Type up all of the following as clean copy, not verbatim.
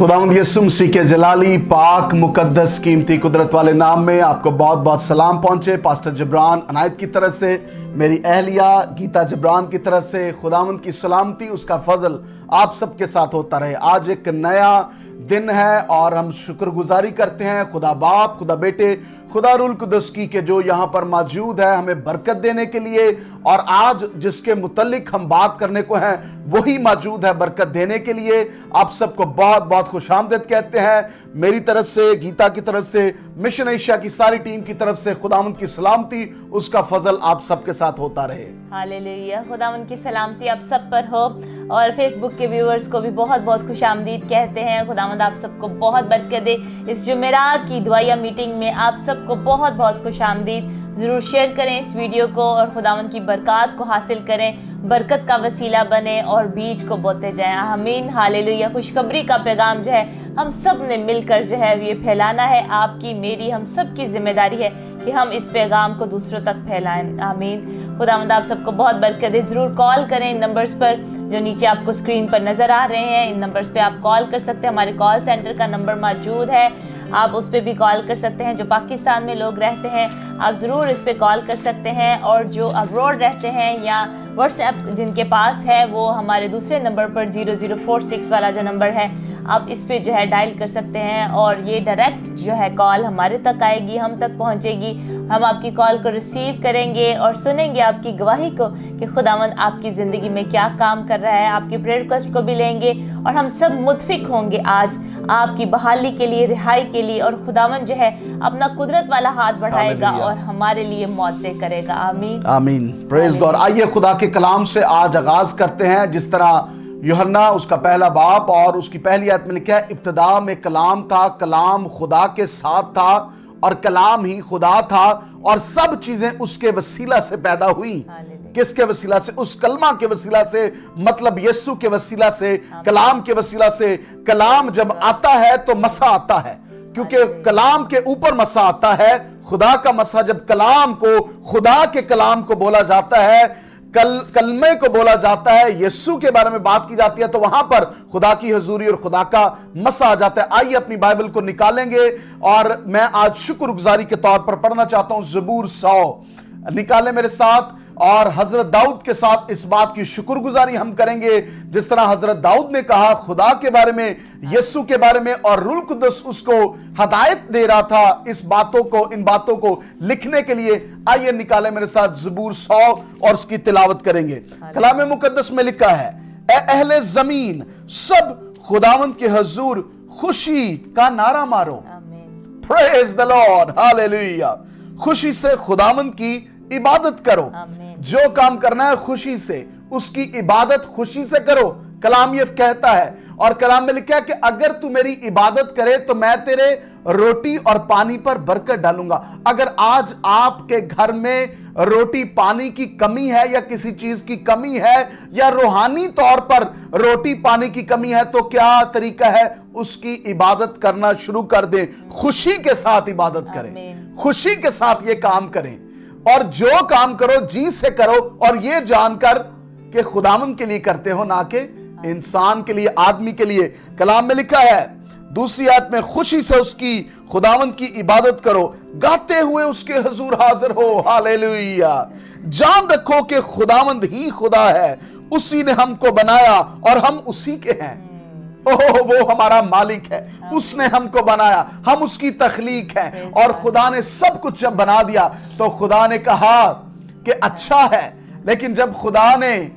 खुदावंद यीशु मसीह के जलाली पाक मुकद्दस कीमती कुदरत वाले नाम में आपको बहुत बहुत सलाम पहुंचे। पास्टर जबरान अनायत की तरफ से, मेरी अहलिया गीता जबरान की तरफ से खुदावंद की सलामती, उसका फजल आप सबके साथ होता रहे। आज एक नया दिन है और हम शुक्रगुजारी करते हैं खुदा बाप, खुदा बेटे, खुदा रूल कुदस की के जो यहाँ पर मौजूद है हमें बरकत देने के लिए, और आज जिसके मुतल्लिक हम बात करने को हैं वही मौजूद है बरकत देने के लिए। आप सबको बहुत बहुत खुशामदीद कहते हैं मेरी तरफ से, गीता की तरफ से, मिशन एशिया की सारी टीम की तरफ से। खुदावंद की सलामती, उसका फजल आप सबके साथ होता रहे। हालेलुया। खुदावंद की सलामती आप सब पर हो। और फेसबुक के व्यूअर्स को भी बहुत बहुत खुशामदीद कहते हैं। खुदावंद आप सबको बहुत बरकत दे। इस जुमेरात की दुआया मीटिंग में आप सबको बहुत बहुत खुशामदीद। ज़रूर शेयर करें इस वीडियो को और खुदावंद की बरकत को हासिल करें, बरकत का वसीला बने और बीज को बोते जाएं। आमीन, हालेलुया। खुशखबरी का पैगाम जो है हम सब ने मिलकर जो है ये फैलाना है। आपकी, मेरी, हम सब की जिम्मेदारी है कि हम इस पैगाम को दूसरों तक फैलाएं। आमीन। खुदावंद आप सबको बहुत बरकत दे। ज़रूर कॉल करें इन नंबर्स पर जो नीचे आपको स्क्रीन पर नज़र आ रहे हैं। इन नंबर्स पे आप कॉल कर सकते हैं। हमारे कॉल सेंटर का नंबर मौजूद है, आप उस पर भी कॉल कर सकते हैं। जो पाकिस्तान में लोग रहते हैं आप ज़रूर इस पर कॉल कर सकते हैं, और जो अब्रॉड रहते हैं या व्हाट्सएप जिनके पास है वो हमारे दूसरे नंबर पर 0046 वाला जो नंबर है आप इस पे जो है डायल कर सकते हैं, और ये डायरेक्ट जो है कॉल हमारे तक आएगी, हम तक पहुंचेगी। हम आपकी कॉल को रिसीव करेंगे और सुनेंगे आपकी गवाही को कि खुदावंद आपकी ज़िंदगी में क्या काम कर रहा है। आपकी प्रेयर रिक्वेस्ट को भी लेंगे और हम सब मुतफिक होंगे आज आपकी बहाली के लिए, रिहाई के लिए, और खुदावंद जो है अपना कुदरत वाला हाथ बढ़ाएगा और हमारे लिए मौज़े करेगा। आमीन, आमीन। Praise God. आइए खुदा के कलाम से आज आगाज करते हैं। जिस तरह यूहन्ना उसका पहला बाप और उसकी पहली आयत में लिखा है, इब्तिदा में कलाम था, कलाम खुदा के साथ था और कलाम ही खुदा था, और सब चीजें उसके वसीला से पैदा हुई। किसके वसीला से? उस कलमा के वसीला से, मतलब यीशु के वसीला से, कलाम के वसीला से। कलाम जब आता है तो मसा आता है, क्योंकि कलाम के ऊपर मसा आता है, खुदा का मसा। जब कलाम को, खुदा के कलाम को बोला जाता है, कलमे को बोला जाता है, यीशु के बारे में बात की जाती है, तो वहां पर खुदा की हजूरी और खुदा का मसा आ जाता है। आइए अपनी बाइबल को निकालेंगे और मैं आज शुक्रगुजारी के तौर पर पढ़ना चाहता हूं ज़बूर 100। निकाले मेरे साथ, और हजरत दाऊद के साथ इस बात की शुक्रगुजारी हम करेंगे जिस तरह हजरत दाऊद ने कहा खुदा के बारे में, यीशु के बारे में, और रूह कुद्दस उसको हदायत दे रहा था इस बातों को, इन बातों को लिखने के लिए। आइए निकाले मेरे साथ ज़बूर 100 और उसकी तिलावत करेंगे। कलाम मुकद्दस में लिखा है, ए अहले जमीन, सब खुदावंद के हजूर खुशी का नारा मारो। Praise the Lord, hallelujah. खुशी से खुदावंद की इबादत करो। जो काम करना है खुशी से, उसकी इबादत खुशी से करो। कलाम ये कहता है, और कलाम में लिखा है कि अगर तू मेरी इबादत करे तो मैं तेरे रोटी और पानी पर बरकत डालूंगा। अगर आज आपके घर में रोटी पानी की कमी है, या किसी चीज की कमी है, या रूहानी तौर पर रोटी पानी की कमी है, तो क्या तरीका है? उसकी इबादत करना शुरू कर दें। खुशी के साथ इबादत करें, खुशी के साथ ये काम करें, और जो काम करो जी से करो, और ये जानकर कि खुदावंद के लिए करते हो, ना कि इंसान के लिए, आदमी के लिए। कलाम में लिखा है दूसरी आयत में, खुशी से उसकी, खुदावंद की इबादत करो, गाते हुए उसके हुजूर हाजिर हो। हालेलुया। जान रखो कि खुदावंद ही खुदा है, उसी ने हमको बनाया और हम उसी के हैं। ओह, वो हमारा मालिक है, उसने हमको बनाया, हम उसकी तख्लीक है। और खुदा ने सब कुछ जब बना दिया तो खुदा ने कहा कि अच्छा है। लेकिन जब खुदा ने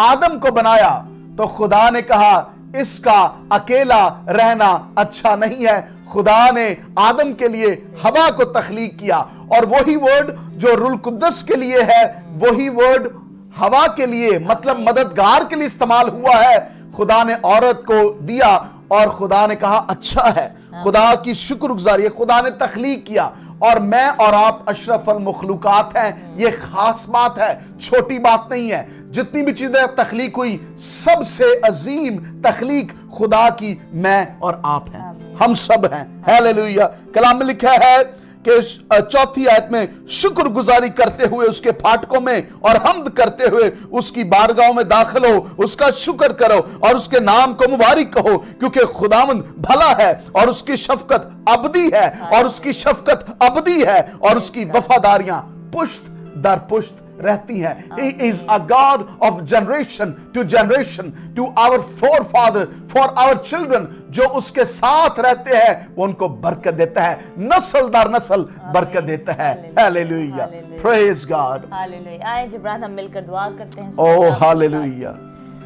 आदम को बनाया तो खुदा ने कहा इसका अकेला रहना अच्छा नहीं है। खुदा ने आदम के लिए हवा को तख्लीक किया, और वही वर्ड जो रूह कुद्दस के लिए है, वही वर्ड हवा के लिए, मतलब मददगार के लिए इस्तेमाल हुआ है। खुदा ने औरत को दिया और खुदा ने कहा अच्छा है। खुदा की शुक्रगुजारी है। खुदा ने तख्लीक किया, और मैं और आप अशरफ अल मखलूकात हैं। ये खास बात है, छोटी बात नहीं है। जितनी भी चीजें तख्लीक हुई, सबसे अजीम तख्लीक खुदा की मैं और आप हैं, हम सब हैं। हालेलुया। कलाम में लिखा है, के चौथी आयत में शुक्रगुजारी करते हुए उसके फाटकों में और हम्द करते हुए उसकी बारगाहों में दाखिल हो, उसका शुक्र करो और उसके नाम को मुबारक कहो, क्योंकि खुदावंद भला है और उसकी शफकत अबदी है, और उसकी शफकत अबदी है, और उसकी वफादारियां पुश्त दर पुश्त रहती हैं। He is a God of generation to our forefather, for our children, जो उसके साथ रहते हैं वो उनको बरकत देता है, नस्ल दर नस्ल बरकत देता है। Hallelujah, praise God. हालेलुया। आए जिब्रान हम मिलकर दुआ करते हैं। Oh hallelujah,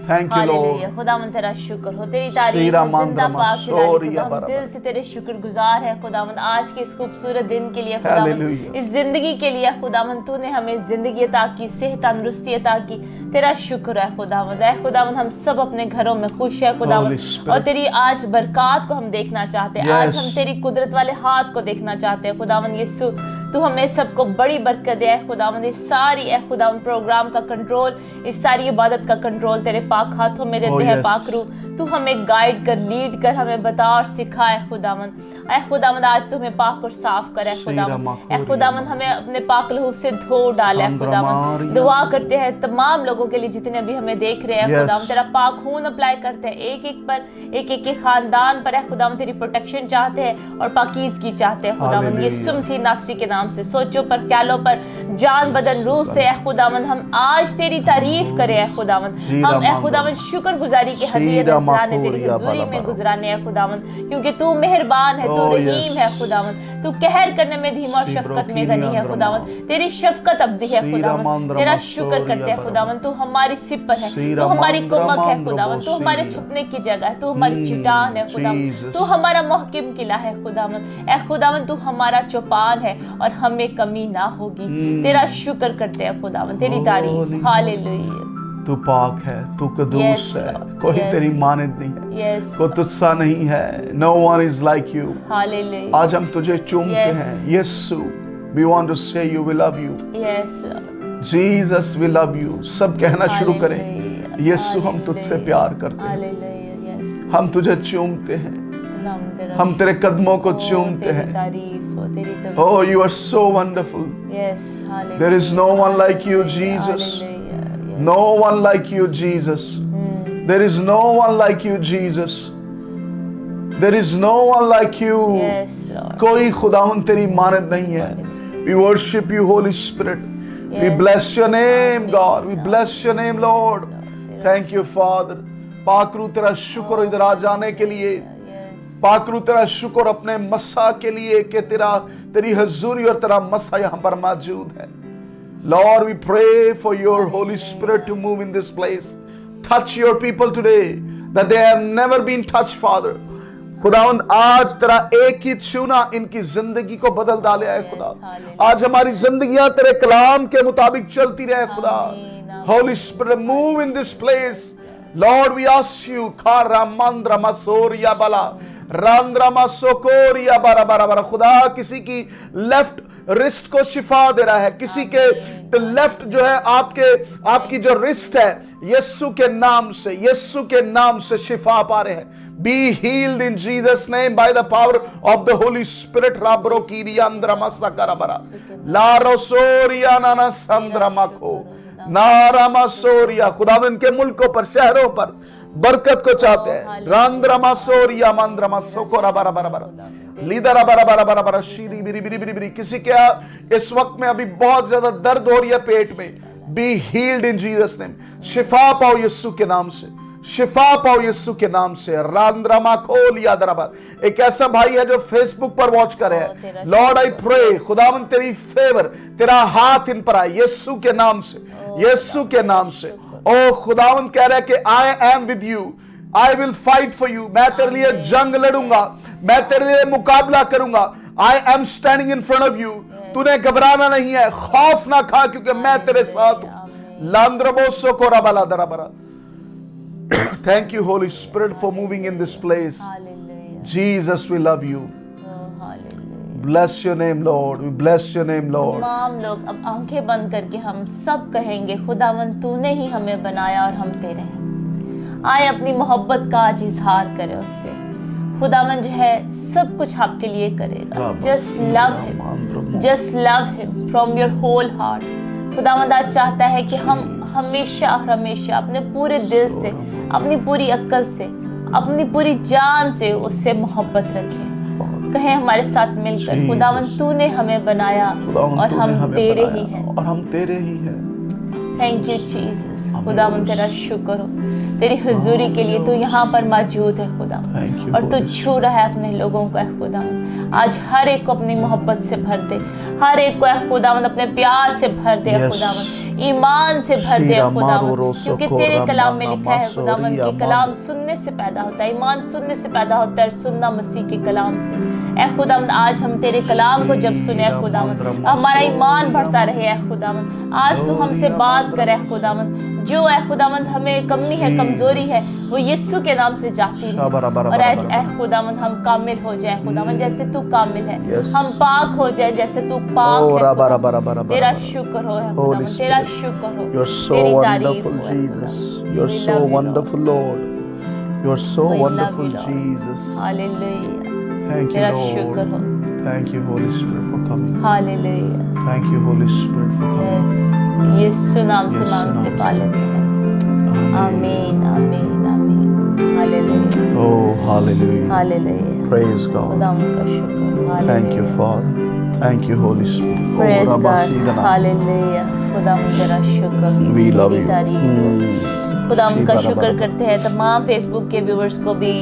thank you Lord. खुदावंद तेरा शुक्र हो, तेरी तारीफ है, जिंदा पाक खिलाड़ी, हम दिल से तेरे शुक्रगुजार है खुदावंद आज के इस खूबसूरत दिन के लिए, खुदावंद इस जिंदगी के लिए खुदावंद तूने हमें जिंदगी अता की, सेहत तंदुरुस्ती अता की, तेरा शुक्र है खुदावंद। ऐ खुदावंद हम सब अपने घरों में खुश है खुदावंद, और तेरी आज बरकत को हम देखना चाहते हैं, आज हम तेरी कुदरत वाले हाथ को देखना चाहते हैं खुदावंद यीशु। तू हमें सबको बड़ी बरकत दे खुदावंद, इस सारी खुदावंद प्रोग्राम का कंट्रोल, इस सारी इबादत का कंट्रोल तेरे पाक हाथों में देते हैं पाकरू। तू हमें गाइड कर, लीड कर, हमें बता और सिखा है खुदावंद। ऐ खुदावंद आज तू हमें पाक और साफ कर है खुदावंद। ऐ खुदावंद हमें अपने पाक लहू से धो डाले खुदावंद। दुआ करते हैं तमाम लोगों के लिए जितने अभी हमें देख रहे हैं खुदावंद, तेरा पाक खून अप्लाई करते हैं एक एक पर, एक एक के खानदान पर है खुदावंद, तेरी प्रोटेक्शन चाहते हैं और पाकीज़गी चाहते हैं खुदावंद। यीशु मसीह नासरी के नाम से सोचो पर, ख्यालों पर, जान बदन रूह से ऐ खुदावंद हम आज तेरी तारीफ करें ऐ खुदावंद। हम ऐ खुदावंद शुक्रगुजारी के हदीये नजराने तेरी हुजूरी में गुजराने ऐ खुदावंद, क्योंकि तू मेहरबान है, तू रहीम है खुदावंद, तू कहर करने में धीमा और शफकत में गनी है खुदावंद, तेरी शफकत अब्दी है खुदावंद। तेरा शुक्र करते हैं खुदावंद, तू हमारी सिपर है, तू हमारी कुमक है खुदावंद, तू हमारे छुपने की जगह है, तू हमारी चट्टान है खुदावंद, तू हमारा मुहकिम किला है खुदावंद। ऐ खुदावंद तू हमारा चौपान है और हमें कमी ना होगी। तेरा शुक्र करते हैं खुदावंद, तेरी तारीफ। हालेलुया। तू पाक है, तू कदूस है, कोई तेरी मानद नहीं है, कोई तुझसा नहीं है। No one is like you. Hallelujah. आज हम तुझे चूमते हैं यीशु। We want to say you, we love you. Yes Lord. Jesus, we love you. सब कहना शुरू करें, यीशु हम तुझसे प्यार करते हैं, हम तुझे चूमते हैं, हम तेरे कदमों को चूमते हैं। Oh, you are so wonderful. Yes, hallelujah. There is no one like you, Jesus. No one like you, Jesus. There is no one like you, Jesus. There is no one like you. Yes, Lord. कोई खुदावंद तेरी मानद नहीं है। We worship you, Holy Spirit. We bless your name, God. We bless your name, Lord. Thank you, Father. पाकरू तेरा शुक्र इधर आ जाने के लिए, पाकरू तेरा शुक्र अपने मसा के लिए कि तेरी हजूरी और तेरा मसा यहाँ पर मौजूद है। Lord, we pray for your Holy Spirit to move in this place. Touch your people today that they have never been touched, Father. खुदावंद आज तेरा एक ही छूना इनकी जिंदगी को बदल डाले है खुदा। आज हमारी जिंदगियां तेरे कलाम के मुताबिक चलती रहे खुदा। Holy Spirit, move in this place. Lord, we ask you, Kara Mandra Masoria Bala, Randra Masokoria Bara Bara Bara। खुदा किसी की लेफ्ट रिस्ट को शिफा दे रहा है, किसी के लेफ्ट जो है आपकी जो रिस्ट है यीशु के नाम से शिफा पा रहे हैं। Be healed in Jesus name by the power of the Holy Spirit. Rabro kiriandra masakara bara la rosoria nana sandra makho नारा मासोरिया। खुदावंद के मुल्कों पर, शहरों पर बरकत को चाहते हैं। रांद्रा मासोरिया मंद्रा मासोकोरा bara bara bara लीदरा bara bara bara bara शीरी बिरी बिरी बिरी बिरी। किसी क्या इस वक्त में अभी बहुत ज्यादा दर्द हो रही है पेट में, be healed in Jesus name. शिफा पाओ यीशु के नाम से, शिफा पाओ यीशु के नाम से। रांद्रमा खोलिया दरबार। एक ऐसा भाई है जो फेसबुक पर वॉच कर रहे हैं। लॉर्ड आई प्रे खुदावंद तेरी फेवर, तेरा हाथ इन पर आए यीशु के नाम से, यीशु के नाम से। ओ खुदावंद कह रहा है कि I am with you, I will fight for you. मैं तेरे लिए जंग लड़ूंगा, मैं तेरे लिए मुकाबला करूंगा। I am standing in front of you. तूने घबराना नहीं है, खौफ ना खा, क्योंकि मैं तेरे साथ हूं। लांद्रबोसो को रबाला दरबारा। Thank you, Holy Spirit, for moving in this place. Hallelujah. Jesus, we love you. Oh, hallelujah. Bless your name, Lord. We bless your name, Lord. तमाम लोग अब आंखें बंद करके हम सब कहेंगे, खुदावंद तूने ही हमें बनाया और हम तेरे हैं। आए अपनी मोहब्बत का आज इजहार करें उससे। खुदावंद जो है सब कुछ आपके लिए करेगा। Just love him. Just love him from your whole heart. खुदावंद आज चाहता है कि हम हमेशा और हमेशा अपने पूरे दिल से, अपनी पूरी अक्ल से, अपनी पूरी जान से उससे मोहब्बत रखें। कहें हमारे साथ मिलकर, खुदावंद तूने हमें बनाया और हम तेरे ही हैं, और हम तेरे ही हैं। Thank you Jesus. खुदावंद तेरा शुक्र हो, तेरी हुजूरी के लिए तू यहाँ पर मौजूद है खुदावंद, और तू छू रहा है अपने लोगों को। खुदावंद आज हर एक को अपनी मोहब्बत से भर दे, हर एक को खुदावंद अपने प्यार से भर दे खुदावंद, ईमान से भर दे खुदावंद, क्योंकि तेरे कलाम में लिखा है खुदावंद कि कलाम सुनने से पैदा होता है, ईमान सुनने से पैदा होता है, और सुनना मसीह के कलाम से। ऐ खुदावंद आज हम तेरे कलाम को जब सुने खुदावंद, हमारा ईमान बढ़ता रहे। ऐ खुदावंद आज तू हमसे बात करे खुदावंद, जो ऐ खुदावंद हमें कमी है, कमजोरी है, वो यीशु के नाम से जाती है। और आज ऐ खुदावंद हम कामिल हो जाए खुदावंद, जैसे तू कामिल है। हम पाक हो जाए जैसे तू पाक है। तेरा शुक्र हो खुदावंद, तेरा शुक्र हो, तेरी तारीफ हो Jesus. You're so wonderful, Lord. You're so wonderful, Jesus. Hallelujah. Thank you, तेरा Lord. शुक्र हो। Thank you, Holy Spirit, for coming. Hallelujah. Thank you, Holy Spirit, for coming. Yes, Yeshu नाम से यीशु मांगते नाम पा से। लेते हैं। आमीन आमीन आमीन। Hallelujah Oh, hallelujah. Hallelujah. Praise God. खुदावंद का शुक्र। Thank you, Father. Thank you, Holy Spirit. Oh, praise Rabba God. Sidana. Hallelujah. खुदावंद तेरा शुक्र। We love तेरी you. तारीफ हो। खुदावंद का शुक्र करते हैं। तमाम फेसबुक के व्यूवर्स को भी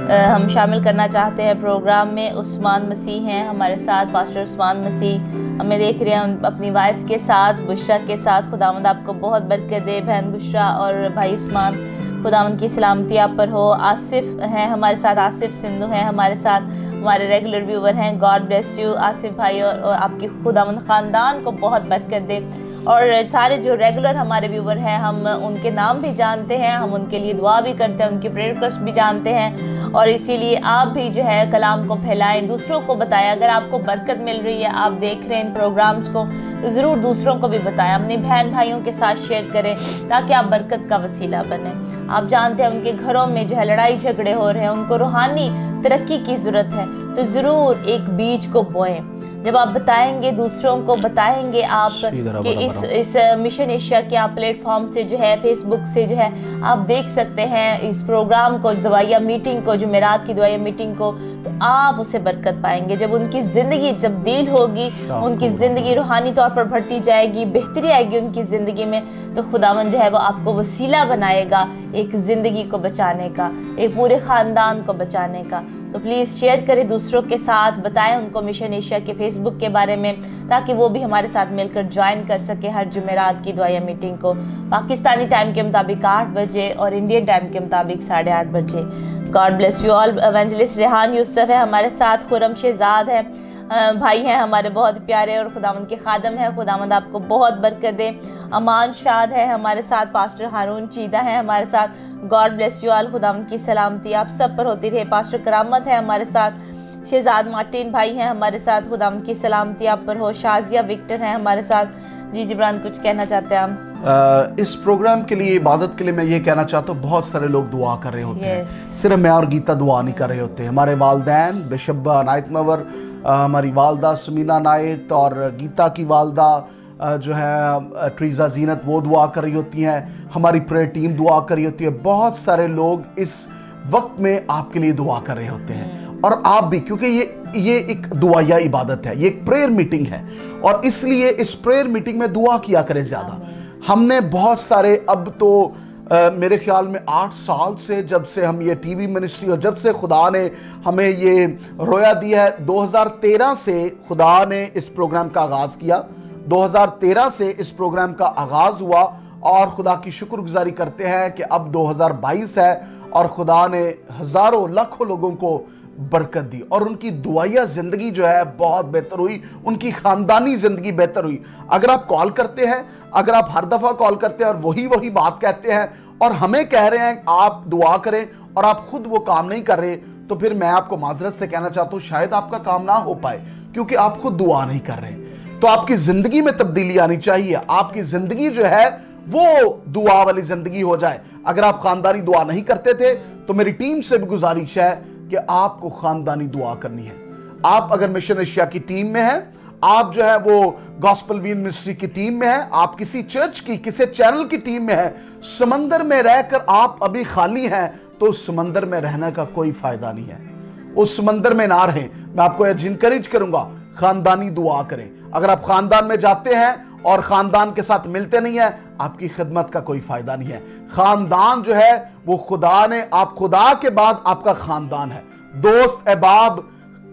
हम शामिल करना चाहते हैं प्रोग्राम में। उस्मान मसीह हैं हमारे साथ, पास्टर उस्मान मसीह हमें देख रहे हैं अपनी वाइफ के साथ, बुशरा के साथ। खुदावंद आपको बहुत बरकत दे बहन बुशरा और भाई उस्मान, खुदावंद की सलामती आप पर हो। आसिफ हैं हमारे साथ, आसिफ सिंधु हैं हमारे साथ, हमारे रेगुलर व्यूवर हैं। गॉड ब्लेस यू आसिफ भाई, और आपकी खुदावंद ख़ानदान को बहुत बरकत दे। और सारे जो रेगुलर हमारे व्यूवर हैं, हम उनके नाम भी जानते हैं, हम उनके लिए दुआ भी करते हैं, उनके प्रेयर रिक्वेस्ट भी जानते हैं। और इसीलिए आप भी जो है कलाम को फैलाएं, दूसरों को बताएं। अगर आपको बरकत मिल रही है, आप देख रहे हैं इन प्रोग्राम्स को, तो ज़रूर दूसरों को भी बताएं, अपने बहन भाइयों के साथ शेयर करें, ताकि आप बरकत का वसीला बने। आप जानते हैं उनके घरों में जो है लड़ाई झगड़े हो रहे हैं, उनको रूहानी तरक्की की ज़रूरत है, तो ज़रूर एक बीज को बोएं। जब आप बताएंगे, दूसरों को बताएंगे आप कि इस मिशन एशिया के आप प्लेटफॉर्म से जो है, फेसबुक से जो है आप देख सकते हैं इस प्रोग्राम को, दवाइया मीटिंग को, जुमेरात की दवाइया मीटिंग को, तो आप उसे बरकत पाएंगे। जब उनकी ज़िंदगी तब्दील होगी, उनकी ज़िंदगी रूहानी तौर पर बढ़ती जाएगी, बेहतरी आएगी उनकी ज़िंदगी में, तो खुदावंद जो है वो आपको वसीला बनाएगा एक ज़िंदगी को बचाने का, एक पूरे ख़ानदान को बचाने का। तो प्लीज़ शेयर करें दूसरों के साथ, बताएं उनको मिशन एशिया के फेसबुक के बारे में, ताकि वो भी हमारे साथ मिलकर ज्वाइन कर सके हर जुमेरात की दुआया मीटिंग को, पाकिस्तानी टाइम के मुताबिक 8 बजे और इंडियन टाइम के मुताबिक 8:30 बजे। God bless you all. Evangelist Rehan Yusuf है हमारे साथ, खुरम शहजाद है भाई हैं हमारे बहुत प्यारे और खुदावंद के खादम है। खुदावंद आपको बहुत बरकत दे। अमान शाद है हमारे साथ, पास्टर हारून चीदा है हमारे साथ। God bless you all. खुदावंद की सलामती आप सब पर होती रहे। पास्टर करामत है हमारे साथ, शहजाद मार्टिन भाई हैं हमारे साथ, खुदावंद की सलामती आप पर हो। शाजिया विक्टर हैं हमारे साथ। जी जिब्रान कुछ कहना चाहते हैं हम? इस प्रोग्राम के लिए, इबादत के लिए मैं ये कहना चाहता हूँ, बहुत सारे लोग दुआ कर रहे होते हैं। सिर्फ मैं और गीता दुआ नहीं कर रहे होते। हमारे वालदैन बिशब्बा नायत मवर, हमारी वालदा समीना नायत और गीता की वालदा जो है ट्रीज़ा जीनत, वो दुआ कर रही होती हैं। हमारी प्रेयर टीम दुआ कर रही होती है। बहुत सारे लोग इस वक्त में आपके लिए दुआ कर रहे होते हैं। और आप भी, क्योंकि ये एक दुआया इबादत है, ये एक प्रेयर मीटिंग है, और इसलिए इस प्रेयर मीटिंग में दुआ किया करें ज़्यादा। हमने बहुत सारे, अब तो मेरे ख्याल में 8 साल से, जब से हम ये टीवी मिनिस्ट्री, और जब से खुदा ने हमें ये रोया दिया है, 2013 से खुदा ने इस प्रोग्राम का आगाज़ किया। 2013 से इस प्रोग्राम का आगाज़ हुआ, और खुदा की शुक्रगुजारी करते हैं कि अब 2022 है, और खुदा ने हज़ारों लाखों लोगों को बरकत दी, और उनकी दुआया ज़िंदगी जो है बहुत बेहतर हुई, उनकी ख़ानदानी ज़िंदगी बेहतर हुई। अगर आप कॉल करते हैं, अगर आप हर दफ़ा कॉल करते हैं और वही बात कहते हैं, और हमें कह रहे हैं आप दुआ करें, और आप खुद वो काम नहीं कर रहे, तो फिर मैं आपको माजरत से कहना चाहता हूँ, शायद आपका काम ना हो पाए, क्योंकि आप खुद दुआ नहीं कर रहे। तो आपकी ज़िंदगी में तब्दीली आनी चाहिए। आपकी ज़िंदगी जो है वो दुआ वाली ज़िंदगी हो जाए। अगर आप ख़ानदानी दुआ नहीं करते थे, तो मेरी टीम से भी गुजारिश है कि आपको ख़ानदानी दुआ करनी है। आप अगर मिशन एशिया की टीम में हैं, आप जो है वो गॉस्पेल वीन मिनिस्ट्री की टीम में है, आप किसी चर्च की किसी चैनल की टीम में है, समंदर में रहकर आप अभी खाली हैं, तो उस समंदर में रहने का कोई फायदा नहीं है। उस समंदर में ना रहें। मैं आपको इनकरेज करूंगा, खानदानी दुआ करें। अगर आप खानदान में जाते हैं और खानदान के साथ मिलते नहीं है, आपकी खिदमत का कोई फायदा नहीं है। खानदान जो है वो खुदा ने, आप खुदा के बाद आपका खानदान है। दोस्त, अहबाब,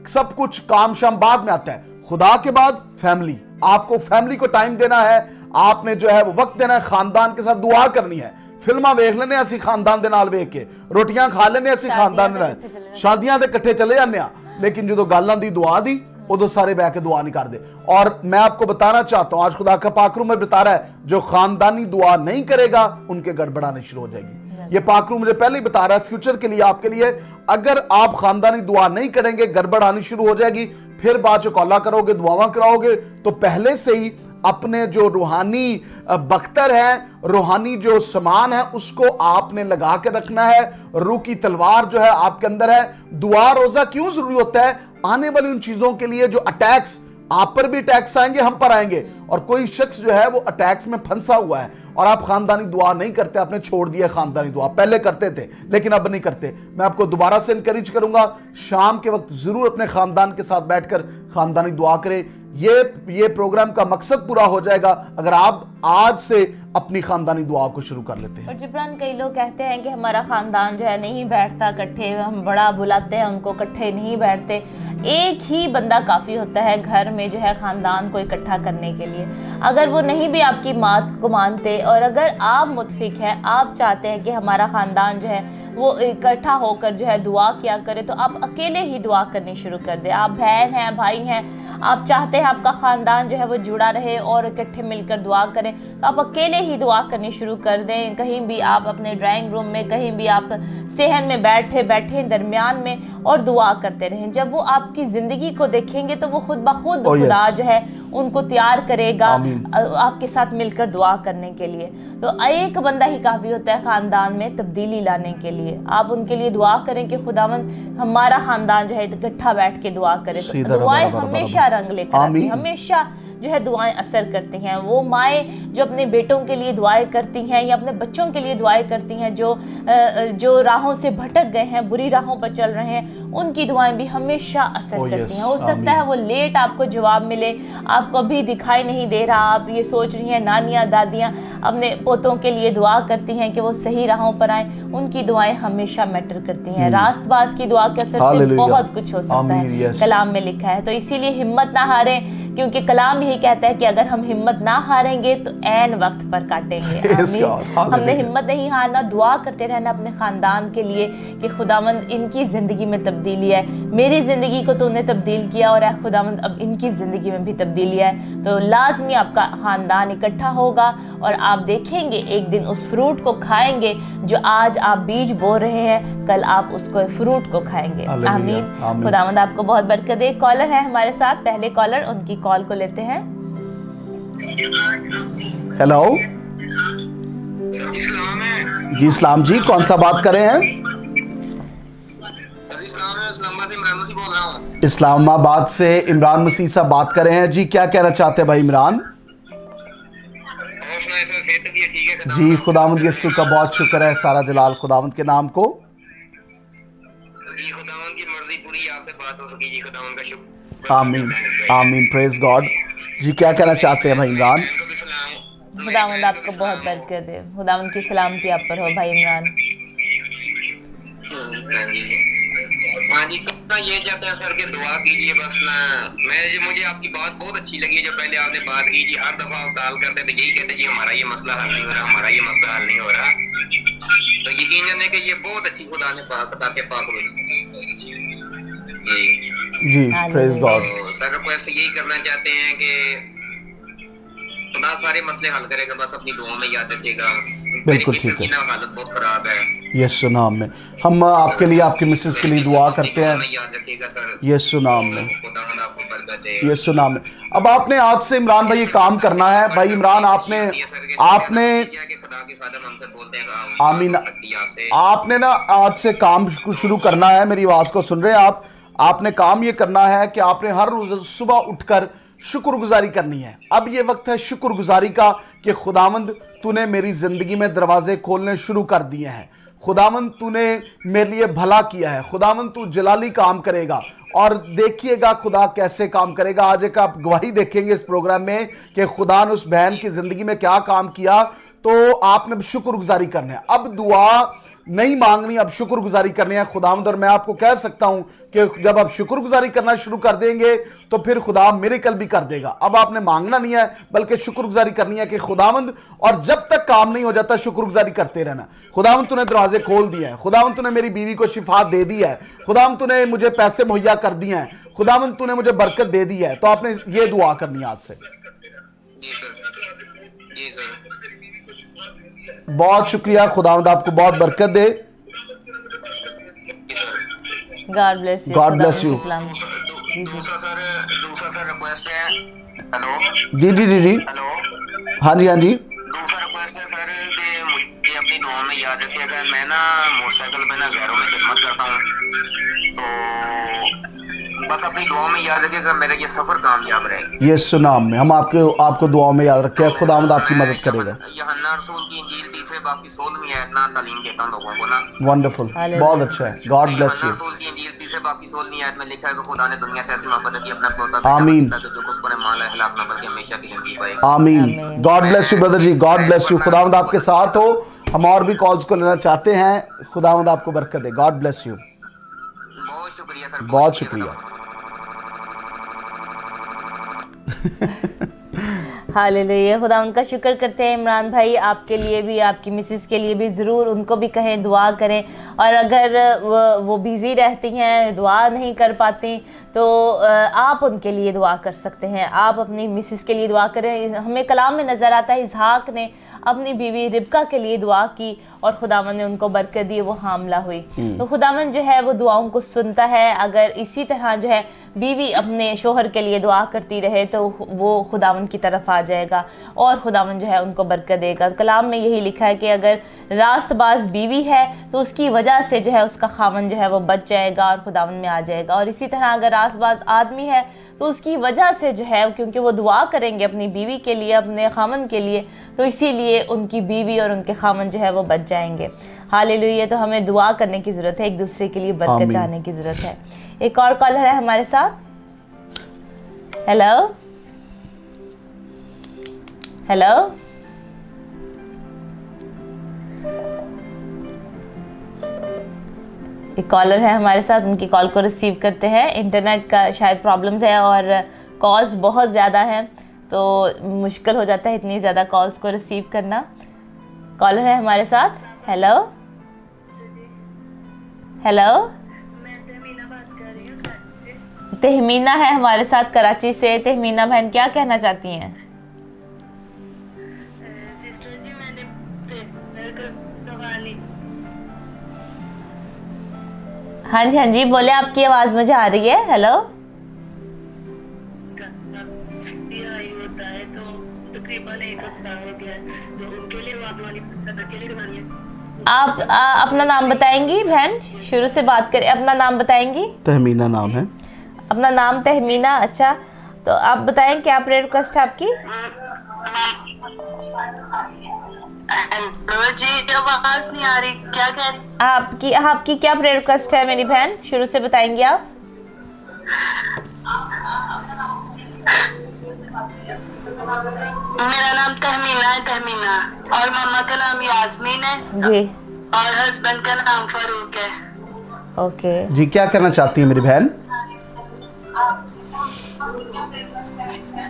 सब कुछ काम शाम बाद में आता है, खुदा के बाद फैमिली। आपको फैमिली को टाइम देना है, आपने जो है वो वक्त देना है, खानदान के साथ दुआ करनी है। फिल्मा वेख लेने असि खानदान दे नाल वेख के, रोटियां खा लेने असि खानदान दे नाल, शादियां दे इकट्ठे चले जाने आ, लेकिन जो गालां दी दुआ दी उदो सारे बह के दुआ नहीं करते। और मैं आपको बताना चाहता हूं, आज खुदा का पाकरू में बता रहा है, जो खानदानी दुआ नहीं करेगा उनके गड़बड़ाने शुरू हो जाएगी। ये पाकरू मुझे पहले ही बता रहा है, फ्यूचर के लिए, आपके लिए। अगर आप खानदानी दुआ नहीं करेंगे, गड़बड़ आनी शुरू हो जाएगी। फिर बाद जो कौला करोगे, दुआवां कराओगे, तो पहले से ही अपने जो रूहानी बख्तर है, रूहानी जो सामान है, उसको आपने लगा के रखना है। रूह की तलवार जो है आपके अंदर है। दुआ रोजा क्यों जरूरी होता है? आने वाली उन चीजों के लिए जो अटैक्स, आप पर भी अटैक्स आएंगे, हम पर आएंगे, और कोई शख्स जो है वो अटैक्स में फंसा हुआ है और आप खानदानी दुआ नहीं करते, आपने छोड़ दिया खानदानी दुआ। पहले करते थे लेकिन अब नहीं करते। मैं आपको दोबारा से इनकरेज करूंगा, शाम के वक्त जरूर अपने खानदान के साथ बैठकर खानदानी दुआ करें। ये प्रोग्राम का मकसद पूरा हो जाएगा अगर आप आज से अपनी खानदानी दुआ को शुरू कर लेते हैं। और जिब्रान, कई लोग कहते हैं कि हमारा खानदान जो है नहीं बैठता इकट्ठे, हम बड़ा बुलाते हैं उनको, इकट्ठे नहीं बैठते। एक ही बंदा काफ़ी होता है घर में जो है खानदान को इकट्ठा करने के लिए। अगर वो नहीं भी आपकी बात को मानते, और अगर आप मुतफिक हैं, आप चाहते हैं कि हमारा ख़ानदान जो है वो इकट्ठा होकर जो है दुआ किया करे, तो आप अकेले ही दुआ करनी शुरू कर दें। आप बहन हैं, भाई हैं, आप चाहते हैं आपका ख़ानदान जो है वो जुड़ा रहे और इकट्ठे मिलकर दुआ करें, तो आप अकेले ही दुआ करनी शुरू कर दें। कहीं भी आप अपने ड्राइंग रूम में, कहीं भी आप सेहन में बैठे दरमियान में, और दुआ करते रहें। जब वो आपकी ज़िंदगी को देखेंगे तो वो खुद ब खुद खुदा जो है उनको तैयार करेगा आपके साथ मिलकर दुआ करने के लिए। तो एक बंदा ही काफ़ी होता है ख़ानदान में तब्दीली लाने के लिए। आप उनके लिए दुआ करें कि खुदावंद हमारा ख़ानदान जो है इकट्ठा बैठ के दुआ करे। तो दुआएं हमेशा रंग लेकर आती हैं, हमेशा जो है दुआएं असर करती हैं। वो माएँ जो अपने बेटों के लिए दुआएं करती हैं या अपने बच्चों के लिए दुआएं करती हैं, जो राहों से भटक गए हैं, बुरी राहों पर चल रहे हैं, उनकी दुआएं भी हमेशा असर करती हैं। हो सकता है वो लेट आपको जवाब मिले, आपको अभी दिखाई नहीं दे रहा, आप ये सोच रही हैं, नानियाँ दादियाँ अपने पोतों के लिए दुआ करती हैं कि वो सही राहों पर आए, उनकी दुआएं हमेशा मैटर करती हैं। रास्तबाज की दुआ के असर से बहुत कुछ हो सकता है, कलाम में लिखा है। तो इसीलिए हिम्मत ना हारें, क्योंकि कलाम यही कहता है कि अगर हम हिम्मत ना हारेंगे तो ऐन वक्त पर काटेंगे। हमने हिम्मत नहीं हारना, दुआ करते रहना अपने खानदान के लिए कि खुदावंद इनकी ज़िंदगी में तब्दीली है, मेरी ज़िंदगी को तूने तब्दील किया, और खुदावंद अब इनकी ज़िंदगी में भी तब्दीली है। तो लाजमी आपका ख़ानदान इकट्ठा होगा और आप देखेंगे एक दिन उस फ्रूट को खाएंगे जो आज आप बीज बो रहे हैं, कल आप उसको फ्रूट को खाएंगे। आमीन। खुदावंद आपको बहुत बरकत दे। कॉलर है हमारे साथ, पहले कॉलर, उनकी कॉल को लेते हैं। हेलो जी, इस्लाम जी, कौन सा बात कर रहे हैं? इस्लामाबाद से इमरान मसीह साहब बात कर रहे हैं जी। क्या कहना चाहते हैं भाई इमरान? जी, खुदावंद यीशु का बहुत शुक्र है, सारा जलाल खुदावंद के नाम को। खुदावंद की मर्जी पूरी आपसे बात हो सकी जी, खुदावंद का शुक्र। आमीन आमीन, प्रेज गॉड। जी, क्या कहना चाहते हैं भाई इमरान? खुदावंद आपको बहुत बरकत दे, खुदावंद की सलामती आप पर हो भाई इमरान। हाँ जी, तो ये चाहते हैं सर कि दुआ कीजिए बस ना। मुझे आपकी बात बहुत अच्छी लगी, जो पहले आपने बात की जी, हर दफा टाल करते थे, यही कहते जी हमारा ये मसला हल नहीं हो रहा, हमारा ये मसला हल नहीं हो रहा। तो यकीनन है कि ये बहुत अच्छी खुदा ने पाक जी, प्रेज गॉड। तो सर रिक्वेस्ट यही करना चाहते हैं कि खुदा सारे मसले हल करेगा, बस अपनी दुआ में याद रखिएगा। बिल्कुल ठीक है, हालत बहुत खराब है। यीशु नाम में हम आपके लिए, आपकी मिसेस के लिए दुआ करते हैं, यीशु नाम में, यीशु नाम में। अब आपने आज से इमरान भाई ये काम करना है। भाई इमरान, आपने आमीन, आपने ना आज से काम शुरू करना है। मेरी आवाज को सुन रहे हैं आप? आपने काम ये करना है कि आपने हर रोज सुबह उठकर शुक्रगुजारी करनी है। अब ये वक्त है शुक्रगुजारी का कि खुदावंद तूने मेरी जिंदगी में दरवाजे खोलने शुरू कर दिए हैं। खुदावंद तूने मेरे लिए भला किया है। खुदावंद तू जलाली काम करेगा और देखिएगा खुदा कैसे काम करेगा। आज एक आप गवाही देखेंगे इस प्रोग्राम में कि खुदा ने उस बहन की जिंदगी में क्या काम किया। तो आपने शुक्रगुजारी करना है। अब दुआ नहीं मांगनी, अब शुक्रगुजारी करनी है खुदावंद। और मैं आपको कह सकता हूं कि जब आप शुक्रगुजारी करना शुरू कर देंगे तो फिर खुदा मिरेकल भी कर देगा। अब आपने मांगना नहीं है बल्कि शुक्रगुजारी करनी है कि खुदावंद, और जब तक काम नहीं हो जाता शुक्रगुजारी करते रहना। खुदावंद तूने दरवाजे खोल दिए हैं। खुदावंद तूने मेरी बीवी को शिफा दे दी है। खुदावंद तूने मुझे पैसे मुहैया कर दिए हैं। खुदावंद तूने मुझे बरकत दे दी है। तो आपने ये दुआ करनी है आज से। जी सर, जी सर। बहुत शुक्रिया, खुदावंद आपको बहुत बरकत दे। God bless you. God bless you. दूसरा सर रिक्वेस्ट है। हेलो जी जी जी जी, हेलो, हाँ जी हाँ जी। दूसरा रिक्वेस्ट है सर कि मुझे अपनी दुआ में याद रखिएगा। मैं ना मोटरसाइकिल पे ना गैरों में खिदमत करता हूँ, तो बस अपनी दुआ में याद रखिएगा मेरा ये सफर कामयाब रहे। यीशु नाम में हम आपको दुआ में याद रखें। खुदावंद आपकी मदद करेगा। यूहन्ना रसूल की इंजील 30 बाब की 16वीं आयत ना तालीम देता हूं लोगों को ना। वंडरफुल, बहुत अच्छा है। गॉड ब्लेस यूहन्ना यू। रसूल की इंजील 30 बाब की 16वीं आयत में लिखा है कि खुदा ने दुनिया से ऐसी मोहब्बत की अपना पोता आमीन। जो कुछ पर माला हलाक ना बल्कि हमेशा की जिंदगी पाए। आमीन। God bless you brother ji, God bless you. खुदावंद आपके साथ हो। हम और भी कॉल्स को लेना चाहते हैं। खुदावंद आपको बरकत दे। God bless you. बहुत शुक्रिया सर, बहुत शुक्रिया। हालेलुया। खुदा उनका शुक्र करते हैं। इमरान भाई आपके लिए भी, आपकी मिसेस के लिए भी ज़रूर उनको भी कहें दुआ करें। और अगर वो बिज़ी रहती हैं, दुआ नहीं कर पाती, तो आप उनके लिए दुआ कर सकते हैं। आप अपनी मिसेस के लिए दुआ करें। हमें कलाम में नज़र आता है इसहाक ने अपनी बीवी रिबका के लिए दुआ की और खुदावन ने उनको बरकत दी, वो हामला हुई। तो खुदावन जो है वो दुआओं को सुनता है। अगर इसी तरह जो है बीवी अपने शोहर के लिए दुआ करती रहे तो वो खुदावन की तरफ आ जाएगा और खुदावन जो है उनको बरकत देगा। कलाम में यही लिखा है कि अगर रास्तबाज बीवी है तो उसकी वजह से जो है उसका खावन जो है वो बच जाएगा और खुदावन में आ जाएगा। और इसी तरह अगर रास्तबाज आदमी है तो उसकी वजह से जो है, क्योंकि वो दुआ करेंगे अपनी बीवी के लिए, अपने खामन के लिए, तो इसीलिए उनकी बीवी और उनके खामन जो है वो बच जाएंगे। हालेलुया। तो हमें दुआ करने की ज़रूरत है, एक दूसरे के लिए बरकत चाहने की ज़रूरत है। एक और कॉलर है हमारे साथ। हेलो हेलो, एक कॉलर है हमारे साथ, उनकी कॉल को रिसीव करते हैं। इंटरनेट का शायद प्रॉब्लम्स है और कॉल्स बहुत ज़्यादा हैं तो मुश्किल हो जाता है इतनी ज़्यादा कॉल्स को रिसीव करना। कॉलर है हमारे साथ। हेलो हेलो, तहमीना है हमारे साथ कराची से। तहमीना बहन क्या कहना चाहती हैं? सिस्टर जी, मैंने दवा ली। हाँ जी बोले, आपकी आवाज़ मुझे आ रही है। हेलो, होता है तो तकरीबन 1 हफ्ता हो गया, तो उनके लिए वाली के लिए करवानी है। आप अपना नाम बताएंगी बहन? शुरू से बात करें, अपना नाम बताएंगी? तहमीना नाम है। अपना नाम तहमीना। अच्छा, तो आप बताएं क्या प्रेयर रिक्वेस्ट है आपकी? हेलो जी, आवाज नहीं आ रही, क्या कह? आपकी क्या प्रेयर रिक्वेस्ट है मेरी बहन? शुरू से बताएंगी आप। मेरा नाम तहमीना है, तहमीना, और मामा का नाम यास्मीन है जी, और हस्बैंड का नाम फारूक है। ओके जी, क्या करना चाहती है मेरी बहन?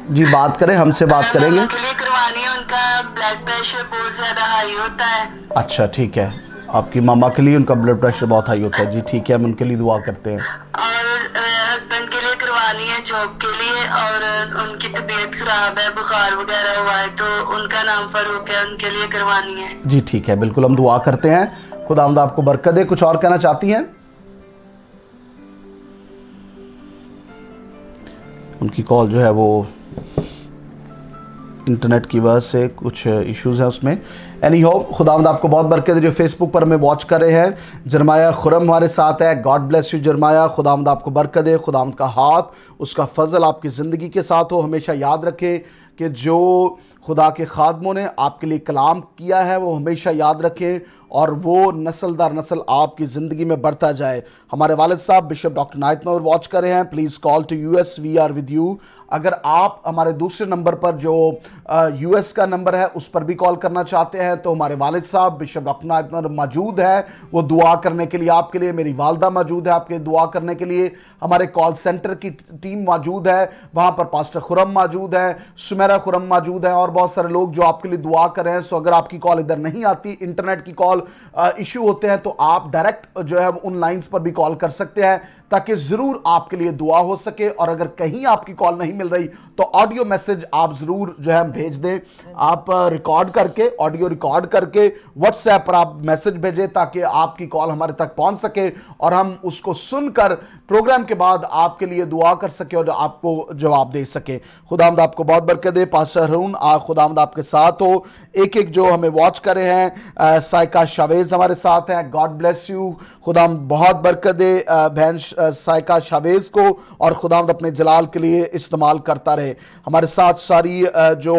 जी बात करें, हमसे बात करेंगे। मामा के लिए करवानी है, उनका ब्लड प्रेशर बहुत ज्यादा हाई होता है। अच्छा ठीक है, आपकी मामा के लिए उनका ब्लड प्रेशर बहुत हाई होता है। जी ठीक है, हम उनके लिए दुआ करते हैं। और हस्बैंड के लिए करवानी है जॉब के लिए, और उनकी तबीयत खराब है, बुखार वगैरह हुआ है, तो उनका नाम फारूक है, उनके लिए करवानी है। जी ठीक है, बिल्कुल हम दुआ करते हैं। खुदावंद आपको बरकत दे। कुछ और कहना चाहती हैं? उनकी कॉल जो है वो इंटरनेट की वजह से कुछ इश्यूज हैं उसमें। एनी हो, खुदावंद आपको बहुत बरकत दे जो फेसबुक पर हमें वॉच कर रहे हैं। जरमाया खुरम हमारे साथ है। गॉड ब्लेस यू जरमाया, खुदावंद आपको बरकत दे, खुदावंद का हाथ, उसका फजल आपकी ज़िंदगी के साथ हो। हमेशा याद रखें कि जो खुदा के खादमों ने आपके लिए कलाम किया है वो हमेशा याद रखें और वो नस्ल दर नस्ल आपकी ज़िंदगी में बढ़ता जाए। हमारे वालिद साहब बिशप डॉक्टर नाइट नवर वॉच कर रहे हैं। Please call to us, we are with you. अगर आप हमारे दूसरे नंबर पर जो यूएस का नंबर है उस पर भी कॉल करना चाहते हैं तो हमारे वालिद साहब बिशप डॉक्टर नाइट नवर मौजूद है, वो दुआ करने के लिए आपके लिए। मेरी वालदा मौजूद है आपके दुआ करने के लिए। हमारे कॉल सेंटर की टीम मौजूद है, वहाँ पर पास्टर खुरम मौजूद है, सुमेरा खुरम मौजूद है और बहुत सारे लोग जो आपके लिए दुआ कर रहे हैं। सो अगर आपकी कॉल इधर नहीं आती, इंटरनेट की कॉल इशू होते हैं, तो आप डायरेक्ट जो है उन लाइंस पर भी कॉल कर सकते हैं ताकि ज़रूर आपके लिए दुआ हो सके। और अगर कहीं आपकी कॉल नहीं मिल रही तो ऑडियो मैसेज आप ज़रूर जो है भेज दें। आप रिकॉर्ड करके, ऑडियो रिकॉर्ड करके व्हाट्सएप पर आप मैसेज भेजें ताकि आपकी कॉल हमारे तक पहुंच सके और हम उसको सुनकर प्रोग्राम के बाद आपके लिए दुआ कर सके और आपको जवाब दे सके। खुदावंद आपको बहुत बरकत दे। पास्टर हरून, खुदावंद आपके साथ हो। एक एक जो हमें वॉच कर रहे हैं, साइका शावेज हमारे साथ हैं। गॉड ब्लेस यू, खुदावंद बहुत बरकत दे बहन साइका शावेज को, और खुदावंद अपने जलाल के लिए इस्तेमाल करता रहे। हमारे साथ सारी जो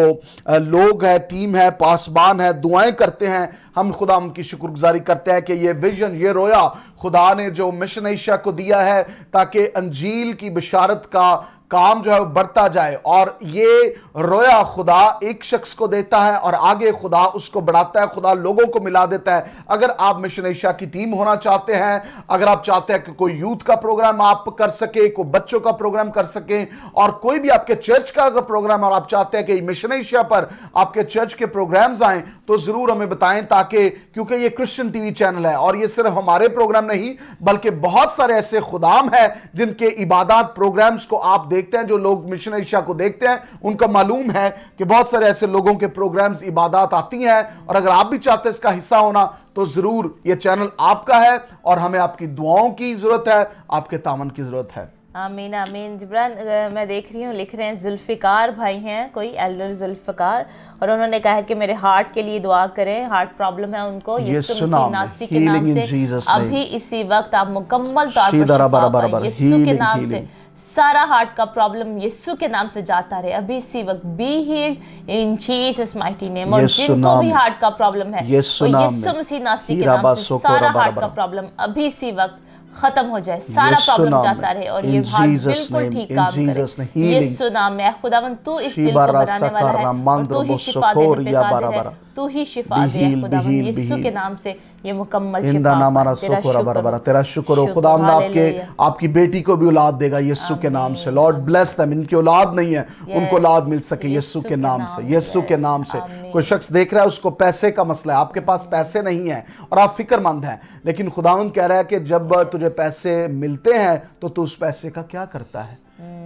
लोग हैं, टीम है, पासबान है, दुआएं करते हैं। हम खुदा उनकी शुक्रगुजारी करते हैं कि ये विजन, ये रोया खुदा ने जो मिशन एशिया को दिया है ताकि अंजील की बिशारत का काम जो है वो बढ़ता जाए, और ये रोया खुदा एक शख्स को देता है और आगे खुदा उसको बढ़ाता है, खुदा लोगों को मिला देता है। अगर आप मिशन एशिया की टीम होना चाहते हैं, अगर आप चाहते हैं कि कोई यूथ का प्रोग्राम आप कर सके, कोई बच्चों का प्रोग्राम कर सके, और कोई भी आपके चर्च का अगर प्रोग्राम और आप चाहते हैं कि मिशन एशिया पर आपके चर्च के प्रोग्राम्स आए तो जरूर हमें बताएं, ताकि क्योंकि ये क्रिश्चियन टीवी चैनल है और ये सिर्फ हमारे प्रोग्राम नहीं बल्कि बहुत सारे ऐसे खुदाम हैं जिनके इबादत प्रोग्राम्स को आप देखते हैं। जो लोग मिशन एशिया को देखते हैं उनका मालूम है कि बहुत सारे ऐसे लोगों के प्रोग्राम्स, इबादत आती हैं, और अगर आप भी चाहते हैं इसका हिस्सा होना तो जरूर ये चैनल आपका है और हमें आपकी दुआओं की जरूरत है, आपके तामन की जरूरत है। आमीन आमीन। जिब्रान, मैं देख रही हूँ लिख रहे हैं, जुल्फ़िकार भाई हैं, कोई एल्डर जुल्फ़िकार, और उन्होंने कहा है कि मेरे हार्ट के लिए दुआ करें, हार्ट प्रॉब्लम है उनको, यीशु मसीह नासरी के नाम से अभी इसी वक्त आप मुकम्मल तौर पर यीशु के नाम से सारा हार्ट का प्रॉब्लम यीशु के नाम से जाता रहे अभी इसी वक्त। Be healed in Jesus mighty name. और जिनको भी हार्ट का प्रॉब्लम है यीशु मसीह नासरी के नाम से सारा हार्ट का प्रॉब्लम अभी इसी वक्त खत्म हो जाए, सारा प्रॉब्लम जाता रहे और ये हार्ट बिल्कुल ठीक काम करे। यीशु नाम में खुदावंद तू इस दिल को बनाने वाला है और तू ही शिफा देने पे कादिर है, तू ही शिफा दे खुदावंद, यीशु के नाम से ये मुकम्मल शिफा। तेरा शुक्र हो खुदावंद, आपकी बेटी को भी औलाद देगा यीशु के नाम से। Lord bless them. इनकी औलाद नहीं है, उनको औलाद मिल सके यीशु के नाम से, यीशु के नाम से। कोई शख्स देख रहा है उसको पैसे का मसला है, आपके पास पैसे नहीं है और आप फिक्रमंद हैं, लेकिन खुदावंद कह रहा है कि जब तुझे पैसे मिलते हैं तो तू उस पैसे का क्या करता है,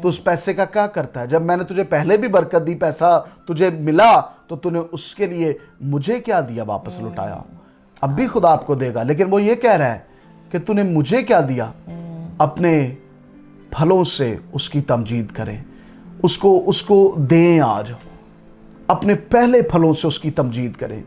तो उस पैसे का क्या करता है। जब मैंने तुझे पहले भी बरकत दी, पैसा तुझे मिला, तो तूने उसके लिए मुझे क्या दिया, वापस लौटाया। अब भी खुदा आपको देगा, लेकिन वो ये कह रहा है कि तूने मुझे क्या दिया। अपने फलों से उसकी तमजीद करें, उसको दें। आज अपने पहले फलों से उसकी तमजीद करें।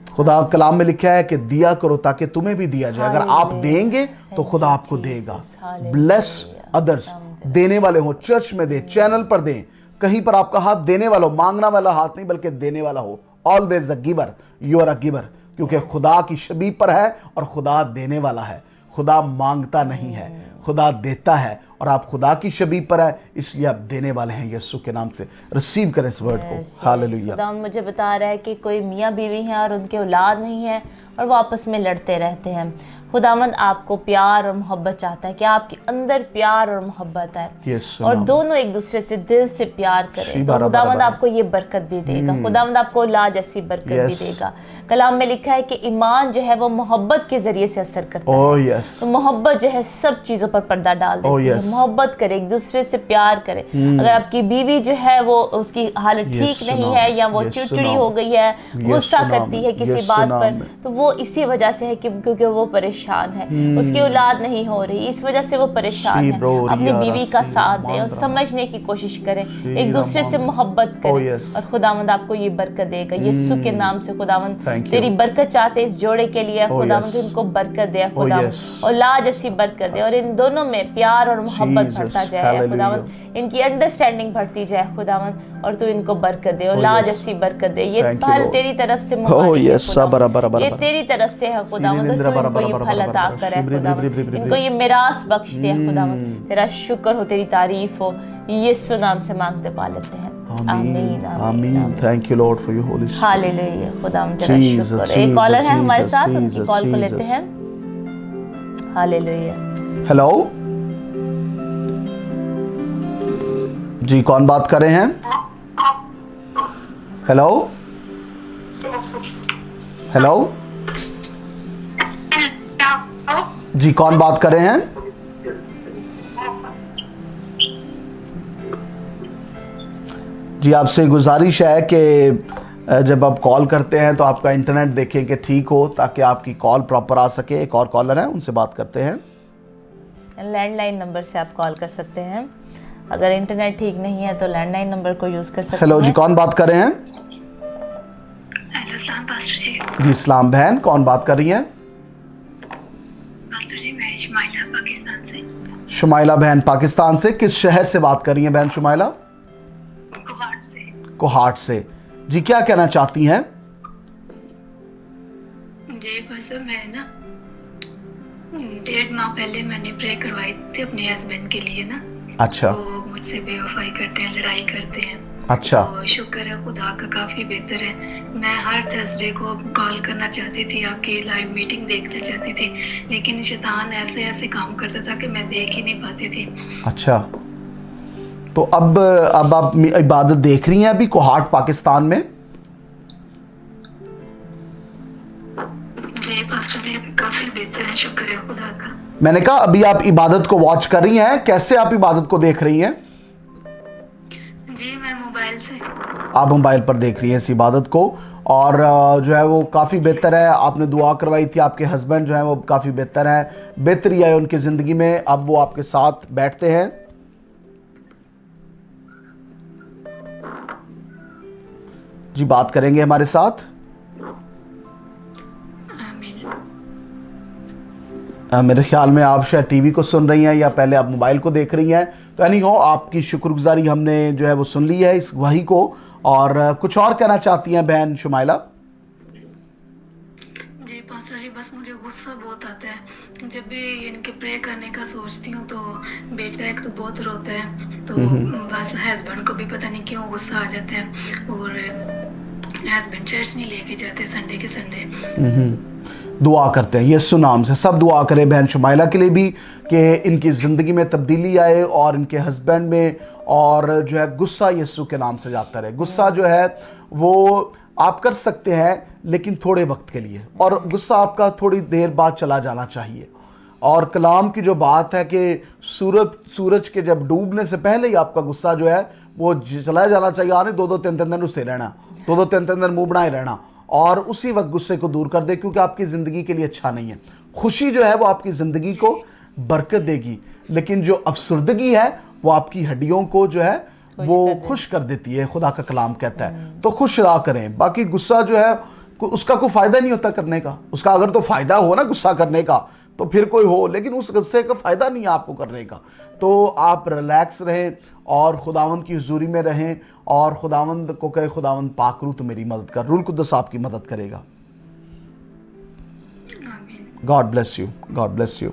खुदा कलाम में लिखा है कि दिया करो ताकि तुम्हें भी दिया जाए। अगर आप देंगे तो खुदा आपको देगा। ब्लेस अदर्स, देने वाले हो, चर्च में दे, चैनल पर दें, कहीं पर आपका हाथ देने वाला हो, मांगना वाला हाथ नहीं बल्कि देने वाला हो। Always a giver, you are a giver, क्योंकि खुदा की शबीह पर है और खुदा देने वाला है। खुदा मांगता नहीं है, खुदा देता है, और आप खुदा की शबीह पर है इसलिए आप देने वाले हैं यीशु के नाम से। रिसीव करें इस वर्ड को। हालेलुया। खुदा मुझे बता रहा है कि कोई मियाँ बीवी हैं और उनके औलाद नहीं है और वो आपस में लड़ते रहते हैं। खुदावंद आपको प्यार और मोहब्बत चाहता है कि आपके अंदर प्यार और मोहब्बत है और दोनों एक दूसरे से दिल से प्यार करें, तो खुदावंद आपको ये बरकत भी देगा। खुदावंद आपको औलाद जैसी बरकत भी देगा। कलाम में लिखा है कि ईमान जो है वो मोहब्बत के जरिए से असर करता है। तो मोहब्बत जो है सब चीजों पर पर्दा डाल देती है। मोहब्बत करे, एक दूसरे से प्यार करे। अगर आपकी बीवी जो है वो उसकी हालत ठीक नहीं है या वो चिड़चिड़ी हो गई है, गुस्सा करती है किसी बात पर, तो वो इसी वजह से है कि क्योंकि वो परेशान परेशान है, उसकी औलाद नहीं हो रही, इस वजह से वो परेशान है, अपनी बीवी का साथ दें और समझने की कोशिश करें, एक दूसरे से मोहब्बत करें और खुदावंद आपको ये बरकत देगा। यीशु के नाम से खुदावंद तेरी बरकत चाहते इस जोड़े के लिए खुदावंद, इनको बरकत दे खुदावंद, औलाद जैसी बरकत दे और इन दोनों में प्यार और मोहब्बत बढ़ता जाए खुदावंद, इनकी अंडरस्टैंडिंग बढ़ती जाए खुदावंद, और तू इनको बरकत दे, औलाद जैसी बरकत दे। ये फल तेरी तरफ से ये तेरी तरफ से है खुदावंद, तो तू इनको ये फल अता करे खुदावंद, इनको ये मिरास बख्श दे खुदावंद। तेरा शुक्र हो, तेरी तारीफ हो, यीशु नाम से मांगते पा लेते हैं, आमीन आमीन। Thank you Lord for your Holi spirit. Hallelujah, खुदावंद तेरा शुक्र। एक कॉलर है हमारे साथ, उनकी कॉल को लेते हैं। हालेलुया। हेलो जी, कौन बात कर रहे हैं? हेलो हेलो जी, कौन बात कर रहे हैं? जी, आपसे गुजारिश है कि जब आप कॉल करते हैं तो आपका इंटरनेट देखें कि ठीक हो, ताकि आपकी कॉल प्रॉपर आ सके। एक और कॉलर है, उनसे बात करते हैं। लैंडलाइन नंबर से आप कॉल कर सकते हैं, अगर इंटरनेट ठीक नहीं है तो लैंडलाइन नंबर को यूज कर सकते हैं। हेलो जी, कौन बात कर रहे हैं? हेलो सलाम पास्टर जी। जी इस्लाम बहन, कौन बात कर रही हैं? पास्टर जी मैं शुमाइला पाकिस्तान से। शुमाइला बहन पाकिस्तान से, किस शहर से बात कर रही हैं बहन शुमाइला? कोहाट से। कोहाट से। जी, क्या कहना चाहती हैं? जी बस मैं ना 1.5 माह पहले मैंने प्रे करवाई थी अपने हस्बैंड के लिए ना। अच्छा। वो मुझसे बेवफाई करते हैं, लड़ाई करते हैं। अच्छा। तो शुक्र है खुदा का, काफी बेहतर है। मैं हर थर्सडे को कॉल करना चाहती थी, आपकी लाइव मीटिंग देखना चाहती थी, लेकिन शैतान ऐसे ऐसे काम करता था कि मैं देख ही नहीं पाती थी। अच्छा, तो अब आप इबादत देख रही हैं अभी कोहाट पाकिस्तान में? जी पास्टर जी काफी बेहतर है, शुक्र है खुदा का। मैंने कहा अभी आप इबादत को वॉच कर रही हैं, कैसे आप इबादत को देख रही हैं? जी मैं मोबाइल से। आप मोबाइल पर देख रही हैं इस इबादत को, और जो है वो काफ़ी बेहतर है। आपने दुआ करवाई थी, आपके हस्बैंड जो है वो काफ़ी बेहतर है, बेहतरी आई उनकी ज़िंदगी में, अब वो आपके साथ बैठते हैं। जी, बात करेंगे हमारे साथ। मेरे ख्याल में आप शायद टीवी को सुन रही हैं या पहले आप मोबाइल को देख रही हैं। तो एनी हो, आपकी शुक्रगुजारी हमने जो है वो सुन ली है इस वही को। और कुछ और कहना चाहती हैं बहन शुमाइला? जी पास्टर जी बस मुझे गुस्सा बहुत आता है, जब भी इनके प्रे करने का सोचती हूँ तो बेटा एक तो बहुत रोता है, तो बस हस्बैंड को भी पता नहीं क्यों गुस्सा आ जाता है, और हस्बैंड चर्च नहीं लेके जाते संडे के संडे। दुआ करते हैं यीशु नाम से, सब दुआ करें बहन शुमाइला के लिए भी कि इनकी ज़िंदगी में तब्दीली आए और इनके हस्बैंड में, और जो है गुस्सा यीशु के नाम से जाता रहे। गुस्सा जो है वो आप कर सकते हैं लेकिन थोड़े वक्त के लिए, और गुस्सा आपका थोड़ी देर बाद चला जाना चाहिए। और कलाम की जो बात है कि सूरज के जब डूबने से पहले ही आपका गुस्सा जो है वो चला जाना चाहिए, आने 2-3 दिन उससे रहना, 2-3 दिन मुँह बनाए रहना, और उसी वक्त गुस्से को दूर कर दे, क्योंकि आपकी ज़िंदगी के लिए अच्छा नहीं है। खुशी जो है वो आपकी ज़िंदगी को बरकत देगी, लेकिन जो अफसरदगी है वो आपकी हड्डियों को जो है वो खुश कर देती है, खुदा का कलाम कहता है। तो खुश रहा करें। बाकी गुस्सा जो है उसका कोई फ़ायदा नहीं होता करने का, उसका अगर तो फ़ायदा हो ना गुस्सा करने का तो फिर कोई हो, लेकिन उस गुस्से का फ़ायदा नहीं है आपको करने का। तो आप रिलैक्स रहें और खुदावंद की हुजूरी में रहें, और खुदावंद को कहे खुदावंद पाकरू तो मेरी मदद कर, रूल कुद्दस आपकी मदद करेगा। God bless you, God bless you,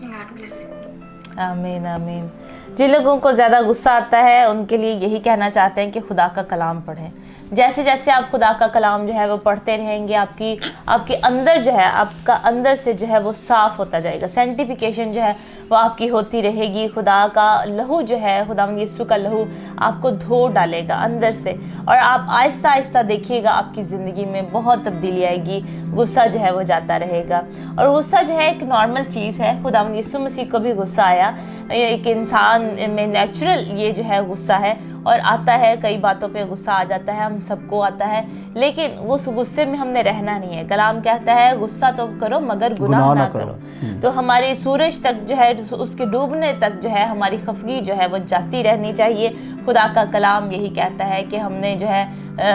God bless you. आमीन आमीन। जिन लोगों को ज़्यादा गुस्सा आता है उनके लिए यही कहना चाहते हैं कि खुदा का कलाम पढ़ें। जैसे जैसे आप खुदा का कलाम जो है वो पढ़ते रहेंगे, आपके अंदर जो है, आपका अंदर से जो है वो साफ़ होता जाएगा। सेंटिफिकेशन जो है वो आपकी होती रहेगी। खुदा का लहू जो है, खुदावंद यीशु का लहू आपको धो डालेगा अंदर से, और आप आहिस्ता आहिस्ता देखिएगा आपकी ज़िंदगी में बहुत तब्दीली आएगी। गुस्सा जो है वो जाता रहेगा, और गुस्सा जो है एक नॉर्मल चीज़ है। खुदावंद यीशु मसीह को भी गुस्सा आया, एक इंसान में नेचुरल ये जो है गुस्सा है, और आता है, कई बातों पे गुस्सा आ जाता है, हम सबको आता है, लेकिन उस गुस्से में हमने रहना नहीं है। कलाम कहता है गुस्सा तो करो मगर गुनाह ना करो। तो हमारे सूरज तक जो है, उसके डूबने तक जो है हमारी खफगी जो है वो जाती रहनी चाहिए। खुदा का कलाम यही कहता है कि हमने जो है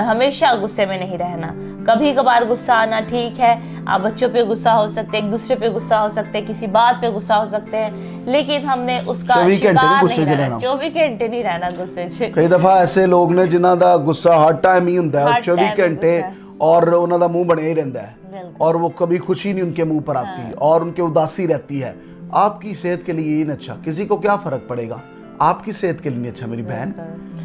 हमेशा गुस्से में नहीं रहना। कभी कभार गुस्सा आना ठीक है, आप बच्चों पे गुस्सा हो सकते हैं, एक दूसरे पे गुस्सा हो सकते हैं, किसी बात पे गुस्सा हो सकते हैं, लेकिन हमने उसका 24 घंटे शिकार गुस्से नहीं च रहना, रहना। 24 घंटे नहीं रहना गुस्से च। कई दफा ऐसे लोग ने जिन्हां दा गुस्सा हर टाइम ही ਹੁੰਦਾ है, हर 24 time घंटे, गुस्सा। और ਉਹਨਾਂ ਦਾ मुंह बने ही रहता है, बिल्कुल। और वो कभी खुशी नहीं उनके मुंह पर आती और उनके उदासी रहती है। आपकी सेहत के लिए ये नहीं अच्छा, किसी को क्या फर्क पड़ेगा, आपकी सेहत के लिए नहीं अच्छा। मेरी बहन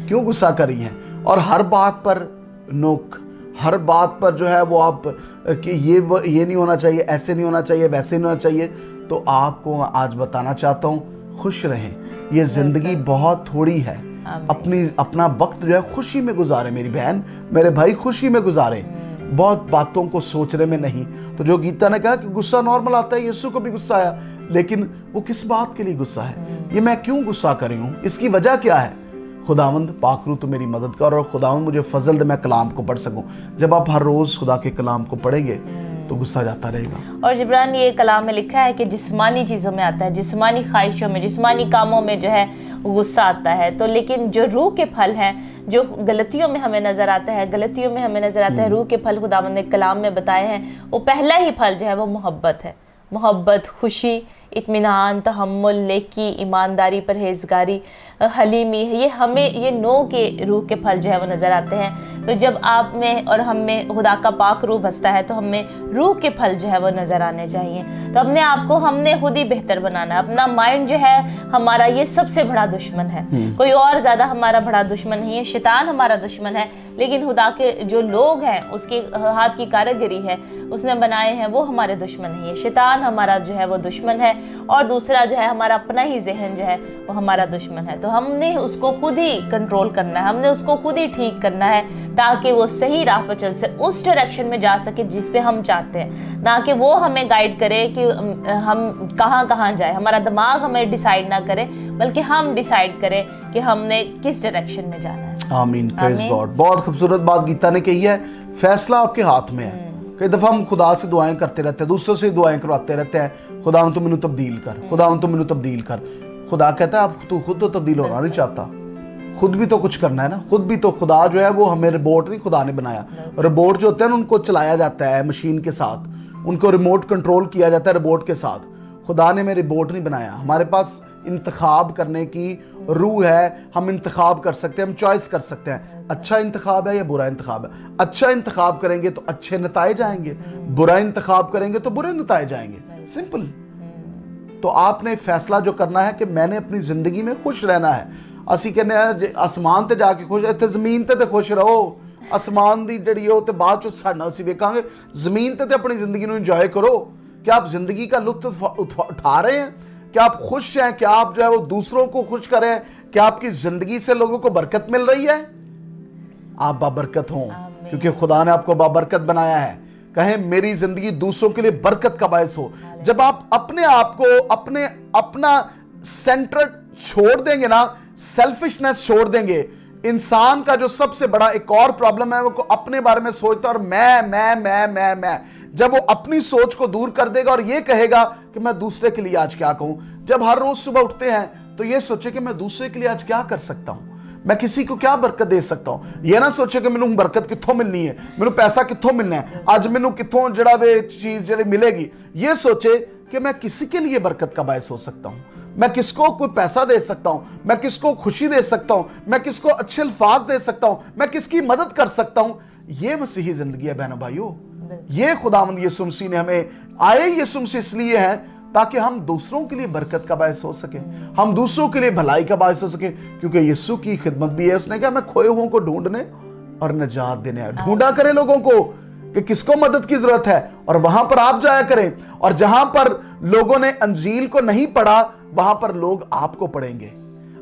क्यों गुस्सा कर रही हैं, और हर बात पर नोक, हर बात पर जो है वो आप कि ये नहीं होना चाहिए, ऐसे नहीं होना चाहिए, वैसे नहीं होना चाहिए। तो आपको आज बताना चाहता हूँ, खुश रहें। ये जिंदगी बहुत थोड़ी है, अपना वक्त जो है खुशी में गुजारे मेरी बहन, मेरे भाई, खुशी में गुजारे, बहुत बातों को सोचने में नहीं। तो जो गीता ने कहा कि गुस्सा नॉर्मल आता है, यीशु को भी गुस्सा आया, लेकिन वो किस बात के लिए गुस्सा है, ये मैं क्यों गुस्सा कर रही हूँ, इसकी वजह क्या है। खुदावंद पाकरू तो मेरी मदद कर, और खुदावंद मुझे फजल दे मैं कलाम को पढ़ सकूं। जब आप हर रोज खुदा के कलाम को पढ़ेंगे तो गुस्सा जाता रहेगा। और जिब्रान ये कलाम में लिखा है कि जिस्मानी चीज़ों में आता है, जिस्मानी ख्वाहिशों में, जिस्मानी कामों में जो है गुस्सा आता है। तो लेकिन जो रूह के फल हैं, जो गलतियों में हमें नजर आता है, गलतियों में हमें नजर आता है, रूह के फल खुदावंद ने कलाम में बताए हैं। वो पहला ही फल जो है वो मोहब्बत है। मोहब्बत, खुशी, इत्मीनान, तहम्मुल, नेकी, ईमानदारी, परहेजगारी, हलीमी, ये हमें ये 9 के रूह के फल जो है वो नज़र आते हैं। तो जब आप में और हम में खुदा का पाक रूह बसता है तो हमें रूह के फल जो है वो नज़र आने चाहिए। तो अपने आप को हमने खुद ही बेहतर बनाना है। अपना माइंड जो है हमारा ये सबसे बड़ा दुश्मन है, कोई और ज़्यादा हमारा बड़ा दुश्मन नहीं है। शैतान हमारा दुश्मन है, लेकिन खुदा के जो लोग हैं, उसके हाथ की कारीगरी है, उसने बनाए हैं, वो हमारे दुश्मन नहीं है। शैतान हमारा जो है वो दुश्मन है, और दूसरा जो है हमारा अपना ही जहन जो है वो हमारा दुश्मन है। तो हमने उसको खुद ही कंट्रोल करना है, हमने उसको खुद ही ठीक करना है, ताकि वो सही राह पर चल से उस डायरेक्शन में जा सके जिस पे हम चाहते हैं, ना कि वो हमें गाइड करे कि हम कहाँ जाए। हमारा दिमाग हमें डिसाइड ना करे, बल्कि हम डिसाइड करें कि हमने किस डायरेक्शन में जाना है। आमीन, प्रेज गॉड। बहुत खूबसूरत बात गीता ने कही है, फैसला आपके हाथ में है। कई दफ़ा हम खुदा से दुआएं करते रहते हैं, दूसरों से दुआएं करवाते रहते हैं, खुदा तो मैनू तब्दील कर, खुदा तो मैनू तब्दील कर। खुदा कहता है आप तू खुद तो तब्दील होना नहीं चाहता, खुद भी तो कुछ करना है ना। खुद भी तो खुदा जो है वो हमें रोबोट नहीं खुदा ने बनाया। रोबोट जो होते हैं उनको चलाया जाता है मशीन के साथ, उनको रिमोट कंट्रोल किया जाता है रोबोट के साथ। खुदा ने मेरे रोबोट नहीं बनाया। हमारे पास इंतखाब करने की रूह है, हम इंतखाब कर सकते हैं, हम चॉइस कर सकते हैं, अच्छा इंतखाब है या बुरा इंतखाब है। अच्छा इंतखाब करेंगे तो अच्छे नताइज आएंगे, बुरा इंतखाब करेंगे तो बुरे नताइज आएंगे। सिंपल। तो आपने फैसला जो करना है कि मैंने अपनी जिंदगी में खुश रहना है। असी कहने आसमान ते जाके खुश, इत्थे जमीन ते खुश रहो। आसमान दी जड़ी ओ ते बाद चो साडा असी वेखांगे, जमीन ते अपनी जिंदगी नूं इंजॉय करो। क्या आप जिंदगी का लुत्फ उठा रहे हैं? क्या आप खुश हैं? क्या आप जो है वो दूसरों को खुश करें? क्या आपकी जिंदगी से लोगों को बरकत मिल रही है? आप बाबरकत हों, क्योंकि खुदा ने आपको बाबरकत बनाया है। कहें मेरी जिंदगी दूसरों के लिए बरकत का बायस हो। जब आप अपने आप को अपना सेंटर छोड़ देंगे ना, सेल्फिशनेस छोड़ देंगे। इंसान का जो सबसे बड़ा एक और प्रॉब्लम है, वो अपने बारे में सोचता है और मैं। जब वो अपनी सोच को दूर कर देगा और ये कहेगा कि मैं दूसरे के लिए आज क्या कहूं, जब हर रोज सुबह उठते हैं तो ये सोचे कि मैं दूसरे के लिए आज क्या कर सकता हूं, मैं किसी को क्या बरकत दे सकता हूं। ये ना सोचे कि मैनू बरकत कित्थों मिलनी है, मैनू पैसा कित्थों मिलना है, आज मैनू कित्थों जड़ा वे चीज जड़ी मिलेगी। ये सोचे कि मैं किसी के लिए बरकत का बायस हो सकता हूं, मैं किसको कोई पैसा दे सकता हूं, मैं किसको खुशी दे सकता हूं, मैं किसको अच्छे अल्फाज दे सकता हूं, मैं किसकी मदद कर सकता हूं। ये मसीही जिंदगी है बहनों भाइयों। ये खुदावंद यीशु मसीह ने हमें आए यीशु मसीह इसलिए है ताकि हम दूसरों के लिए बरकत का बायस हो सके, हम दूसरों के लिए भलाई का बायस हो सके। क्योंकि यीशु की खिदमत भी है, उसने कहा मैं खोए हुओं को ढूंढने और निजात देने आया। ढूंढा करें लोगों को कि किसको मदद की जरूरत है, और वहां पर आप जाया करें। और जहां पर लोगों ने अंजील को नहीं पढ़ा, वहां पर लोग आपको पढ़ेंगे।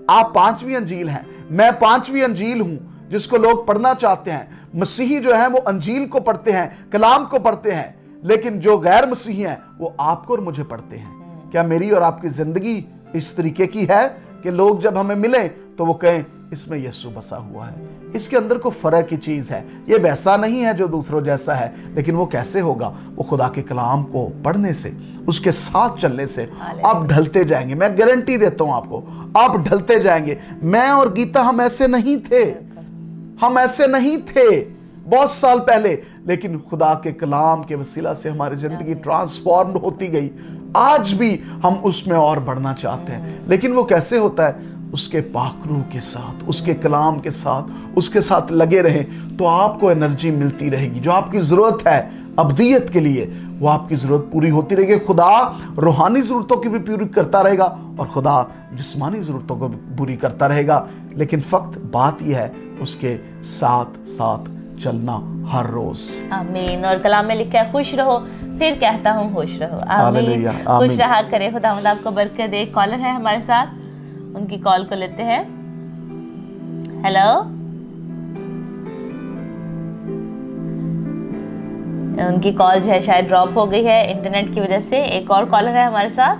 आप 5वीं अंजील हैं, मैं 5वीं अंजील हूं जिसको लोग पढ़ना चाहते हैं। मसीही जो है वो अंजील को पढ़ते हैं, कलाम को पढ़ते हैं, लेकिन जो गैर मसीही हैं वो आपको और मुझे पढ़ते हैं। क्या मेरी और आपकी जिंदगी इस तरीके की है कि लोग जब हमें मिलें तो वो कहें इसमें यीशु बसा हुआ है। इसके अंदर को फर्क की चीज है, ये वैसा नहीं है जो दूसरों जैसा है, लेकिन वो कैसे होगा? वो खुदा के कलाम को पढ़ने से, उसके साथ चलने से आप ढलते जाएंगे। मैं गारंटी देता हूं आपको, आप ढलते जाएंगे। मैं और गीता हम ऐसे नहीं थे, हम ऐसे नहीं थे बहुत साल पहले, लेकिन खुदा के कलाम के वसीला से हमारी जिंदगी ट्रांसफॉर्म होती गई। आज भी हम उसमें और बढ़ना चाहते हैं, लेकिन वो कैसे होता है? उसके पाक रूह के साथ, उसके कलाम के साथ, उसके साथ लगे रहें तो आपको एनर्जी मिलती रहेगी। जो आपकी जरूरत है अब्दियत के लिए, वो आपकी जरूरत पूरी होती रहेगी। खुदा रूहानी जरूरतों की भी पूरी करता रहेगा और खुदा जिस्मानी जरूरतों को भी पूरी करता रहेगा। लेकिन फक्त बात यह है उसके साथ साथ चलना हर रोज। आमीन। और कलाम में लिखा है खुश रहो फिर कहता हूँ खुश रहो। आमीन। हालेलुया, खुश आमीन। रहा करे। खुदावंद आपको बरकत दे। एक कॉलर है हमारे साथ, उनकी कॉल को लेते हैं। हेलो, उनकी कॉल जो है शायद ड्रॉप हो गई है इंटरनेट की वजह से। एक और कॉलर है हमारे साथ।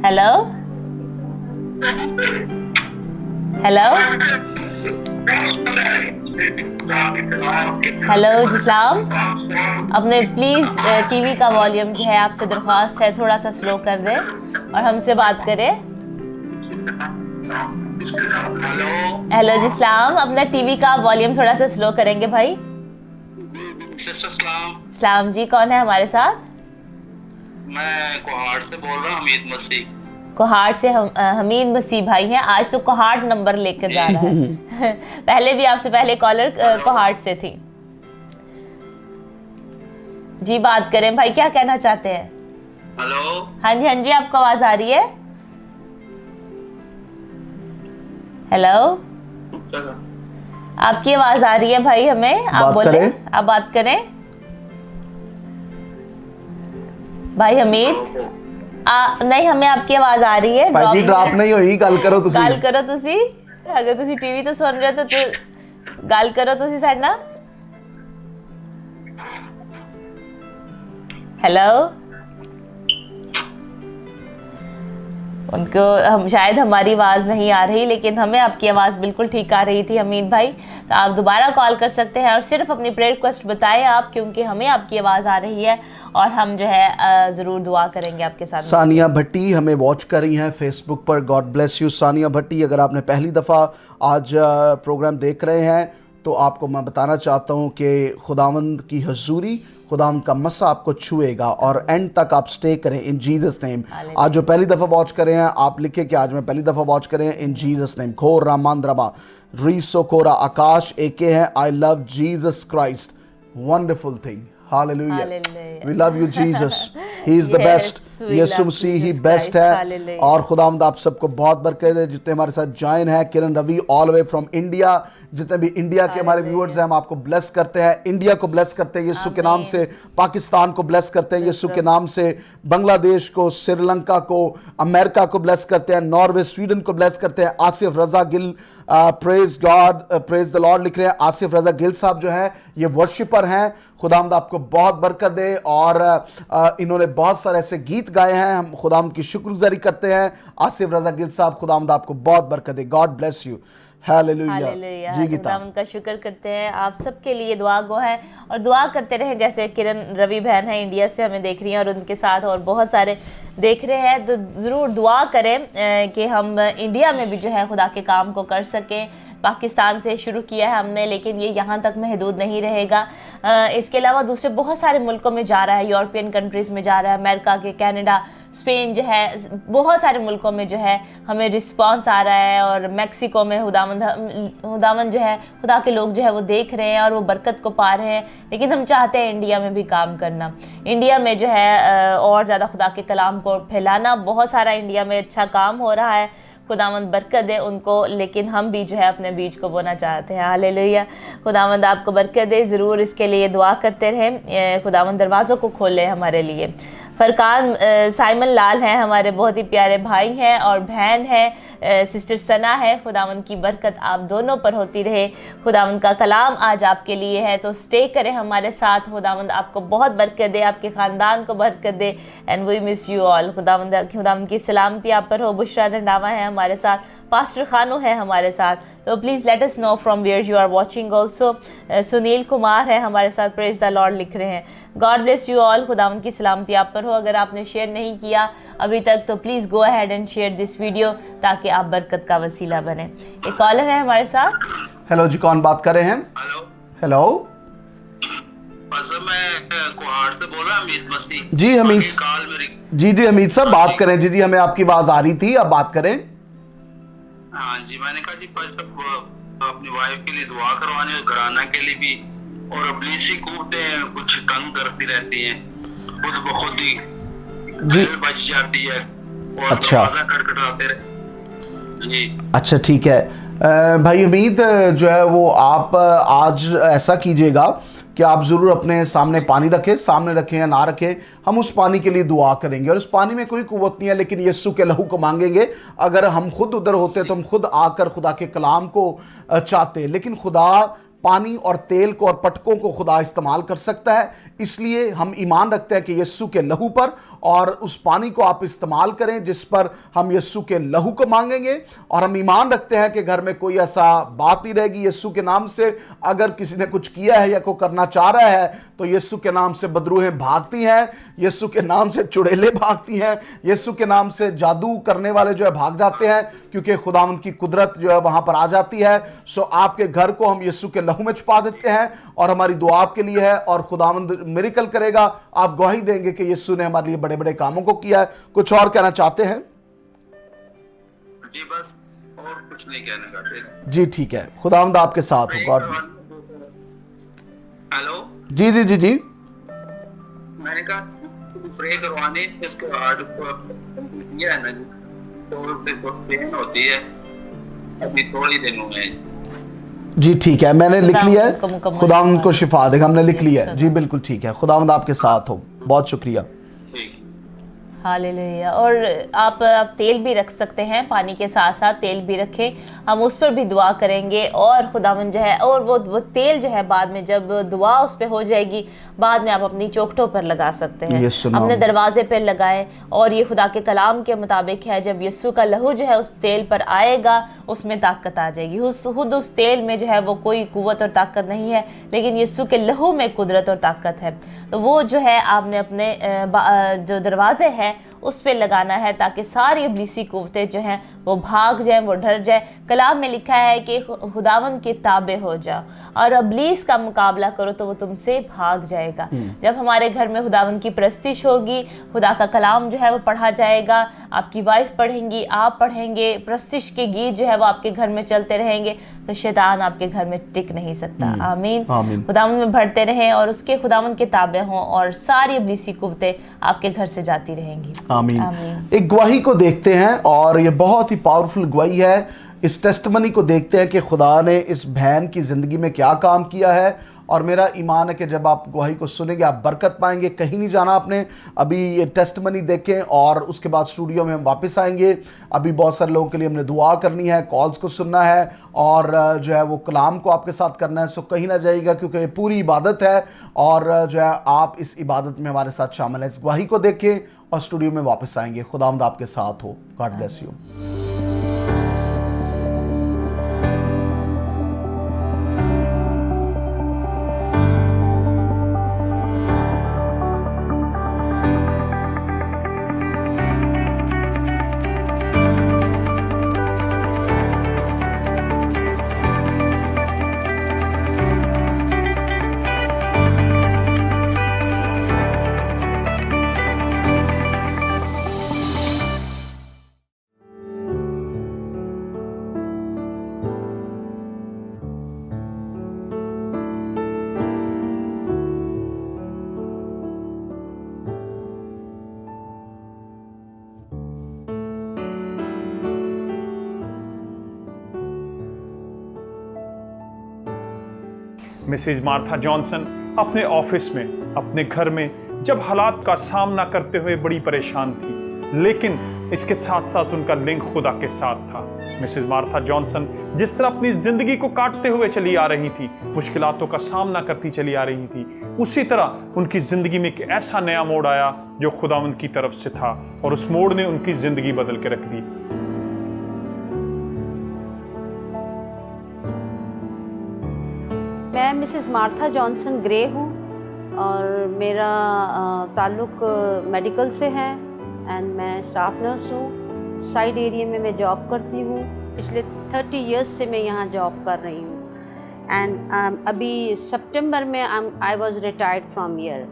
हेलो हेलो हेलो जिस्लाम, अपने प्लीज टीवी का वॉल्यूम जो है आपसे दरख्वास्त है थोड़ा सा स्लो कर दें और हमसे बात करें। हेलो जिस्लाम, अपना टीवी का वॉल्यूम थोड़ा सा स्लो करेंगे भाई। सलाम जी, कौन है हमारे साथ? मैं कोहाड़ से बोल रहा हूँ, हमीद मसीह। कोहाड़ से हमीद मसीह भाई हैं। आज तो कोहाड़ नंबर लेकर जा रहा है। पहले भी आपसे पहले कॉलर कोहाड़ से थी जी। बात करें भाई, क्या कहना चाहते हैं? हेलो। हाँ जी, हाँ जी, आपको आवाज आ रही है? हेलो, आपकी आवाज आ रही है भाई हमें, आप बोले, आप बात करें भाई। हमीद नहीं, हमें आपकी आवाज आ रही है। भाई जी ड्रॉप नहीं होई, गल करो तुसी। गल करो तुसी, अगर तुसी टीवी तो सुन रहे हो तो गल करो तुसी साडे नाल। हेलो, उनको हम शायद हमारी आवाज़ नहीं आ रही, लेकिन हमें आपकी आवाज़ बिल्कुल ठीक आ रही थी हमीद भाई। तो आप दोबारा कॉल कर सकते हैं और सिर्फ अपनी प्रेयर रिक्वेस्ट बताएं आप, क्योंकि हमें आपकी आवाज़ आ रही है और हम जो है ज़रूर दुआ करेंगे आपके साथ। सानिया भट्टी हमें वॉच कर रही हैं फेसबुक पर। गॉड ब्लेस यू सानिया भट्टी। अगर आपने पहली दफ़ा आज प्रोग्राम देख रहे हैं तो आपको मैं बताना चाहता हूँ कि खुदावंद की हजूरी, खुदावंद का मसा आपको छुएगा और एंड तक आप स्टे करें इन जीसस नेम। आज जो पहली दफ़ा वॉच कर रहे हैं आप लिखे कि आज मैं पहली दफ़ा वॉच कर रहे हैं इन जीसस नेम। खोर रामांद्रबा रीसो कोरा आकाश एके हैं। I love Jesus Christ, wonderful thing. Hallelujah, we love you Jesus, he is the best. यीशु मसीह ही बेस्ट है। और खुदावंद आप सबको बहुत बरकत है। जितने हमारे साथ जॉइन है, Kiran Ravi all way from India, जितने भी इंडिया के हमारे व्यूअर्स हैं, हम आपको ब्लेस करते हैं। इंडिया को ब्लेस करते हैं यीशु के नाम से, पाकिस्तान को ब्लेस करते हैं यीशु के नाम से, बांग्लादेश को, श्रीलंका को, अमेरिका को ब्लेस करते हैं, नॉर्वे, स्वीडन को ब्लेस करते हैं। Asif Raza Gill, praise God, praise the Lord लिख रहे हैं। आसिफ रजा गिल साहब जो हैं ये वर्शिपर हैं। खुदावंद आपको बहुत बरकत दे। और इन्होंने बहुत सारे ऐसे गीत गाए हैं, हम खुदावंद की शुक्रगुजारी करते हैं। आसिफ रजा गिल साहब, खुदावंद आपको बहुत बरकत दे। God bless you. हालेलुया जी गीता, खुदावंद का शुक्र करते हैं। आप सबके लिए दुआ गो है और दुआ करते रहें। जैसे किरण रवि बहन है इंडिया से हमें देख रही हैं और उनके साथ और बहुत सारे देख रहे हैं, तो ज़रूर दुआ करें कि हम इंडिया में भी जो है खुदा के काम को कर सकें। पाकिस्तान से शुरू किया है हमने, लेकिन ये यहाँ तक महदूद नहीं रहेगा। इसके अलावा दूसरे बहुत सारे मुल्कों में जा रहा है, यूरोपियन कंट्रीज़ में जा रहा है, अमेरिका के, कनाडा, स्पेन जो है, बहुत सारे मुल्कों में जो है हमें रिस्पांस आ रहा है। और मैक्सिको में खुदावंद जो है, खुदा के लोग जो है वो देख रहे हैं और वो बरकत को पा रहे हैं। लेकिन हम चाहते हैं इंडिया में भी काम करना, इंडिया में जो है और ज़्यादा खुदा के कलाम को फैलाना। बहुत सारा इंडिया में अच्छा काम हो रहा है, खुदावंद बरकत दे उनको, लेकिन हम भी जो है अपने बीज को बोना चाहते हैं। हालेलुया, खुदावंद आपको बरकत दे। ज़रूर इसके लिए दुआ करते रहें, खुदावंद दरवाज़ों को खोले हमारे लिए। फरकान साइमन लाल हैं, हमारे बहुत ही प्यारे भाई हैं और बहन हैं, सिस्टर सना है। खुदावंद की बरकत आप दोनों पर होती रहे। खुदावंद का कलाम आज आपके लिए है, तो स्टे करें हमारे साथ। खुदावंद आपको बहुत बरकत दे, आपके ख़ानदान को बरकत दे। And we miss you all. खुदावंद की सलामती आप पर हो। बुशरा रंडावा है हमारे साथ, पास्टर खानू है हमारे साथ, तो please let us know from where you are watching also. Sunil Kumar है हमारे साथ, प्रेज द लॉर्ड लिख रहे हैं। God bless you all. खुदावंद की सलामती आप पर हो। अगर आपने शेयर नहीं किया अभी तक तो please go ahead and share this video, ताकि आप बरकत का वसीला बने। एक कॉलर है हमारे साथ। हेलो जी, कौन बात कर रहे हैं? हेलो हेलो सर, मैं कुहाड़ से बोल रहा हूँ, हमीद मसीह। जी हमीद, कॉल मेरी। जी हमीद साहब बात करें। जी हमें आपकी आवाज़ आ रही थी, अब बात करें। हाँ जी, मैंने कहा जी भाई सब अपनी वाइफ के लिए दुआ करवाने और घराना के लिए भी, और अबलीसी कुव्वतें कुछ तंग करती रहती हैं, खुद ब खुद ही जी बच जाती है और अच्छा। दरवाजा खटखटाते रहे जी। अच्छा ठीक है भाई हमीद, जो है वो आप आज ऐसा कीजिएगा कि आप ज़रूर अपने सामने पानी रखें, सामने रखें या ना रखें, हम उस पानी के लिए दुआ करेंगे। और उस पानी में कोई कुव्वत नहीं है, लेकिन यीशु के लहू को मांगेंगे। अगर हम खुद उधर होते तो हम खुद आकर खुदा के कलाम को चाहते, लेकिन खुदा पानी और तेल को और पटकों को खुदा इस्तेमाल कर सकता है। इसलिए हम ईमान रखते हैं कि यीशु के लहू पर, और उस पानी को आप इस्तेमाल करें जिस पर हम यीशु के लहू को मांगेंगे। और हम ईमान रखते हैं कि घर में कोई ऐसा बात नहीं रहेगी। यीशु के नाम से अगर किसी ने कुछ किया है या को करना चाह रहा है तो यीशु के नाम से बदरूहें भागती हैं, यीशु के नाम से चुड़ैलें भागती हैं, यीशु के नाम से जादू करने वाले जो है भाग जाते हैं, क्योंकि खुदावंद की कुदरत जो है वहां पर आ जाती है। सो आपके घर को हम यीशु के लहू में छुपा देते हैं, और हमारी दुआ आपके लिए है, और खुदावंद मिरेकल करेगा। आप गवाही देंगे कि यीशु ने हमारे लिए बड़े बड़े कामों को किया है। कुछ और कहना चाहते हैं? जी बस, और कुछ नहीं कहना चाहते। जी ठीक है, खुदावंद आपके साथ हो। गॉड। हेलो जी जी जी जी मैंने कहा प्रे करवाने इसके हार्ट को ये है ना जी, तो पेन होती है अभी थोड़ी दिनों में। जी ठीक है, मैंने लिख लिया है। खुदावंद को मुकम्मल खुदावंद को शिफा देगा, हमने लिख लिया है। जी, जी बिल्कुल ठीक है। खुदावंद आपके साथ हो। बहुत शुक्रिया। ठीक। हालेलुया। और आप तेल भी रख सकते हैं, पानी के साथ साथ तेल भी रखें, हम उस पर भी दुआ करेंगे। और खुदावंद जो है, और वो तेल जो है बाद में जब दुआ उस पर हो जाएगी, बाद में आप अपनी चौखटों पर लगा सकते हैं, अपने दरवाजे पर लगाएं। और ये खुदा के कलाम के मुताबिक है, जब यीशु का लहू जो है उस तेल पर आएगा, उसमें ताकत आ जाएगी। खुद उस तेल में जो है वो कोई कुव्वत और ताकत नहीं है, लेकिन यीशु के लहू में कुदरत और ताकत है। तो वो जो है आपने अपने जो दरवाजे हैं उस पे लगाना है, ताकि सारी इब्लीसी कुव्वतें जो हैं वो भाग जाएं, वो डर जाए। कलाम में लिखा है कि खुदावंद के ताबे हो जाओ और इब्लीस का मुकाबला करो तो वो तुमसे भाग जाएगा। जब हमारे घर में खुदावंद की प्रस्तिश होगी, खुदा का कलाम जो है वो पढ़ा जाएगा, आपकी वाइफ पढ़ेंगी, आप पढ़ेंगे, प्रस्तिश के गीत जो है वो आपके घर में चलते रहेंगे, तो शैतान आपके घर में टिक नहीं सकता। आमीन। खुदावंद में बढ़ते रहें और उसके खुदावंद के ताबे हों, और सारी इब्लीसी कुव्वतें आपके घर से जाती रहेंगी। आमीन। एक गवाही को देखते हैं, और ये बहुत ही पावरफुल गवाही है। इस टेस्टमनी को देखते हैं कि खुदा ने इस बहन की ज़िंदगी में क्या काम किया है। और मेरा ईमान है कि जब आप गवाही को सुनेंगे आप बरकत पाएंगे। कहीं नहीं जाना आपने, अभी ये टेस्टमनी देखें और उसके बाद स्टूडियो में हम वापस आएंगे। अभी बहुत सारे लोगों के लिए हमने दुआ करनी है, कॉल्स को सुनना है, और जो है वो कलाम को आपके साथ करना है। सो कहीं ना जाइएगा, क्योंकि ये पूरी इबादत है, और जो है आप इस इबादत में हमारे साथ शामिल हैं। इस गवाही को देखें और स्टूडियो में वापस आएंगे। खुदावंद आपके साथ हो। God bless you. Mrs Martha Johnson अपने ऑफिस में, अपने घर में जब हालात का सामना करते हुए बड़ी परेशान थी, लेकिन इसके साथ साथ उनका लिंक खुदा के साथ था। मिसेस मार्था जॉनसन जिस तरह अपनी जिंदगी को काटते हुए चली आ रही थी, मुश्किलातों का सामना करती चली आ रही थी, उसी तरह उनकी जिंदगी में एक ऐसा नया मोड़ आया जो खुदावंद की तरफ से था, और उस मोड़ ने उनकी जिंदगी बदल के रख दी। मैं मिसेस मार्था जॉनसन ग्रे हूँ और मेरा ताल्लुक़ मेडिकल से है एंड मैं स्टाफ नर्स हूँ। साइड एरिया में मैं जॉब करती हूँ। पिछले 30 इयर्स से मैं यहाँ जॉब कर रही हूँ एंड अभी सितंबर में I was retired from year.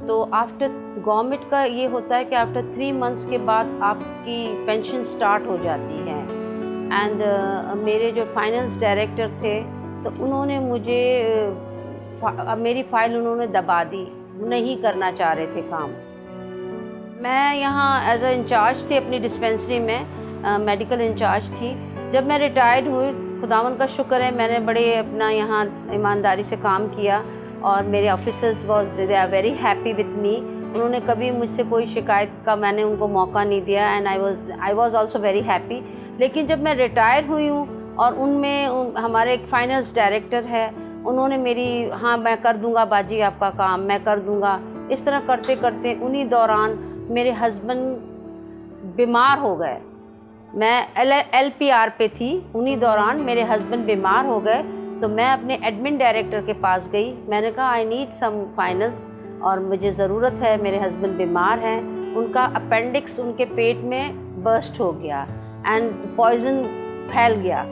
तो आफ्टर गवर्नमेंट का ये होता है कि आफ्टर 3 मंथ्स के बाद आपकी पेंशन स्टार्ट हो जाती है एंड मेरे जो फाइनेंस डायरेक्टर थे तो उन्होंने मुझे मेरी फ़ाइल उन्होंने दबा दी, नहीं करना चाह रहे थे काम। मैं यहाँ एज अ इंचार्ज थी अपनी डिस्पेंसरी में, मेडिकल इंचार्ज थी। जब मैं रिटायर्ड हुई, खुदावंद का शुक्र है मैंने बड़े अपना यहाँ ईमानदारी से काम किया और मेरे officers they are very happy with me. उन्होंने कभी मुझसे कोई शिकायत का मैंने उनको मौका नहीं दिया and I was also very happy. लेकिन जब मैं रिटायर हुई हूँ और उनमें हमारे एक फाइनेंस डायरेक्टर है, उन्होंने मेरी हाँ मैं कर दूंगा बाजी आपका काम, मैं कर दूंगा, इस तरह करते करते उन्हीं दौरान मेरे हस्बैंड बीमार हो गए। मैं LPR पे थी, उन्हीं दौरान मेरे हस्बैंड बीमार हो गए। तो मैं अपने एडमिन डायरेक्टर के पास गई, मैंने कहा आई नीड सम फाइनेंस और मुझे ज़रूरत है, मेरे हस्बैंड बीमार हैं। उनका अपेंडिक्स उनके पेट में बर्स्ट हो गया एंड पॉइजन फैल गया।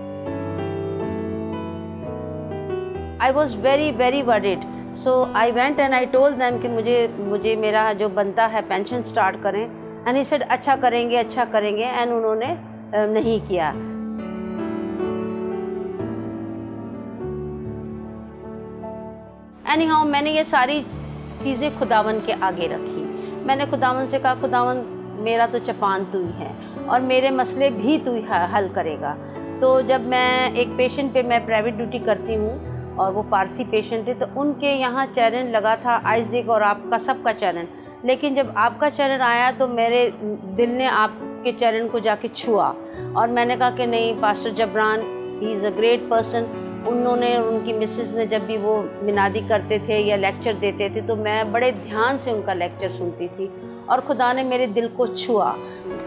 I was very worried. So I went and I told them कि मुझे मेरा जो बनता है पेंशन स्टार्ट करें and he said अच्छा करेंगे एंड उन्होंने नहीं किया। Anyhow मैंने ये सारी चीज़ें खुदावंद के आगे रखी। मैंने खुदावंद से कहा खुदावंद मेरा तो चपान तू ही है और मेरे मसले भी तू ही हल करेगा। तो जब मैं एक पेशेंट पे मैं प्राइवेट ड्यूटी करती हूँ और वो पारसी पेशेंट है, तो उनके यहाँ चरण लगा था आइज़ेक और आपका सबका चरण। लेकिन जब आपका चरण आया तो मेरे दिल ने आपके चरण को जाके छुआ और मैंने कहा कि नहीं, pastor Jibran he is a great person. उन्होंने उनकी मिसेस ने जब भी वो मिनादी करते थे या लेक्चर देते थे तो मैं बड़े ध्यान से उनका लेक्चर सुनती थी और खुदा ने मेरे दिल को छुआ।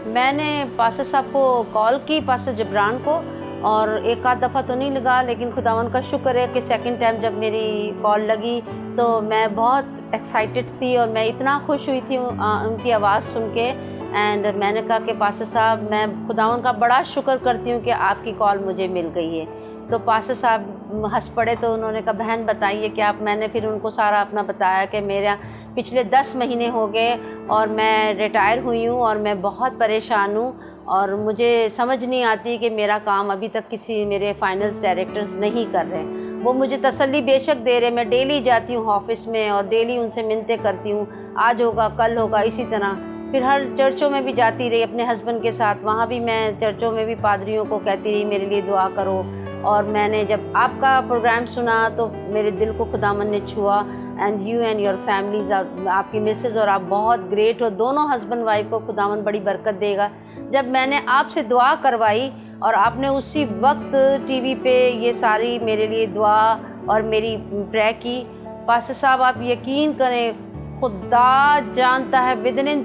मैंने पास्टर साहब को कॉल की, पास्टर जबरान को, और एक आध दफ़ा तो नहीं लगा, लेकिन खुदावंद का शुक्र है कि सेकंड टाइम जब मेरी कॉल लगी तो मैं बहुत एक्साइटेड थी और मैं इतना खुश हुई थी उनकी आवाज़ सुन के। एंड मैंने कहा कि पास्टर साहब मैं खुदावंद का बड़ा शुक्र करती हूँ कि आपकी कॉल मुझे मिल गई है। तो पास्टर साहब हंस पड़े, तो उन्होंने कहा बहन बताइए कि आप। मैंने फिर उनको सारा अपना बताया कि मेरा पिछले 10 महीने हो गए और मैं रिटायर हुई हूँ और मैं बहुत परेशान हूँ और मुझे समझ नहीं आती कि मेरा काम अभी तक किसी मेरे फाइनेंस डायरेक्टर्स नहीं कर रहे। वो मुझे तसल्ली बेशक दे रहे, मैं डेली जाती हूँ ऑफिस में और डेली उनसे मिन्नतें करती हूँ, आज होगा कल होगा, इसी तरह। फिर हर चर्चों में भी जाती रही अपने हस्बैंड के साथ, वहाँ भी मैं चर्चों में भी पादरियों को कहती रही मेरे लिए दुआ करो। और मैंने जब आपका प्रोग्राम सुना तो मेरे दिल को खुदावंद ने छुआ। And you and your families, आपकी मिसेज और आप बहुत ग्रेट हो, दोनों हस्बैंड वाइफ को खुदावंद बड़ी बरकत देगा। जब मैंने आपसे दुआ करवाई और आपने उसी वक्त टीवी पे ये सारी मेरे लिए दुआ और मेरी प्रे की, पास्टर साहब आप यकीन करें, खुदा जानता है विद इन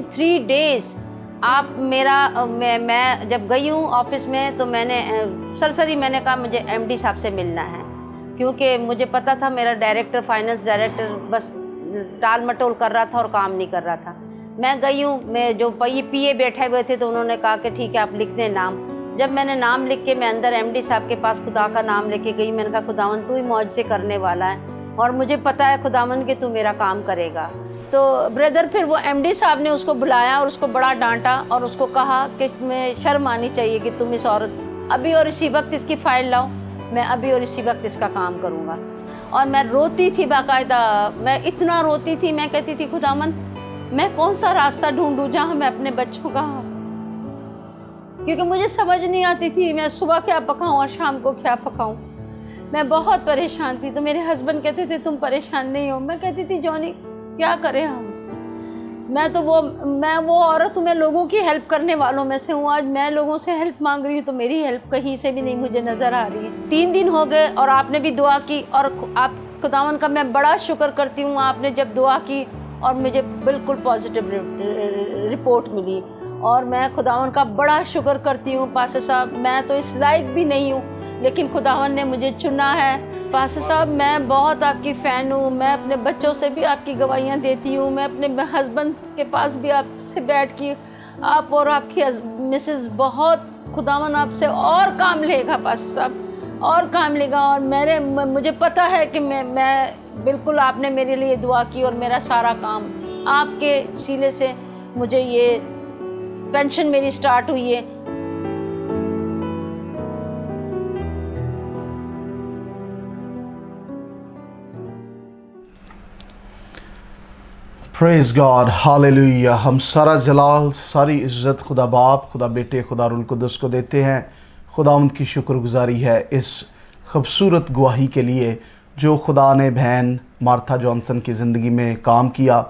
3 डेज़ आप मेरा मैं जब गई हूँ ऑफिस में तो मैंने सरसरी मैंने कहा मुझे MD साहब से मिलना है, क्योंकि मुझे पता था मेरा डायरेक्टर, फाइनेंस डायरेक्टर बस टाल मटोल कर रहा था और काम नहीं कर रहा था। मैं गई हूँ, मैं जो PA बैठे हुए थे तो उन्होंने कहा कि ठीक है आप लिख दें नाम। जब मैंने नाम लिख के मैं अंदर MD साहब के पास खुदा का नाम लेके गई, मैंने कहा खुदावंद तू ही मौज से करने वाला है और मुझे पता है खुदावंद कि तू मेरा काम करेगा। तो ब्रदर फिर वो MD साहब ने उसको बुलाया और उसको बड़ा डांटा और उसको कहा कि मैं शर्म आनी चाहिए कि तुम इस औरत अभी और इसी वक्त इसकी फ़ाइल लाओ, मैं अभी और इसी वक्त इसका काम करूँगा। और मैं रोती थी बाकायदा, मैं इतना रोती थी, मैं कहती थी खुदावंद मैं कौन सा रास्ता ढूंढूं जहाँ मैं अपने बच्चों का, क्योंकि मुझे समझ नहीं आती थी मैं सुबह क्या पकाऊं और शाम को क्या पकाऊं। मैं बहुत परेशान थी। तो मेरे हस्बैंड कहते थे तुम परेशान नहीं हो। मैं कहती थी जॉनी क्या करें हम, मैं वो औरत हूँ, मैं लोगों की हेल्प करने वालों में से हूँ। आज मैं लोगों से हेल्प मांग रही हूँ तो मेरी हेल्प कहीं से भी नहीं मुझे नज़र आ रही है। 3 दिन हो गए और आपने भी दुआ की, और आप खुदावन का मैं बड़ा शुक्र करती हूँ। आपने जब दुआ की और मुझे बिल्कुल पॉजिटिव रिपोर्ट मिली, और मैं खुदावन का बड़ा शुक्र करती हूँ। पास्टर साहब मैं तो इस लायक भी नहीं हूँ, लेकिन खुदावन ने मुझे चुना है। पास्टर साहब मैं बहुत आपकी फ़ैन हूँ। मैं अपने बच्चों से भी आपकी गवाहियाँ देती हूँ। मैं अपने हस्बैंड के पास भी आपसे बैठ के, आप और आपकी मिसेस बहुत, खुदावन आपसे और काम लेगा पास्टर साहब, और काम लेगा। और मुझे पता है कि मैं बिल्कुल, आपने मेरे लिए दुआ की और मेरा सारा काम आपके वसीले से मुझे ये पेंशन मेरी स्टार्ट हुई है। Praise God, hallelujah. हम सारा जलाल, सारी इज़्ज़त खुदा बाप, खुदा बेटे, खुदा रूह कुद्दुस को देते हैं। खुदा उनकी शुक्रगुजारी है इस खूबसूरत गवाही के लिए जो खुदा ने बहन मार्था जॉनसन की ज़िंदगी में काम किया।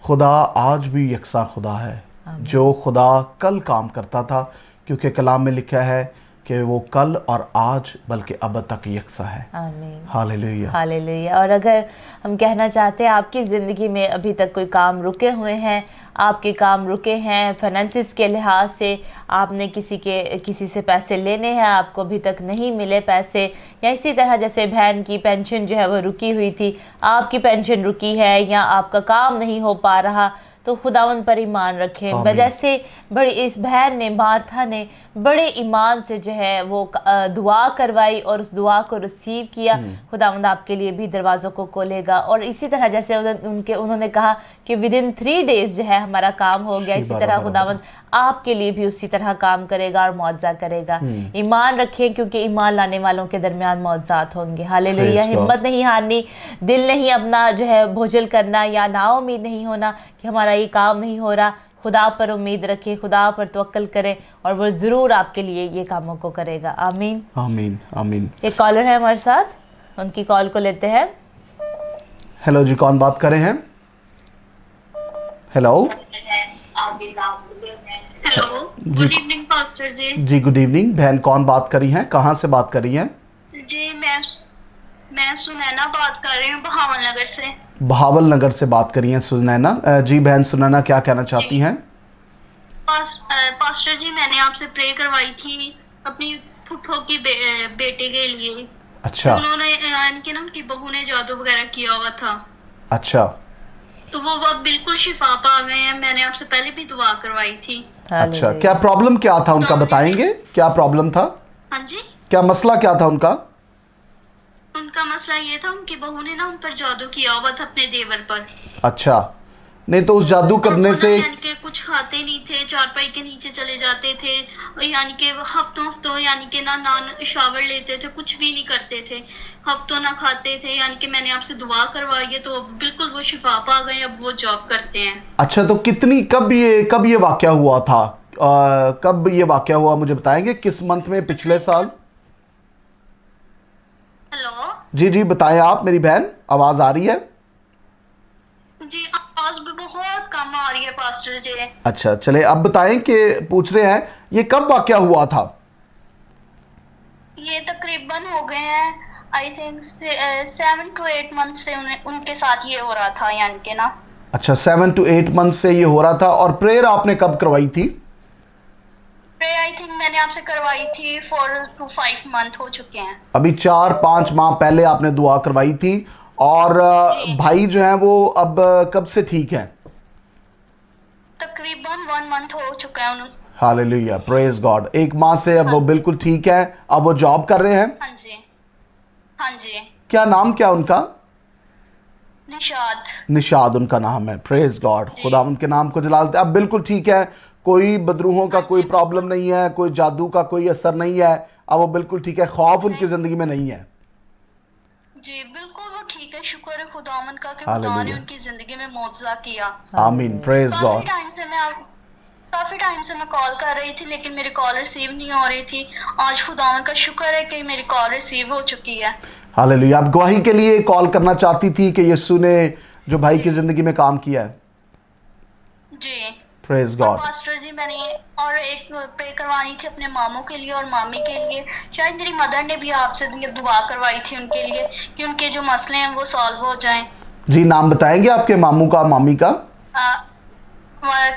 खुदा आज भी यकसा खुदा है, जो खुदा कल काम करता था, क्योंकि कलाम में लिखा है कि वो कल और आज बल्कि अब तक यकसा है। आमीन, हालेलुया, हालेलुया। और अगर हम कहना चाहते हैं आपकी ज़िंदगी में अभी तक कोई काम रुके हुए हैं, आपके काम रुके हैं फाइनेंसिस के लिहाज से, आपने किसी से पैसे लेने हैं, आपको अभी तक नहीं मिले पैसे, या इसी तरह जैसे बहन की पेंशन जो है वो रुकी हुई थी, आपकी पेंशन रुकी है, या आपका काम नहीं हो पा रहा, तो खुदावन पर ईमान रखें। वजह से बड़ी इस बहन ने, मार्था ने बड़े ईमान से जो है वो दुआ करवाई और उस दुआ को रिसीव किया। खुदावंद आपके लिए भी दरवाज़ों को खोलेगा। और इसी तरह जैसे उन्होंने कहा कि विदिन 3 डेज़ जो है हमारा काम हो गया, इसी तरह खुदावंद आपके लिए भी उसी तरह काम करेगा और मौजज़ा करेगा। ईमान रखें, क्योंकि ईमान लाने वालों के दरमियान मौजज़ात होंगे। हालेलुया। हिम्मत नहीं हारनी, दिल नहीं अपना जो है बोझल करना, या नाउम्मीद नहीं होना कि हमारा ये काम नहीं हो रहा। खुदा पर उम्मीद रखें, खुदा पर तवक्कल करें, और वो ज़रूर आपके लिए ये कामों को करेगा। आमीन, आमीन, आमीन। एक कॉलर है हमारे साथ, उनकी कॉल को लेते हैं। हेलो जी, कौन बात कर रहे हैं? Hello, hello, good evening pastor ji. जी गुड इवनिंग। बहन कौन बात करी हैं, कहाँ से बात कर रही हैं? जी मैं सुनैना बात कर रही हूँ, बहावल नगर से। बहावल नगर से बात करी हैं सुनैना जी। बहन सुनैना क्या कहना चाहती हैं? पास्टर जी मैंने आपसे प्रे करवाई थी अपनी फूफो की बेटे के लिए। अच्छा। उन्होंने यानी कि ना उनकी बहू ने जादू वगैरह किया हुआ था। अच्छा। तो वो अब बिल्कुल शिफा पा गए हैं। मैंने आपसे पहले भी दुआ करवाई थी। अच्छा, क्या प्रॉब्लम क्या था उनका, बताएंगे क्या प्रॉब्लम था? हाँ जी, क्या मसला क्या था उनका? उनका मसला ये था, उनकी बहू ने ना उन पर जादू किया हुआ था, अपने देवर पर। अच्छा, नहीं तो उस जादू करने से यानी कि कुछ खाते नहीं थे, चारपाई के नीचे चले जाते थे, यानी कि हफ्तों यानी कि ना शावर लेते थे, कुछ भी नहीं करते थे, हफ्तों ना खाते थे। यानी कि मैंने आपसे दुआ करवाई है तो बिल्कुल वो शिफा पा गए, अब वो जॉब करते हैं। अच्छा, तो कब ये वाकया हुआ था? कब ये वाकया हुआ मुझे बताएंगे, किस मंथ में? पिछले साल? हेलो जी बताएं आप। मेरी बहन आवाज आ रही है? जी, आवाज भी बहुत कम आ रही है पास्टर जी। अच्छा, चले अब बताएं कि पूछ रहे हैं ये कब वाकया हुआ था? ये तकरीबन हो गए हैं आई थिंक 7 to 8 मंथ से उनके साथ ये हो रहा था, यानी कि ना। अच्छा, 7 to 8 मंथ से ये हो रहा था। और प्रेयर आपने कब करवाई थी? प्रेयर आई थिंक मैंने आपसे करवाई थी 4 to 5 मंथ हो चुके हैं। अभी 4-5 माह पहले आपने दुआ करवाई थी। और भाई जो हैं वो अब कब से ठीक हैं? तकरीबन 1 मंथ हो चुका है उन्हें। Hallelujah, praise God. 1 माह से अब वो बिल्कुल ठीक है, अब वो जॉब कर रहे हैं। हाँ जी, हाँ जी। क्या नाम क्या उनका? निशाद उनका नाम है। प्रेज गॉड, खुदा उनके नाम को जलालते। अब बिल्कुल ठीक है, कोई बदरूहों का कोई प्रॉब्लम नहीं है, कोई जादू का कोई असर नहीं है, अब वो बिल्कुल ठीक है, खौफ उनकी जिंदगी में नहीं है। जी बिल्कुल वो ठीक है, शुक्र है खुदावन का कि खुदा ने उनकी जिंदगी में मौजज़ा किया। आमीन, प्रेज गॉड। काफी टाइम से मैं कॉल कर रही थी लेकिन मेरी कॉल रिसीव नहीं हो रही थी। आज खुदावन का शुक्र है कि मेरी कॉल रिसीव हो चुकी है। हालेलुया। आप गवाही के लिए कॉल करना चाहती थी कि यीशु ने जो भाई की जिंदगी में काम किया है। जी प्रेज गॉड। पास्टर जी, मैंने और एक प्रे करवानी थी अपने मामू के लिए और मामी के लिए। शायद मेरी मदर ने भी आपसे दुआ करवाई थी उनके लिए कि उनके जो मसले हैं वो सॉल्व हो जाएं। जी, नाम बताएंगे आपके मामू का, मामी का?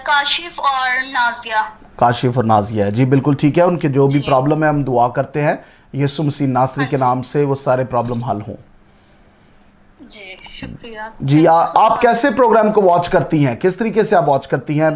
काशिफ और नाजिया। काशिफ और नाजिया। जी बिल्कुल ठीक है, उनके जो भी प्रॉब्लम है हम दुआ करते हैं यीशु मसीह नासरी के नाम से वो सारे प्रॉब्लम हल हों। जी शुक्रिया। जी आप कैसे प्रोग्राम को वॉच करती हैं, किस तरीके से आप वॉच करती हैं?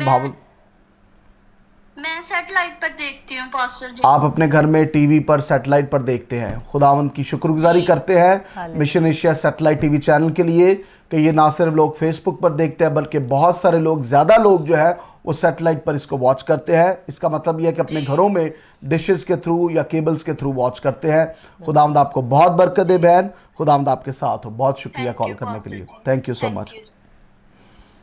मैं सैटेलाइट पर देखती हूँ पास्टर जी। आप अपने घर में टीवी पर सैटेलाइट पर देखते हैं। खुदावंद की शुक्रगुजारी करते हैं mission Asia satellite TV channel के लिए कि ये ना सिर्फ लोग फेसबुक पर देखते हैं बल्कि बहुत सारे लोग, ज़्यादा लोग जो है वो सैटेलाइट पर इसको वॉच करते हैं। इसका मतलब यह है कि अपने घरों में डिशेस के थ्रू या केबल्स के थ्रू वॉच करते हैं। खुदावंद आपको बहुत बरकत दे बहन, खुदावंद आपके साथ हो। बहुत शुक्रिया कॉल करने के लिए, thank you so much.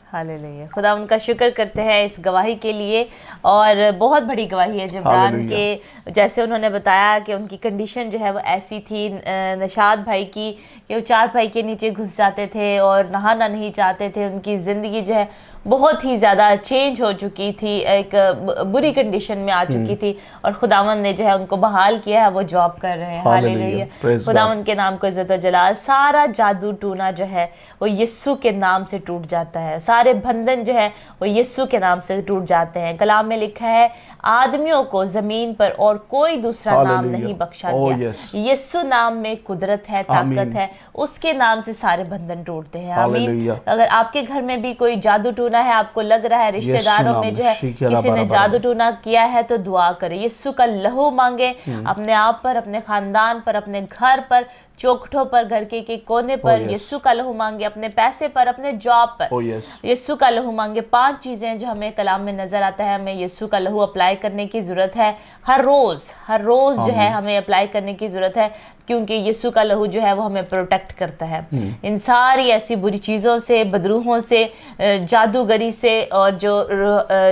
Hallelujah. खुदा उनका शुक्र करते हैं इस गवाही के लिए, और बहुत बड़ी गवाही है जमरान के। जैसे उन्होंने बताया कि उनकी कंडीशन जो है वो ऐसी थी नशाद भाई की कि वो चारपाई के नीचे घुस जाते थे और नहाना नहीं चाहते थे। उनकी ज़िंदगी जो है बहुत ही ज़्यादा चेंज हो चुकी थी, एक बुरी कंडीशन में आ चुकी थी, और खुदावन ने जो है उनको बहाल किया है, वो जॉब कर रहे हैं। हालेलुया। खुदावन के नाम को इज़्ज़त और जलाल। सारा जादू टूना जो है वो यीशु के नाम से टूट जाता है, सारे बंधन जो है वो यीशु के नाम से टूट जाते हैं। कलाम में लिखा है आदमियों को ज़मीन पर और कोई दूसरा नाम नहीं बख्शा गया। यीशु नाम में कुदरत है, ताकत है, उसके नाम से सारे बंधन टूटते हैं। आमीन। अगर आपके घर में भी कोई जादू टूना है, आपको लग रहा है रिश्तेदारों में जो है किसी ने जादू टूना किया है, तो दुआ करें, यीशु का लहू मांगे अपने आप पर, अपने खानदान पर, अपने घर पर, चौखटों पर, घर के कोने पर यीशु का लहू मांगे, अपने पैसे पर, अपने जॉब पर यीशु का लहू मांगे। 5 चीजें जो हमें कलाम में नजर आता है, हमें यीशु का लहू अप्लाई करने की जरूरत है। हर रोज जो है हमें अप्लाई करने की जरूरत है, क्योंकि यीशु का लहू जो है वो हमें प्रोटेक्ट करता है इन सारी ऐसी बुरी चीज़ों से, बदरूहों से, जादूगरी से, और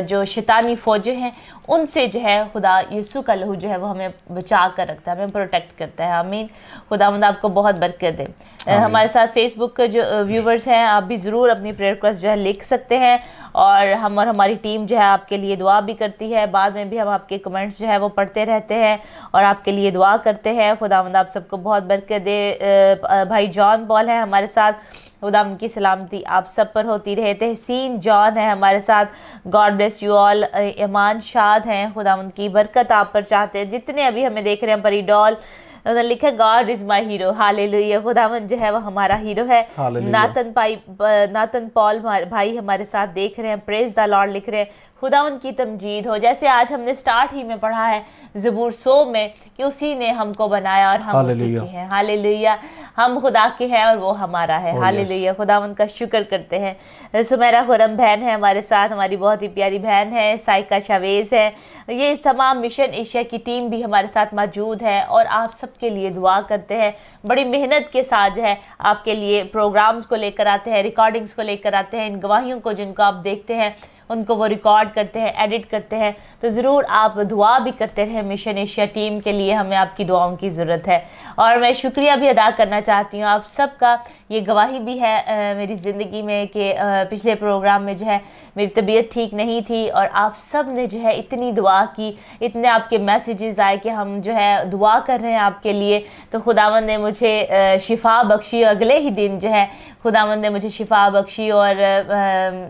जो शैतानी फौजें हैं उनसे जो है खुदा यीशु का लहू जो है वो हमें बचा कर रखता है, हमें प्रोटेक्ट करता है। आमीन। खुदावंद आपको बहुत बरकत दे। हमारे साथ फेसबुक के जो व्यूवर्स हैं, आप भी ज़रूर अपनी प्रेयर रिक्वेस्ट जो है लिख सकते हैं, और हम और हमारी टीम जो है आपके लिए दुआ भी करती है। बाद में भी हम आपके कमेंट्स जो है वो पढ़ते रहते हैं और आपके लिए दुआ करते हैं। खुदावंद आप सबको बहुत बरकत दे। भाई जॉन पॉल हैं हमारे साथ, खुदा उनकी सलामती आप सब पर होती रहे। तहसीन जॉन है हमारे साथ, गॉड ब्लेस यू ऑल। ईमान शाद हैं, खुदा उनकी बरकत आप पर चाहते हैं। जितने अभी हमें देख रहे हैं, परिडॉल उन्होंने लिखा God is my hero. Hallelujah. खुदावन जो है वो हमारा हीरो है। नातन पॉल भाई हमारे साथ देख रहे हैं, प्रेज द लॉर्ड लिख रहे हैं, खुदावन की तमजीद हो। जैसे आज हमने स्टार्ट ही में पढ़ा है ज़बूर 100 में कि उसी ने हमको बनाया और हम उसी के हैं। हालेलुया। हम खुदा के हैं और वो हमारा है। हालेलुया। खुदावन का शुक्र करते हैं। सुमेरा खुरम बहन है हमारे साथ, हमारी बहुत ही प्यारी बहन है। साइका शावेज है। ये तमाम मिशन एशिया की टीम भी हमारे साथ मौजूद है और आप सबके लिए दुआ करते हैं। बड़ी मेहनत के साथ जो है आपके लिए प्रोग्राम्स को लेकर आते हैं, रिकॉर्डिंग्स को लेकर आते हैं। इन गवाहियों को जिनको आप देखते हैं उनको वो रिकॉर्ड करते हैं, एडिट करते हैं। तो ज़रूर आप दुआ भी करते रहें मिशन एशिया टीम के लिए, हमें आपकी दुआओं की ज़रूरत है। और मैं शुक्रिया भी अदा करना चाहती हूँ आप सबका। ये गवाही भी है मेरी ज़िंदगी में कि पिछले प्रोग्राम में जो है मेरी तबीयत ठीक नहीं थी और आप सब ने जो है इतनी दुआ की, इतने आपके मैसेजेस आए कि हम जो है दुआ कर रहे हैं आपके लिए। तो खुदावंद ने मुझे शिफा बख्शी। अगले ही दिन जो है खुदावंद ने मुझे शिफा बख्शी, और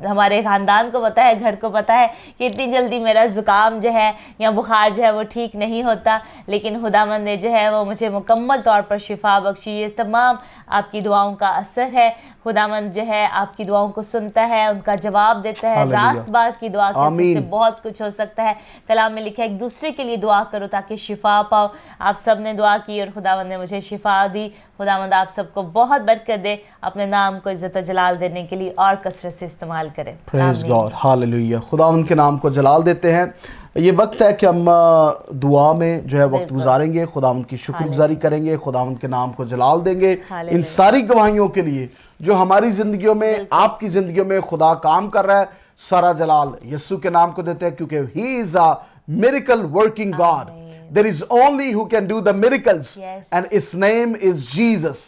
हमारे ख़ानदान को पता है, घर को पता है कि इतनी जल्दी मेरा ज़ुकाम जो है या बुखार जो है वो ठीक नहीं होता, लेकिन खुदावंद ने जो है वो मुझे मुकम्मल तौर पर शिफा बख्शी। ये तमाम आपकी दुआओं का असर है। खुदावंद जो है आपकी दुआओं को सुनता है, उनका जवाब देता है। रास्तबाज की दुआ से बहुत कुछ हो सकता है। कलाम में लिखा है एक दूसरे के लिए दुआ करो ताकि शिफा पाओ। आप सब ने दुआ की और खुदावंद ने मुझे शिफा दी। खुदावंद आप सबको बहुत बरकत दे, अपने नाम को इज्जत और जलाल देने के लिए और कसरत से इस्तेमाल करें। Praise God. हालेलुया। खुदावंद के नाम को जलाल देते हैं। ये वक्त है कि हम दुआ में जो है वक्त गुजारेंगे, खुदावंद की शुक्रगुजारी करेंगे, खुदावंद के नाम को जलाल देंगे इन सारी गवाहियों के लिए जो हमारी ज़िंदगियों में, आपकी ज़िंदगियों में खुदा काम कर रहा है। सारा जलाल यीशु के नाम को देते हैं, क्योंकि he is a miracle working God. There is only who can do the miracles, and his name is Jesus.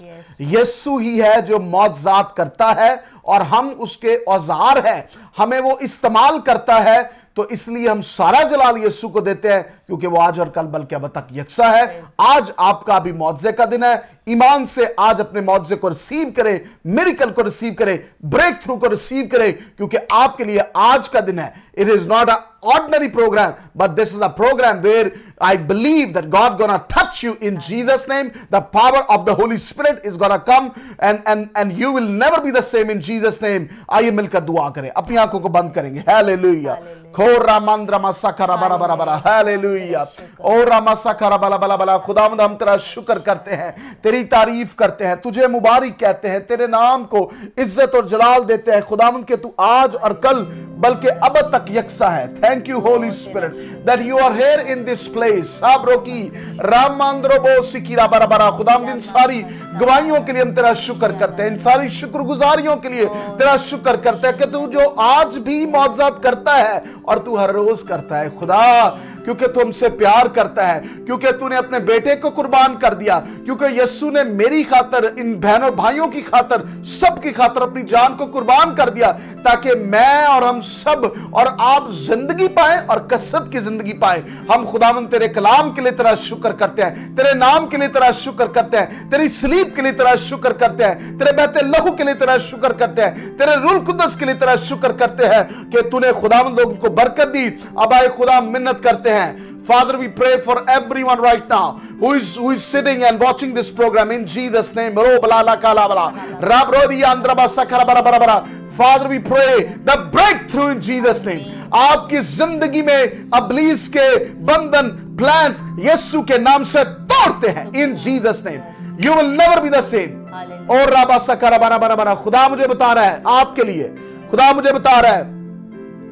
यीशु ही है जो मौजज़ात करता है और हम उसके औजार हैं, हमें वो इस्तेमाल करता है. तो इसलिए हम सारा जलाल यीशु को देते हैं, क्योंकि वो आज और कल बल्कि अब तक यकसा है. आज आपका भी मौजज़े का दिन है. ईमान से आज अपने मौजज़े को रिसीव करें, मिरेकल को रिसीव करें, ब्रेक थ्रू को रिसीव करें, क्योंकि आपके लिए आज का दिन है. It is not a ordinary program, but this is a program where I believe that God gonna touch you in Jesus name. The power of the Holy Spirit is gonna come and you will never be the same in Jesus name. आइए मिलकर दुआ करें, अपनी आंखों को बंद करेंगे. Hallelujah. खोरा मंद्रा मसखरा बरा बरा बरा. हालेलुया. ओरा मसखरा बला बला बला. खुदावंद हम तेरा शुक्र करते हैं, तेरी तारीफ करते हैं, तुझे मुबारक कहते हैं, तेरे नाम को इज्जत और जलाल देते हैं खुदावंद के तू आज और कल बल्कि अब तक यकसा है. Thank you, Holy Spirit, that you are here in this place. साबरो की रामांद्रोबो सिकिरा बराबरा. खुदावंद इन सारी गवाहियों के लिए हम तेरा शुक्र करते हैं, इन सारी शुक्रगुजारियों के लिए तेरा शुक्र करते हैं कि तू जो आज भी मौजज़ात करता है और तू हर रोज करता है खुदा, क्योंकि तू हमसे प्यार करता है, क्योंकि तूने अपने बेटे को कुर्बान कर दिया, क्योंकि यीशु ने मेरी खातर, इन बहनों भाइयों की खातर, सबकी खातर अपनी जान को कुर्बान कर दिया, ताकि मैं और हम सब और आप जिंदगी पाए और कसरत की जिंदगी पाए. हम खुदावंद तेरे कलाम के लिए तेरा शुक्र करते हैं, तेरे नाम के लिए तेरा शुक्र करते हैं, तेरी सलीब के लिए तेरा शुक्र करते हैं, तेरे बहते लहू के लिए तेरा शुक्र करते हैं, तेरे रूह कुद्दस के लिए तेरा शुक्र करते हैं कि तूने खुदावंद लोगों को बरकत दी. अब आए खुदा मिन्नत करते हैं. Father, we pray for everyone right now who is sitting and watching this program in Jesus name. Father, we pray the breakthrough in Jesus name. आपकी जिंदगी में अब्लीस के बंधन, प्लान्स यीशु के नाम से तोड़ते हैं in Jesus name. You will never be the same. और राबा सकरा बना बना बना. खुदा मुझे बता रहा है आपके लिए, खुदा मुझे बता रहा है,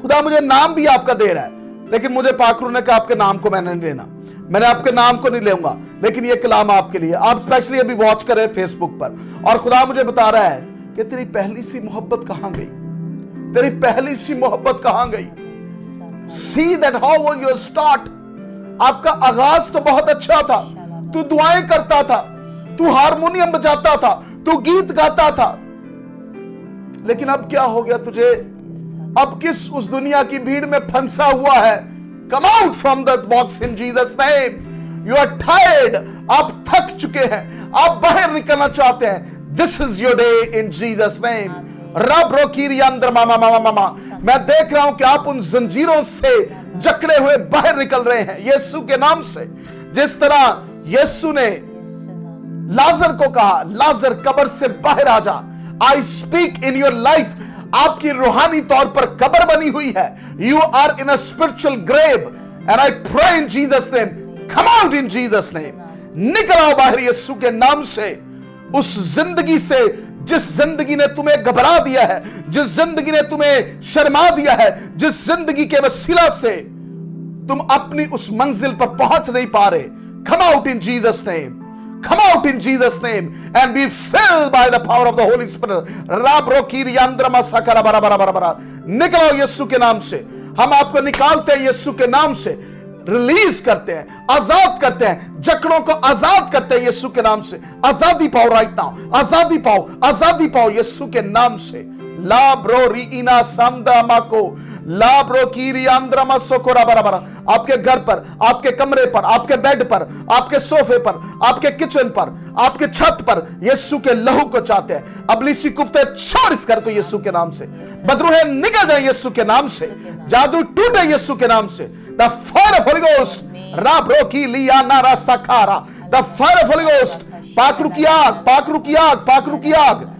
खुदा मुझे नाम भी आपका दे रहा है, लेकिन मुझे पाखरू ने कहा आपके नाम को मैंने नहीं लेना, मैंने आपके नाम को नहीं लूंगा, लेकिन ये कलाम आपके लिए. आप स्पेशली अभी वॉच कर रहे हैं फेसबुक पर, और खुदा मुझे बता रहा है कि तेरी पहली सी मोहब्बत कहां गई, तेरी पहली सी मोहब्बत कहां गई. See that how was your start. आपका आगाज तो बहुत अच्छा था, तू दुआएं करता था, तू हारमोनियम बजाता था, तू गीत गाता था, लेकिन अब क्या हो गया तुझे? अब किस उस दुनिया की भीड़ में फंसा हुआ है? Come out from that box in Jesus name. You are tired. आप थक चुके हैं, आप बाहर निकलना चाहते हैं. This is your day in Jesus name. रब रोकीरी अंदर मामा मामा मामा. मैं देख रहा हूं कि आप उन जंजीरों से जकड़े हुए बाहर निकल रहे हैं यीशु के नाम से. जिस तरह यीशु ने लाजर को कहा, लाजर कब्र से बाहर आ जा. I speak in your life. आपकी रूहानी तौर पर कब्र बनी हुई है. You are in a spiritual grave and I pray in Jesus name, come out in Jesus name. निकल आओ बाहर यीशु के नाम से. उस जिंदगी से जिस जिंदगी ने तुम्हें घबरा दिया है, जिस जिंदगी ने तुम्हें शर्मा दिया है, जिस जिंदगी के वसीला से तुम अपनी उस मंजिल पर पहुंच नहीं पा रहे. Come out in Jesus name. Come out in Jesus name and be filled by the power of the Holy Spirit. निकलो यीशु के नाम से. हम आपको निकालते हैं यीशु के नाम से, रिलीज करते हैं, आजाद करते हैं, जकड़ों को आजाद करते हैं यीशु के नाम से. आजादी पाओ राइट नाउ, आजादी पाओ, आजादी पाओ यीशु के नाम से. ला ब्रो रीना समदा माको, ला ब्रो कीरी आंद्रा मसोकोरा बराबरा. आपके घर पर, आपके कमरे पर, आपके बेड पर, आपके सोफे पर, आपके किचन पर, आपके छत पर यीशु के लहू को चाहते हैं. अबलीसी कुफ्ते छोड़ इस घर को यीशु के नाम से. बदरूहें निकल जाए यीशु के नाम से. जादू टूटे यीशु के नाम से. The fire of Holy Ghost रा ब्रो की लिया नारा सखारा. The fire of Holy Ghost. पाखरू की आग, पाखरू की आग, पाखरू की आग.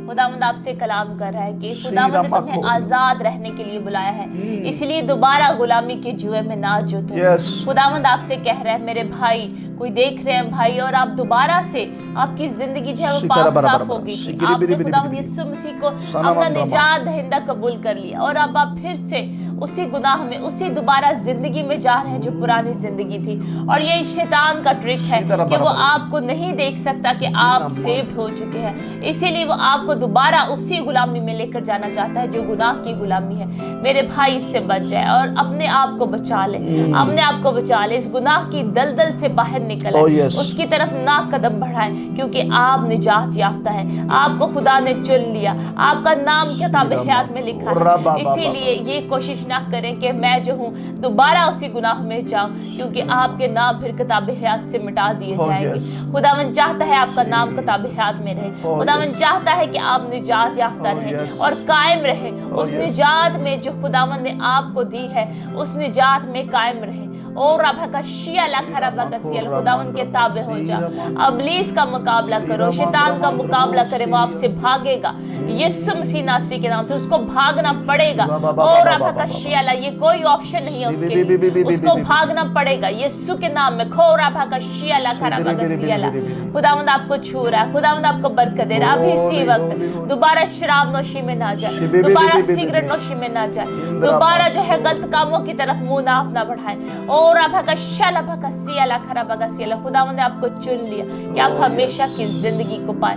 खुदावंद आपसे कलाम कर रहा है कि खुदावंद ने तुम्हें आजाद रहने के लिए बुलाया है, इसलिए दोबारा गुलामी के जुए में ना जो तुम. खुदावंद आपसे कह रहा है मेरे भाई, कोई देख रहे हैं भाई, और आप दोबारा से आपकी जिंदगी जो है वो पाक साफ हो गई थी. आपने खुदावंद यीशु मसीह को अपना निजात दहिंदा कबूल कर लिया और अब आप फिर से उसी गुनाह में, उसी दोबारा जिंदगी में जा रहे हैं जो पुरानी जिंदगी थी। और ये शैतान का ट्रिक है कि वो आपको नहीं देख सकता कि आप सेव्ड हो चुके हैं, इसीलिए वो आपको दोबारा उसी गुलामी में लेकर जाना चाहता है जो गुनाह की गुलामी है। मेरे भाई इससे बच जाए और अपने आप को बचा ले, अपने आप को बचा ले, इस गुनाह की दलदल से बाहर निकल आए, उसकी तरफ ना कदम बढ़ाए, क्योंकि आप निजात याफ्ता है, आपको खुदा ने चुन लिया, आपका नाम किताब हयात में लिखा है। इसीलिए ये कोशिश ना करें कि मैं जो हूँ दोबारा उसी गुनाह में जाऊं, क्योंकि आपके नाम फिर किताब हयात से मिटा दिए जाएंगे। खुदावन चाहता है आपका नाम किताब हयात में रहे, खुदावन चाहता है कि आप निजात याफ्ता रहे और कायम रहे उस निजात में जो खुदावन ने आपको दी है, उस निजात में कायम रहे। और रबा का शिया लखरा बका सियल, खुदावन के ताबे हो जा, अबलीस का मुकाबला करो, शैतान का मुकाबला करे, वो आपसे भागेगा। यीशु मसीह नासरी के नाम से उसको भागना पड़ेगा। और रबा का शिया, ये कोई ऑप्शन नहीं है उसके लिए, उसको भागना पड़ेगा यीशु के नाम में। खो रबा का शिया लखरा बका सियल, खुदावंद आपको छू रहा है, खुदावंद आपको बरकत दे रहा है। अभी इसी वक्त दोबारा शराब नोशी में ना जाए, दोबारा सिगरेट नोशी में ना जाए, दोबारा जो है गलत कामों की तरफ मुंह ना अपना बढ़ाए। और खुदावंद ने आपको चुन लिया कि आप हमेशा की जिंदगी को पाए।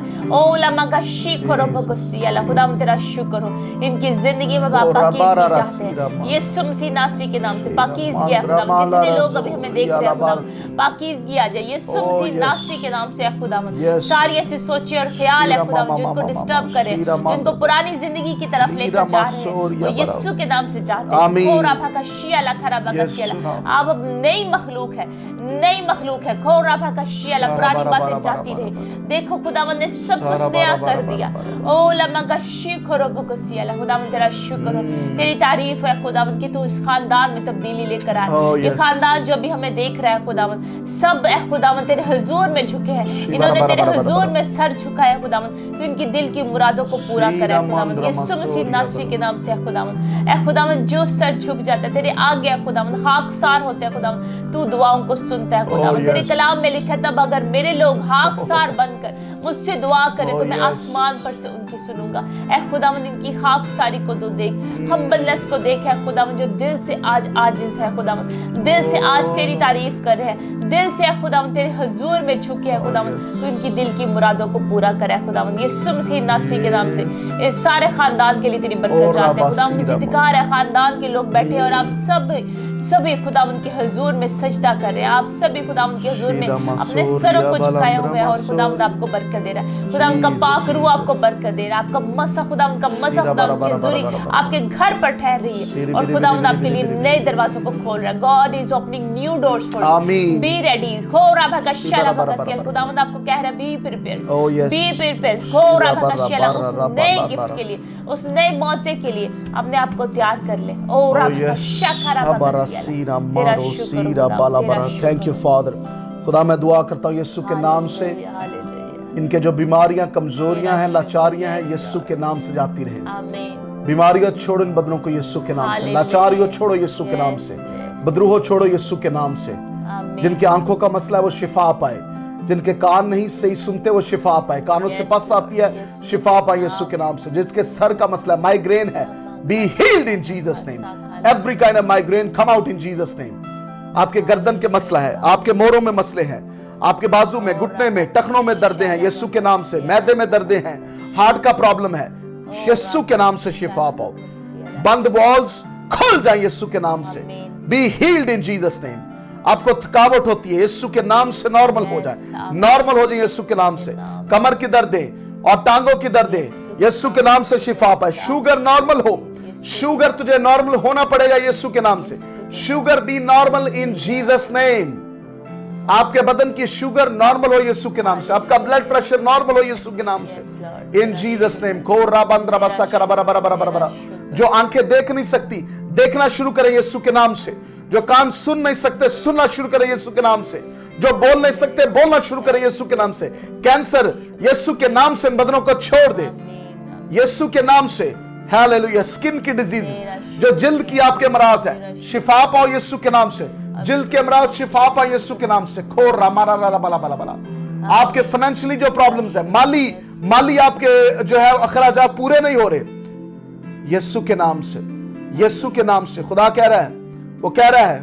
खुदावंद तेरा शुक्र हो, इनकी जिंदगी में बाप पाकीज़गी चाहते हैं यीशु मसीह नासरी के नाम से। पाकीज़गी है खुदावंद, जितने लोग अभी हमें देख रहे हैं खुदावंद, पाकीज़गी आ जाए यीशु मसीह नासरी के नाम से। खुदावंद सारी ऐसी सोचे और ख्याल है खुदावंद जिनको डिस्टर्ब करे, जिनको पुरानी जिंदगी की तरफ लेकर जा रहे हैं, वो यीशु के नाम से चाहते हैं। आप अब नई मखलूक है, नई मखलूक है। खो रबा का शिया, पुरानी बातें जाती रहे, देखो खुदावंद ने सब कुछ नया कर दिया। ओ लमा का शिखो रबा को सिया, खुदावंद तेरा शुक्र हो, तेरी तारीफ है खुदावंद कि तू इस खानदान में तब्दीली लेकर आए। ये खानदान जो भी हमें देख रहा है खुदावंद, सब खुदावंद तेरे हुजूर में झुके हैं, इन्होंने तेरे हुजूर में सर झुकाया है खुदावंद, तो इनकी दिल की मुरादों को पूरा करे खुदावंद यीशु मसीह नासरी के नाम से। खुदावंद ए खुदावंद जो सर झुक जाता है तेरे आगे खुदावंद, खाकसार होते हैं खुदावंद, तू दुआओं को सुनता है खुदावंद। तेरे कलाम में लिखा है तब अगर मेरे लोग खाकसार बनकर मुझसे दुआ करें तो मैं आसमान पर से उनकी सुनूंगा। ऐ खुदावंद इनकी खाकसारी को तू देख, हम्बलनेस को देख है खुदावंद, जो दिल से आज आजिज है खुदावंद, दिल से आज तेरी तारीफ कर रहे हैं, दिल से खुदावंद तेरे हुजूर में झुके हैं खुदावंद, तू इनकी दिल की मुरादों को पूरा करे खुदावंद यीशु मसीह नासरी के नाम से। इस सारे खानदान के लिए तेरी बरकत चाहते हैं खुदावंद, मुझे अधिकार है खानदान के लोग बैठे और आप सभी खुदावंद के हुजूर में सजदा कर रहे हैं, आप सभी खुदावंद के हुजूर में अपने सरों को झुकाए हुए हैं और खुदावंद आपको बरकत दे रहा है। खुदावंद का पाक रूह आपको बरकत दे रहा है, आपका मसा खुदावंद का मसा खुदावंद की हुजूरी आपके घर पर ठहर रही है और खुदावंद आपके लिए नए दरवाजों को खोल रहा है। God is opening new doors for you, be ready. खो रबा का शला बकसियल, खुदावंद आपको कह रहा है बी प्रिपेयर, बी प्रिपेयर। खो रबा का शला, उस नए गिफ्ट के लिए, उस नए मौके के लिए अपने आप को तैयार कर ले। ओ रबा का शखरा थैंक यू फादर। खुदा मैं दुआ करता हूँ यीशु के नाम से इनके जो बीमारियां, कमजोरियां हैं, लाचारियां हैं, यीशु के नाम से जाती रहे। बीमारियां छोड़ो इन बदनों को यीशु के नाम से, लाचारियों छोड़ो यीशु के नाम से, बदरूहों छोड़ो यीशु के नाम से। जिनकी आंखों का मसला है वो शिफा पाए, जिनके कान नहीं सही सुनते वो शिफा पाए, कानों से पस आती है शिफा पाए यीशु के नाम से। जिसके सर का मसला है, माइग्रेन है, be healed in Jesus name. Every kind of migraine come out in Jesus name. आपके गर्दन के मसला है, आपके मोरों में मसले हैं, आपके बाजू में, घुटने में, टखनों में दर्दे हैं यीशु के नाम से, मैदे में दर्दे हैं, हार्ट का प्रॉब्लम है, यीशु के नाम से शिफा पाओ। बंद वॉल्स खुल जाए यीशु के नाम से, be healed in Jesus name. आपको थकावट होती है यीशु के नाम से नॉर्मल हो जाए, नॉर्मल हो जाए यीशु के नाम से। कमर की दर्दे और टांगों की दर्दे यीशु के नाम से शिफा पाए। शुगर नॉर्मल हो, शुगर तुझे नॉर्मल होना पड़ेगा यीशु के नाम से। शुगर बी नॉर्मल इन जीसस नेम। आपके बदन की शुगर नॉर्मल हो यीशु के नाम से, आपका ब्लड प्रेशर नॉर्मल हो यीशु के नाम से, इन जीसस नेम। जो आंखें देख नहीं सकती देखना शुरू करें यीशु के नाम से, जो कान सुन नहीं सकते सुनना शुरू करें यीशु के नाम से, जो बोल नहीं सकते बोलना शुरू करें यीशु के नाम से। कैंसर यीशु के नाम से इन बदनों को छोड़ दे यीशु के नाम से। हालेलुया। स्किन की डिजीज, जो जिल्द की आपके मराज है, शिफा पाओ यीशु के नाम से। जिल्द के मराज शिफा पाओ यीशु के नाम से। खोर रामारा बला बला बला। आपके फाइनेंशियली जो प्रॉब्लम्स है, माली आपके जो है अखराजात पूरे नहीं हो रहे, यीशु के नाम से यीशु के नाम से। खुदा कह रहा है, वो कह रहा है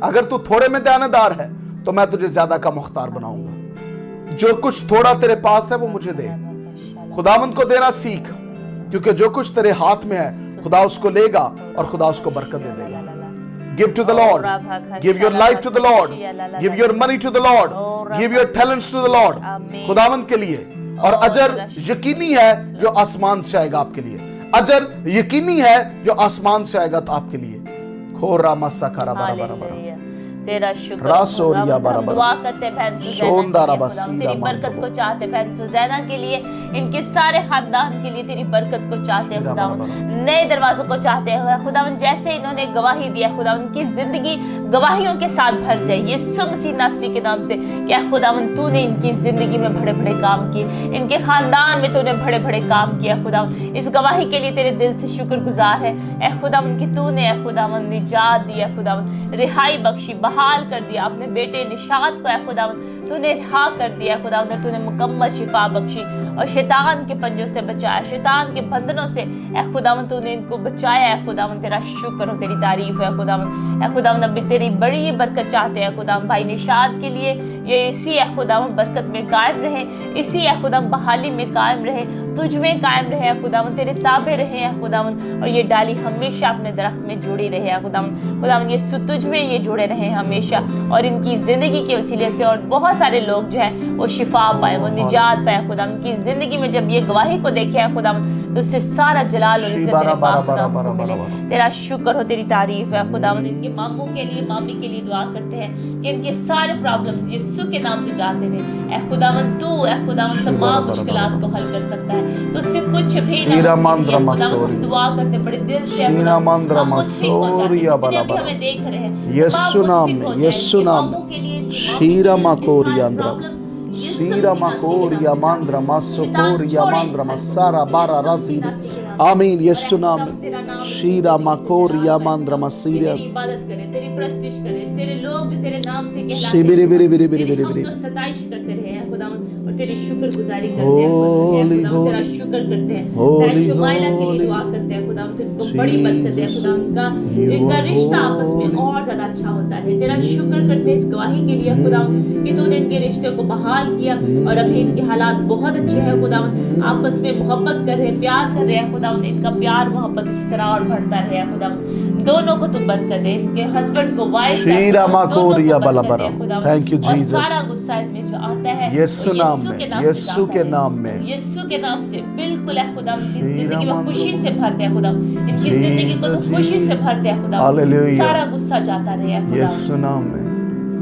अगर तू थोड़े में दानेदार है तो मैं तुझे ज्यादा का मुख्तार बनाऊंगा। जो कुछ थोड़ा तेरे पास है वो मुझे दे। खुदावंद को देना सीख, क्योंकि जो कुछ तेरे हाथ में है खुदा उसको लेगा और खुदा उसको बरकत दे देगा। Give to the Lord. Give your life to the Lord. Give your money to the Lord. Give your talents to the Lord. खुदावंद के लिए। और अजर यकीनी है जो आसमान से आएगा आपके लिए। अजर यकीनी है जो आसमान से आएगा तो आपके लिए। खोरा मस्सा खरा बरा बरा बरा। तेरा शुक्र रासोरिया हम बरा बरा। दुआ करते हैं बहन शोंदा सुजैना रबा के लिए, हम सीरा तेरी बरकत मांगो। को चाहते हैं बहन सुजैना के लिए, इनके सारे खानदान के लिए तेरी बरकत को चाहते हैं सीरा खुदावन, बरा बरा। नए दरवाजों को चाहते हैं खुदावन। जैसे इन्होंने गवाही दिया खुदावन, उनकी जिंदगी गवाहियों के साथ भर जाए यीशु मसीह नासरी के नाम से। क्या खुदावन तूने इनकी जिंदगी में बड़े बड़े काम किए, इनके खानदान में तूने बड़े बड़े काम किया खुदावन। इस गवाही के लिए तेरे दिल से शुक्रगुजार है ए खुदावन कि तूने ए खुदावन निजात दिया खुदावन, रिहाई बख्शी, बहाल कर दिया अपने बेटे निशात को ए खुदावन, तूने रिहा कर दिया खुदावन, और तूने मुकम्मल शिफा बख्शी और शैतान के पंजों से बचाया, शैतान के बंधनों से ए खुदावन तूने इनको बचाया है खुदावन। तेरा शुक्र हो, तेरी तारीफ है खुदावन। ए खुदावन अभी तेरी बड़ी बरकत चाहते हैं खुदावन भाई निशात के लिए, ये इसी ए खुदावन बरकत में कायम रहे, इसी ए खुदावन बहाली में कायम रहे, तुझ में कायम रहे खुदावन, तेरे ताबे रहे हैं खुदावन, और ये डाली हमेशा अपने दरख्त में जुड़ी रहे खुदावन। खुदावन ये तुझ में ये जुड़े रहे हमेशा, और इनकी जिंदगी के वसीले से और बहुत सारे लोग जो है वो शिफा पाए, वो निजात पाए खुदावन की जिंदगी में। जब ये गवाही को देखे है खुदावन तो उससे सारा जलाल और इज्जत तेरे पाक नाम को मिले। तेरा शुक्र हो, तेरी तारीफ है खुदावन। इनके मामू के लिए, मामी के लिए दुआ करते हैं कि इनके सारे प्रॉब्लम्स यीशु के नाम से जाते रहे। ए खुदावन तू ए खुदावन तमाम मुश्किलात को हल कर सकता है, तुझसे कुछ भी नहीं। दुआ करते बड़े दिल से हमें देख रहे हैं यीशु नाम में, यीशु नाम में। शीरा माकोरिया अंद्रा शीरा माकोरिया मांद्रा मासोकोरिया मांद्रा मसारा बारा रासीरी। आमीन यीशु नाम में। शीरा माकोरिया मांद्रा मसीरिया। तेरी इबादत करें, तेरी प्रस्तिश करें, तेरे लोग जो तेरे नाम से कहलाते हैं, शिबिरी बिरी बिरी बिरी तेरी बिरी हम बिरी। तो सताइश करते रहे हैं खुदावन, और तेरी शुक्रगुजारी करते हैं खुदावन, तेरा शुक्र करते हैं। बहन शुमाइला के लिए दुआ करते हैं खुदावन, तुझको बड़ी बरकत है खुदावन, इनका रिश्ता आपस में और ज्यादा अच्छा होता रहे। तेरा शुक्र करते हैं इस गवाही के लिए खुदावन कि तूने इनके रिश्ते को बहाल किया, और अभी इनके हालात बहुत अच्छे हैं खुदावन, आपस में मोहब्बत कर रहे हैं, प्यार कर रहे हैं खुदावन। इनका प्यार मोहब्बत इस तरह और बढ़ता रहे खुदावन। दोनों को तू बरकत दे, इनके हस्बैंड को वाइफ शीरा माकोरिया बला बरा। Thank you Jesus. सारा गुस्सा इनमें जो आता है यीशु नाम में, यीशु के नाम में, यीशु के नाम से बिल्कुल है खुदा, इनकी जिंदगी में खुशी से भर दे खुदा, इनकी जिंदगी को तो खुशी से भर दे खुदा, सारा गुस्सा जाता रहे खुदा यीशु नाम में।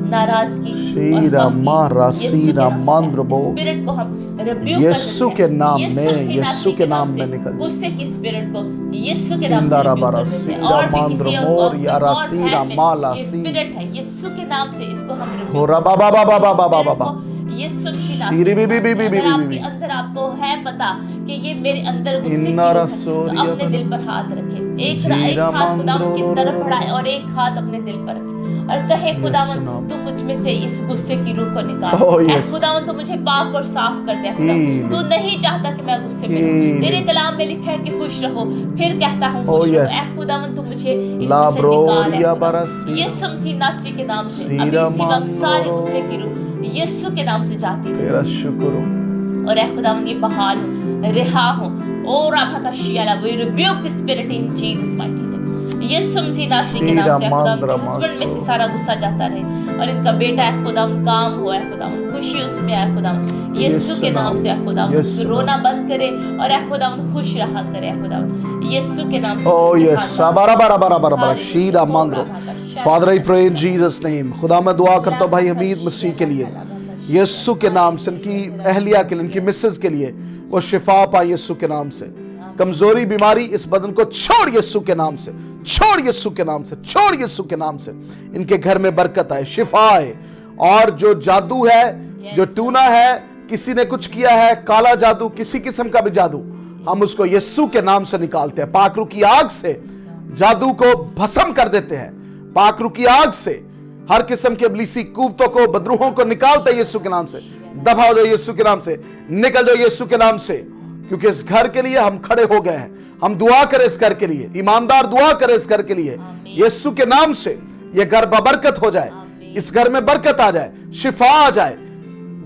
नाराजगी शीरा मारा सीरा मंद्रबो स्पिरिट को हम रिब्यूक यीशु के नाम में, यीशु के नाम में निकल गुस्से की स्पिरिट को यीशु के नाम से इंदारा रिब्यूक बारा कर देते हैं। सीरा और भी मंद्र किसी मोर यारा और सीरा है में माला ये सी स्पिरिट है, यीशु के नाम से इसको हम रिब्यूक हो रा बाबा बाबा बाबा बाबा यीशु की नाम शीरी से। बी बी बी बी अगर बी आपके बी अंदर आपको है पता कि ये मेरे अंदर गुस्से की इन्नारा रूह है, सोरिया तो अपने बना। दिल पर हाथ रखे, एक जीरा हाथ खुदावन की तरफ मंद्रो बढ़ाए और एक हाथ अपने दिल पर रखे, और कहे खुदावन तू मुझ में से इस गुस्से की रूह को निकाल। Oh, ऐ yes. खुदावन तू मुझे पाक और साफ कर दे खुदावन, तू नहीं चाहता कि मैं गुस्से में रहूं। तेरे कलाम में लिखा है कि खुश रहो, फिर कहता हूं Oh, खुश रहो। yes. ऐ खुदावन तू मुझे इसमें ला से ब्रोरिया निकाल। बरसी यीशु मसीह नासरी के नाम से अभी शीरा इसी वक्त सारी मंद्रो। गुस्से की रूह यीशु के नाम से जाती है, तेरा शुक्र हो। और ऐ खुदावन ये बहाल हो, रिहा हो। ओ राभा का शियाला we rebuke the spirit in Jesus mighty name. Yeshu Masih नासरी के नाम से खुदावन हस्बैंड में से सारा गुस्सा जाता रहे, और इनका बेटा है खुदावन काम हो है खुदावन, खुशी उसमें है खुदावन यीशु के नाम से है खुदावन, रोना बंद करे और है खुदावन खुश रहा करे है खुदावन यीशु के नाम से। Oh yes, bara bara bara bara bara शीरा Munro. Father, I pray in Jesus name। खुदा मैं दुआ करता हूँ भाई हमीद मसीह के लिए, यीशु के नाम से, इनकी अहलिया के लिए, इनकी मिसेस के लिए वो शिफा पाए यीशु के नाम से। कमजोरी बीमारी इस बदन को छोड़ यीशु के नाम से, छोड़ यीशु के नाम से, छोड़ यीशु के नाम से। इनके घर में बरकत आए, शिफा आए, और जो जादू है, जो टूना है, किसी ने कुछ किया है, काला जादू, किसी किस्म का भी जादू, हम उसको यीशु के नाम से निकालते हैं। पाकरू की आग से जादू को भस्म कर देते हैं, पाकरू की आग से हर किस्म के इब्लीसी कुव्वतों को, बदरूहों को निकालते हैं यीशु के नाम से। दफा हो जाओ यीशु के नाम से, निकल जाओ यीशु के नाम से, क्योंकि इस घर के लिए हम खड़े हो गए हैं, हम दुआ करें इस घर के लिए, ईमानदार दुआ करें इस घर के लिए। यीशु के नाम से ये घर बबरकत हो जाए, इस घर में बरकत आ जाए, शिफा आ जाए,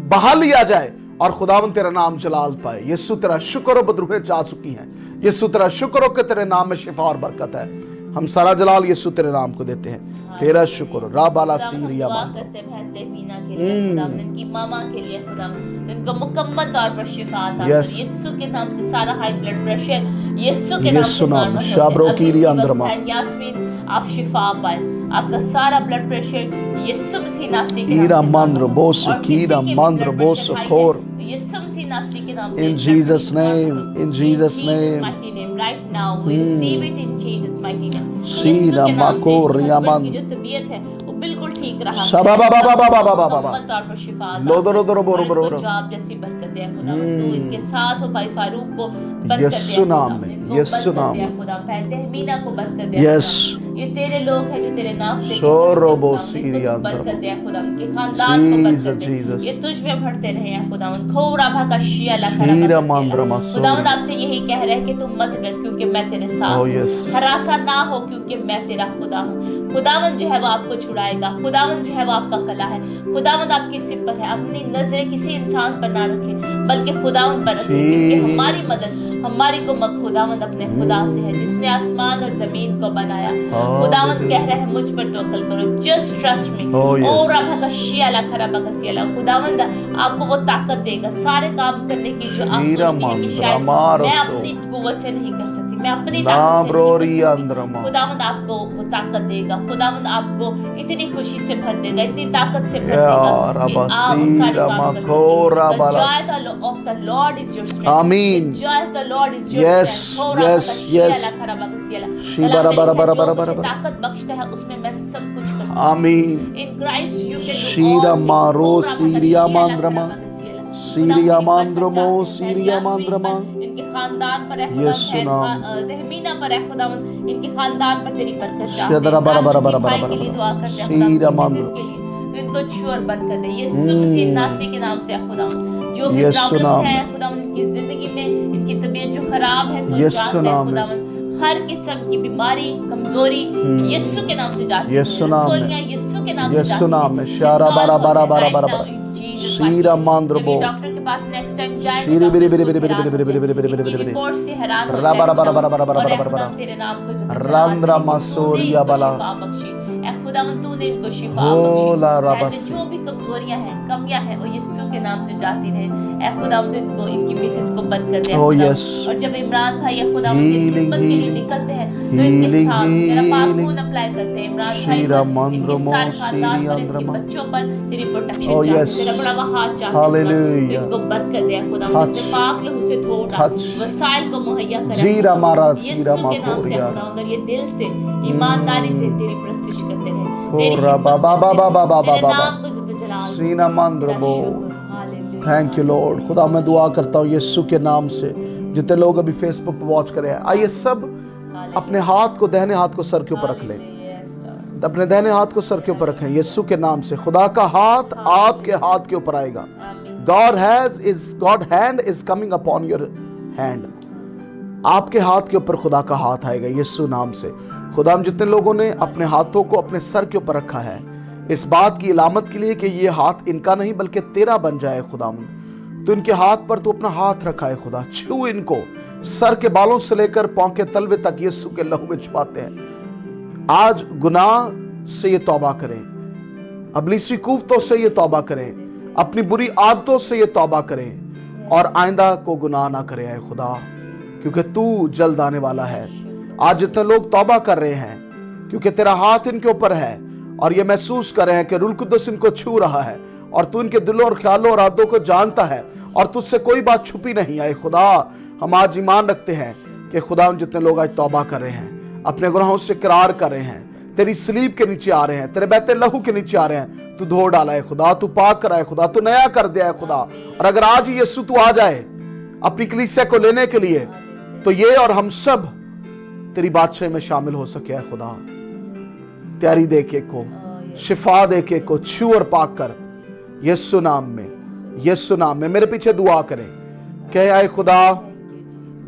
बहाली आ जाए और खुदावन तेरा नाम जलाल पाए। यीशु तेरा शुक्र हो, बदरूहें जा चुकी हैं। यीशु तेरा शुक्र हो कि तेरे नाम में शिफा और बरकत है। हम सारा जलाल यीशु तेरे नाम को देते हैं। तेरा शुक्र। राबाला सीरिया मान करते बहते मीना के लिए, खुदावन इनकी मामा के लिए, खुदावन इनको मुकम्मल तौर पर शिफा अता कर। Yes. यीशु के नाम से सारा हाई ब्लड प्रेशर यीशु के नाम यीशु से नाम, नॉर्मल हो शाब्रो जाए। अब कीरी इसी वक्त अंदरमा। बहन यास्मीन आप शिफा पाए, आपका सारा ब्लड प्रेशर यीशु मसीह नासरी के नाम ईरा से मंद्र नॉर्मल हो। बोस और किसी कीरा के भी मंद्र blood बोस pressure high है, खोर। यीशु मसीह नासरी के नाम से In blood Jesus' pressure name, normal। in Jesus' In name। mighty name, right now we receive it in Jesus' mighty name। सीरा यीशु के नाम से माको रियामन। husband की जो तबीयत है वो बिल्कुल ठीक रहा है। शबा बा बा बा बा बा बा बा बा। मुकम्मल तौर पर शिफा अता लो दो लो दो लो बोरो और बोरो इनको बोरो। जॉब जैसी बरकत दे खुदा, तू इनके साथ हो। भाई फारूक को बरकत दे यीशु खुदा, नाम में, इनको यीशु बरकत नाम दे में। खुदा, बहन तहमीना को बरकत दे Yes। खुदा। ये तेरे लोग हैं जो तेरे नाम से सोरो कहते बो हैं खुदा, इनको सीरिया तू बरकत अंदरमा। दे खुदा, उनके खानदान को Jesus, बरकत दे। Jesus। ये तुझ में बढ़ते रहे हैं खुदा, खोरा भका शिया लखरा शीरा भका मंद्रमा सिया। खुदा सोरी। आपसे यही कह रहे हैं कि तुम मत डर क्योंकि मैं तेरे साथ Oh, हूँ। yes। हरासा ना हो क्योंकि मैं तेरा खुदा हूँ। खुदावन जो है वो आपको छुड़ाएगा, खुदावन जो है वो आपका कला है, खुदावन आपकी सिर पर है। अपनी नजरें किसी इंसान पर ना रखें बल्कि खुदावन पर रखें, क्योंकि हमारी मदद हमारी कुमक खुदावन अपने खुदा से है जिसने आसमान और जमीन को बनाया। खुदावन कह रहे हैं मुझ पर तवक्कल करो, just trust me. Oh, yes। और खुदावन आपको वो ताकत देगा सारे काम करने की जो आप शीरा सोचती हैं कि शायद मंद्रमा मैं रसो। अपनी कुव्वत से नहीं कर सकती, मैं अपनी ना ताकत से ब्रोरी नहीं कर अंद्रमा। सकती। खुदावंद आपको वो ताकत देगा, खुदावंद आपको इतनी खुशी से भर देगा, इतनी ताकत से भर देगा कि आप वो सारे काम कर सकेंगे। The joy of the Lord is your strength। आमीन। The joy of the Lord is your Yes, strength। yes, yes। She बरा बरा बरा बरा बरा बरा। ताकत बख्शता है उसमें मैं सब कुछ कर सकती हूँ। आमीन। In Christ you can do शीरा all things। मारो खोरा सीरिया भका मंद्रमा। शिया लखरा सीरिया भका मंद्रमो सिया। सीरिया मंद्रमा। इनके खानदान पर है यीशु नाम। तहमीना पर है खुदावंद, इनके खानदान पर तेरी बरकत चाहते हैं। शदरा बरा बरा बरा बरा भाई के लिए बरा दुआ बरा। करते हैं सीरा खुदावंद, मंद्र। मिसेस के लिए तो इनको छू और बरकत है यीशु मसीह नासरी के नाम से खुदावंद। जो भी यीशु प्रॉब्लम्स नाम। हैं खुदावंद इनकी जिंदगी में, इनकी तबीयत जो खराब है तो यीशु जानते हैं नाम में। खुदावंद हर किस्म की बीमारी कमजोरी यीशु के नाम से जाती है। यीशु नाम में। रसोलियां यीशु के नाम से यीशु जाती हैं। नाम में। शारा बारा बारा बारा बारा बारा। शीरा मंद्र बो। डॉक्टर के पास नेक्स्ट टाइम जाए शीरी बिरी बिरी बिरी बिरी बिरी बिरी बिरी बिरी बिरी बिरी बिरी। रिपोर्ट से हैरान हो रा जाए बारा बारा बारा बारा खुदावंद, बारा और बारा बारा। खुदावंद तेरे नाम को जिक्र रंद्रा कराते हैं। मसूरिया तूने इनको बाला। शिफा बख्शी, ऐ खुदावंद तूने इनको शिफा होला बख्शी। रबसी। जो भी कमजोरियां हैं कमियां हैं वो यीशु के नाम से जाती रहे। ऐ खुदावंद इनको इनकी मिसेस को बरकत दे Oh, खुदावंद। yes। और जब इमरान भाई या खुदावंद की Healing, खिदमत के लिए healing, निकलते हैं तो इनके healing, साथ तेरा पाक healing। खून अप्लाई करते हैं इमरान भाई शीरा पर, मंद्र इनके मो सारे खानदान सीरिया पर, इनके अंद्रमा। बच्चों पर तेरी प्रोटेक्शन Oh, चाहते yes। हैं, तेरा बड़ा वहां चाहते हैं Hallelujah। इनको बरकत दे खुदा, Touch। उनके पाक लहू से धो डाल, Touch। वसाइल को मुहैया करे जीरा खुदा। मारा यीशु सीरा के नाम से माकोरिया। खुदा, अगर ये दिल से ईमानदारी से तेरी प्रस्तिश करते रहे, तेरी खोरा खिदमत बाबा करते बाबा रहे, बाबा तेरे बाबा। नाम को जिद्द जलाल दे। सीना मंद्र तेरा बो। शुक्र, हालेलुया। Thank you Lord. खुदा मैं दुआ करता हूँ यीशु के नाम से जितने लोग अभी फेसबुक पे वॉच कर रहे हैं, आइए सब अपने हाथ को, दाहिने हाथ को सर के ऊपर रख लें। अपने दाहिने हाथ को सर के ऊपर रखें यीशु के नाम से। खुदा का हाथ आपके हाथ के ऊपर आएगा। God hand is coming upon your hand। आपके हाथ के ऊपर खुदा का हाथ आएगा यीशु नाम से। खुदा हम जितने लोगों ने अपने हाथों को अपने सर के ऊपर रखा है इस बात की इलामत के लिए कि ये हाथ इनका नहीं बल्कि तेरा बन जाए खुदा, तो इनके हाथ पर तो अपना हाथ रखा है खुदा। छू इनको, सर के बालों से लेकर पांव के तलवे तक यीशु के लहू में छुपाते हैं। आज गुनाह से ये तौबा करें, अबलीसी कुव्वतों से ये तौबा करें, अपनी बुरी आदतों से ये तौबा करें और आइंदा को गुनाह ना करें ऐ खुदा, क्योंकि तू जल्द आने वाला है। आज जितने लोग तौबा कर रहे हैं क्योंकि तेरा हाथ इनके ऊपर है और ये महसूस कर रहे हैं कि रूह कुद्दुस इनको छू रहा है और तू इनके दिलों और ख्यालों और आदतों को जानता है और तुझसे कोई बात छुपी नहीं है खुदा। हम आज ईमान रखते हैं कि खुदा जितने लोग आज तौबा कर रहे हैं, अपने गुनाहों से इकरार कर रहे हैं, तेरी सलीब के नीचे आ रहे हैं, तेरे बहते लहू के नीचे आ रहे हैं, तू धो डाला है खुदा, तू पाक करा है खुदा, तू नया कर दिया है खुदा। और अगर आज ही यीशु तू आ जाए अपनी कलीसिया को लेने के लिए तो ये और हम सब तेरी बादशाही में शामिल हो सके है खुदा। तैयारी दे के को, शिफा दे के को छू और पाक कर यीशु नाम में। यीशु नाम में मेरे पीछे दुआ करें, कहे आए खुदा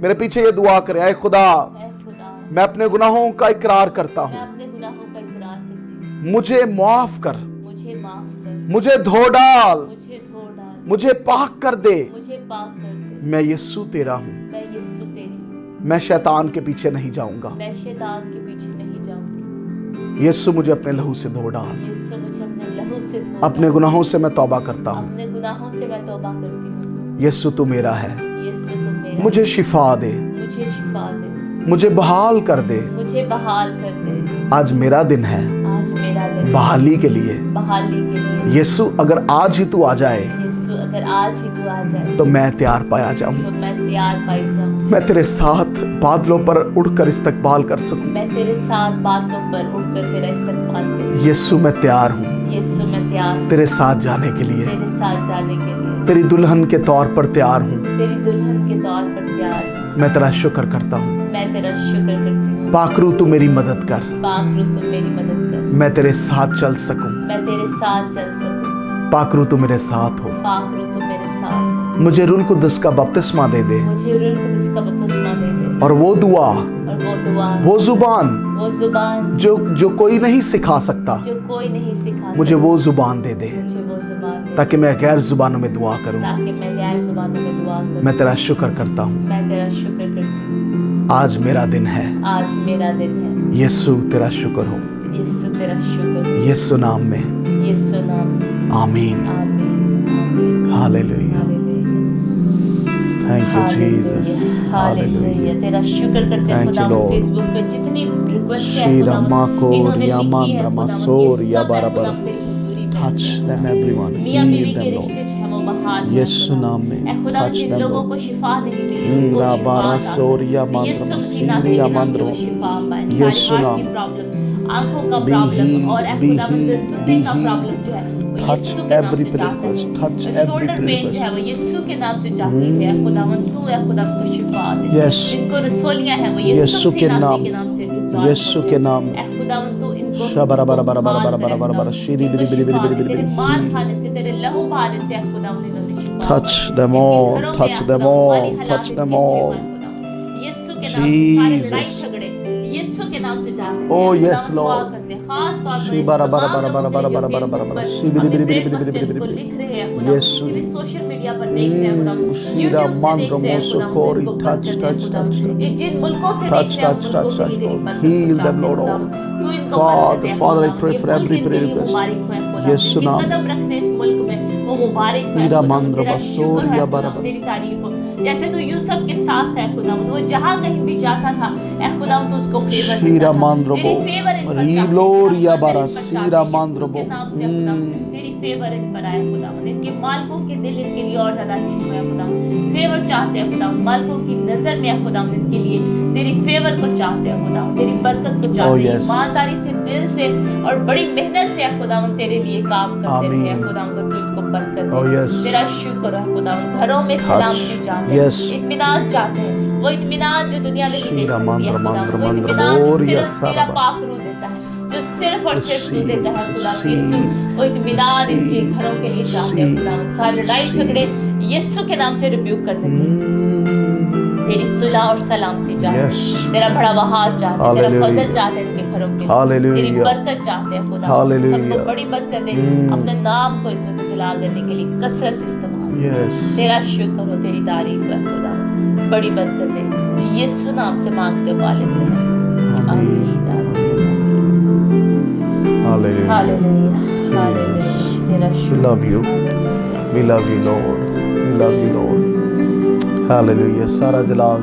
मेरे पीछे ये दुआ करें, ऐ खुदा ऐ खुदा, मैं अपने गुनाहों का इकरार करता मैं हूँ, अपने गुनाहों का इकरार करती हूँ, मुझे माफ कर, मुझे माफ कर, मुझे धो डाल, मुझे धो डाल, मुझे पाक कर दे। मुझे पाक कर दे। मैं यीशु तेरा हूँ, मैं यीशु तेरी हूँ, मैं शैतान के पीछे नहीं जाऊंगा। मैं शैतान के पीछे नहीं जाऊंगी। यीशु मुझे अपने लहू से धो डाल, यीशु मुझे अपने लहू से धो अपने डाल। गुनाहों से मैं तौबा करता हूँ। अपने गुनाहों से मैं तौबा करती हूँ। यीशु तू मेरा है, यीशु तुम मेरा, मुझे शिफा दे, मुझे शिफा दे, मुझे बहाल कर दे। मुझे बहाल कर दे। आज मेरा दिन है आज मेरा दिन बहाली के लिए। बहाली के लिए। यीशु अगर आज ही तू आ जाए यीशु अगर आज ही तू आ जाए तो मैं तैयार पाया जाऊं, तो मैं तैयार पाई जाऊं। मैं तेरे साथ बादलों पर उड़कर इस्तकबाल कर सकूं। मैं तेरे साथ बादलों पर उड़कर तेरा इस्तकबाल करूं। यीशु मैं तैयार हूँ यीशु मैं तैयार हूं तेरे साथ जाने के लिए, तेरे साथ जाने के लिए। तेरी दुल्हन के तौर पर तैयार हूँ। तेरी दुल्हन के तौर पर तैयार हूं। मैं तेरा शुक्र करता हूँ। मैं तेरा शुक्र करती हूँ। पाकरू तू मेरी मदद कर, पाकरू तू मेरी मदद कर। मैं तेरे साथ चल सकूं। मैं तेरे साथ चल सकूं। पाकरू तू मेरे साथ हो। पाकरू तू मेरे साथ हो। मुझे रूह कुद्दुस का बपतिस्मा दे दे, मुझे रूह कुद्दुस का बपतिस्मा दे दे। और वो दुआ, और वो दुआ, वो जुबान वो जुबान जो कोई नहीं सिखा सकता, जो कोई नहीं सिखा मुझे सकता, वो जुबान दे दे, मुझे वो जुबान दे, ताकि मैं गैर जुबानों में दुआ करूं। ताकि मैं गैर जुबानों में दुआ करूं। मैं तेरा शुक्र करता हूँ। मैं तेरा शुक्र करती हूँ। आज मेरा दिन है। आज मेरा दिन है। यीशु तेरा शुक्र हो, यीशु तेरा शुक्र हो। यीशु नाम में, यीशु नाम में। आमीन। आमीन। आमीन। Hallelujah. Thank you Jesus. Hallelujah. तेरा शुक्र करते हैं Thank you, खुदा। Lord. फेसबुक पे जितनी रिक्वेस्ट है Shira खुदा, Mako, इन्होंने लिखी Riaman, है खुदा, Ramasor, ये सब है Yabarabar. खुदा तेरी हुजूरी में। Touch them everyone. मियां बीवी Heal के them, रिश्ते Lord. जो है वो बहाल है यीशु खुदा। नाम में ऐ खुदा touch जिन them, लोगों Lord. को शिफा नहीं मिली उनको शिफा Rabara अता Soria कर। यीशु Mandrama मसीह नासरी Siria के नाम से Mandro. वो शिफा पाए। यीशु सारे हार्ट नाम। की प्रॉब्लम, आंखों का Be प्रॉब्लम healed, और ऐ be खुदा healed, सुनने be का healed. प्रॉब्लम जो है वो Touch यीशु के नाम every से prayer जाता request, है। touch और every शोल्डर prayer पेन जो request. है वो यीशु के नाम से जाती है खुदावन। तू है खुदा को शिफा दे। Yes. जिनको रसोलियां हैं वो यीशु यीशु के के नाम, नाम से resolve यीशु होते के हैं। नाम। ऐ खुदावन तू इनको शबरा बरा बरा बरा बरा हाल बरा बरा बरा करे, शिरी इनको बिरी बिरी बिरी शिफा बिरी दे। बिरी तेरे बिरी। मार खाने से, तेरे लहू बहाने से ऐ खुदावन इन्होंने शिफा Touch पाई। them इनके all, घरों में touch ऐ them खुदावन all, माली हालात touch them इनके अच्छे all. हुए खुदावन। यीशु के नाम से सारे लड़ाई Jesus. झगड़े यीशु के नाम से जाते हैं। Oh, खुदावन yes, दुआ Lord. करते हैं। खास तौर पर शी इन बारा बारा तमाम बारा बारा लोगों बारा के जो बारा बारा Facebook बारा पर शी बिरी अपने बिरी बिरी prayer बिरी बिरी request बिरी को बिरी। लिख रहे हैं खुदावन। यीशु। किसी भी सोशल मीडिया पर देख रहे हैं खुदावन, शीरा यूट्यूब से मांद्रो देख रहे हैं मोसो खुदावन, कोरी। उनको Touch, बरकत दे touch, खुदावन। touch, touch. ये जिन मुल्कों से Touch, देख रहे हैं touch, उन touch, मुल्कों के touch, लिए तेरी Lord. बरकत Heal पहुंचा them, दे Lord, खुदावन। all. तू इनको बरकत दे Father, I खुदावन। pray ये for मुल्क every इनके prayer लिए request. मुबारक हो खुदावन। यीशु जिनके नाम। कदम रखने इस मुल्क में वो मुबारक है हीरा खुदावन। मांद्रो तेरा बसोर शुक्र है या खुदावन, बराबर। तेरी तारीफ हो। जैसे तू यूसुफ के साथ है खुदावन, वो जहाँ कहीं भी जाता था ऐ खुदावन तू उसको फेवर शीरा देता था। मांद्रो तेरी बो। फेवर इन पर रीबलोर चाहते, या तेरा बारा नजर इन पर सीरा चाहते। मांद्रो यीशु के बो। नाम से खुदावन तेरी फेवर इन पर आए खुदावन। इनके मालिकों के दिल इनके लिए और ज्यादा अच्छे हुए खुदावन। फेवर चाहते हैं खुदावन, मालिकों की नजर में है खुदावन इनके लिए तेरी फेवर को चाहते हैं खुदावन, तेरी बरकत को चाहते हैं। yes. ईमानदारी से, दिल से और बड़ी मेहनत से है खुदावन तेरे लिए काम करते रहे हैं आमीन। खुदावन। तो तू इनको बरकत Oh, दे। yes. तेरा शुक्र है खुदावन। घरों में सलामती चाहते हैं, Yes. इत्मीनान चाहते हैं। वो इत्मीनान जो दुनिया में नहीं दे शीरा सकती है मंद्र खुदावन। मंद्र वो मंद्र इत्मीनान जो बोर या सिर्फ तेरा सारा। पाकरू देता है, जो सिर्फ और सिर्फ तू सी- देता है खुदा सी- यीशु। वो इत्मीनान इनके घरों के लिए चाहते हैं सी- खुदावन। सारे लड़ाई सी- झगड़े यीशु के नाम से रिब्यूक कर देते हैं। तेरी सुलह और सलामती चाहते हैं, Yes. तेरा बड़ा वहाज चाहते हैं, तेरा Hallelujah. फजल चाहते हैं इनके घरों के लिए, Hallelujah. तेरी बरकत चाहते हैं खुदा। Hallelujah. सबको बड़ी बरकत दे, अपने नाम को इज्जत जलाल देने के लिए कसरत से इस्तेमाल। Yes. तेरा शुक्र हो, तेरी तारीफ है खुदा। बड़ी बरकत दे, यीशु नाम से मांगते पा लेते हैं। आमीन, आमीन, Hallelujah. Hallelujah, hallelujah. तेरा We शुक्र। love you. We love you, Lord. We love you, Lord. Hallelujah. सारा जलाल,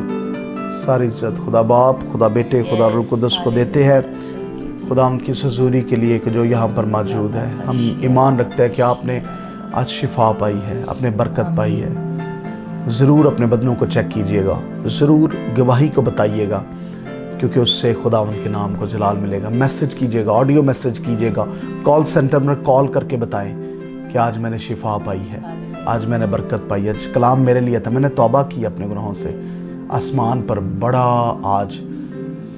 सारी इज्जत खुदा बाप, खुदा बेटे, खुदा रूह कुदस को देते हैं। खुदा उनकी हजूरी के लिए कि जो यहाँ पर मौजूद है, हम ईमान रखते हैं कि आपने आज शिफा पाई है, आपने बरकत पाई है। ज़रूर अपने बदनों को चेक कीजिएगा, ज़रूर गवाही को बताइएगा, क्योंकि उससे खुदा उनके नाम को जलाल मिलेगा। मैसेज कीजिएगा, ऑडियो मैसेज कीजिएगा, कॉल सेंटर में कॉल करके बताएं कि आज मैंने शिफा पाई है, आज मैंने बरकत पाई है, आज कलाम मेरे लिए था, मैंने तौबा की अपने गुनाहों से। आसमान पर बड़ा आज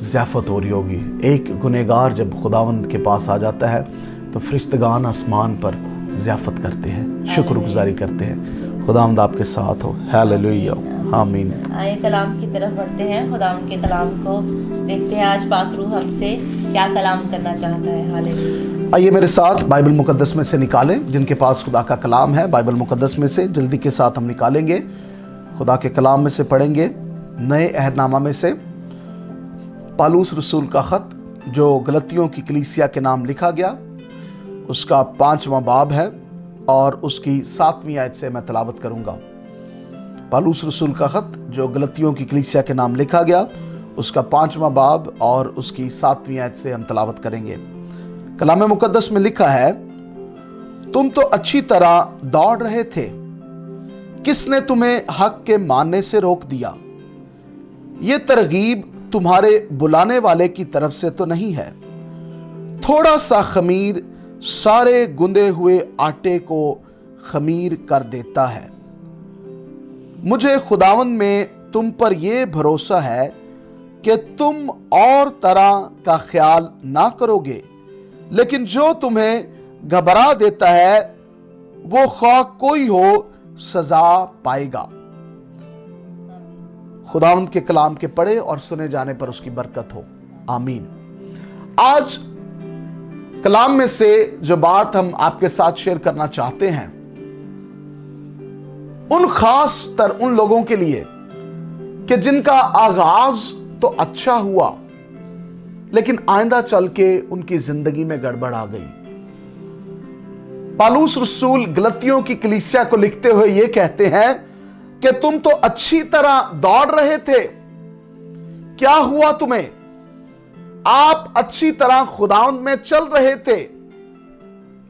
ज़ियाफ़त हो रही होगी। एक गुनहगार जब खुदावंद के पास आ जाता है तो फरिश्तगान आसमान पर ज़ियाफ़त करते हैं, शुक्रगुजारी करते हैं। खुदावंद आपके साथ हो। हालेलुया, आमीन। आए कलाम की तरफ बढ़ते हैं, खुदावंद के कलाम को देखते हैं आज पाक रूह हमसे क्या कलाम करना चाहता है। हालेलुया। आइए मेरे साथ बाइबल मुकद्दस में से निकालें, जिनके पास खुदा का कलाम है बाइबल मुकद्दस में से जल्दी के साथ हम निकालेंगे। खुदा के कलाम में से पढ़ेंगे नए अहदनामा में से पालूस रसूल का ख़त जो गलतियों की कलीसिया के नाम लिखा गया, उसका 5वां बाब है और उसकी 7वीं आयत से मैं तलावत करूंगा। पालूस रसूल का ख़त जो गलतियों की कलीसिया के नाम लिखा गया, उसका 5वां बाब और उसकी 7वीं आयत से हम तलावत करेंगे। कलाम मुकद्दस में लिखा है, तुम तो अच्छी तरह दौड़ रहे थे, किसने तुम्हें हक के मानने से रोक दिया? ये तरगीब तुम्हारे बुलाने वाले की तरफ से तो नहीं है। थोड़ा सा खमीर सारे गुंदे हुए आटे को खमीर कर देता है। मुझे खुदावंद में तुम पर यह भरोसा है कि तुम और तरह का ख्याल ना करोगे, लेकिन जो तुम्हें घबरा देता है वो खौफ कोई हो सजा पाएगा। खुदावंद के कलाम के पढ़े और सुने जाने पर उसकी बरकत हो, आमीन। आज कलाम में से जो बात हम आपके साथ शेयर करना चाहते हैं, उन खास तर उन लोगों के लिए कि जिनका आगाज तो अच्छा हुआ लेकिन आइंदा चल के उनकी जिंदगी में गड़बड़ आ गई। पालूस रसूल गलतियों की कलीसिया को लिखते हुए यह कहते हैं कि तुम तो अच्छी तरह दौड़ रहे थे, क्या हुआ तुम्हें? आप अच्छी तरह खुदावंद में चल रहे थे,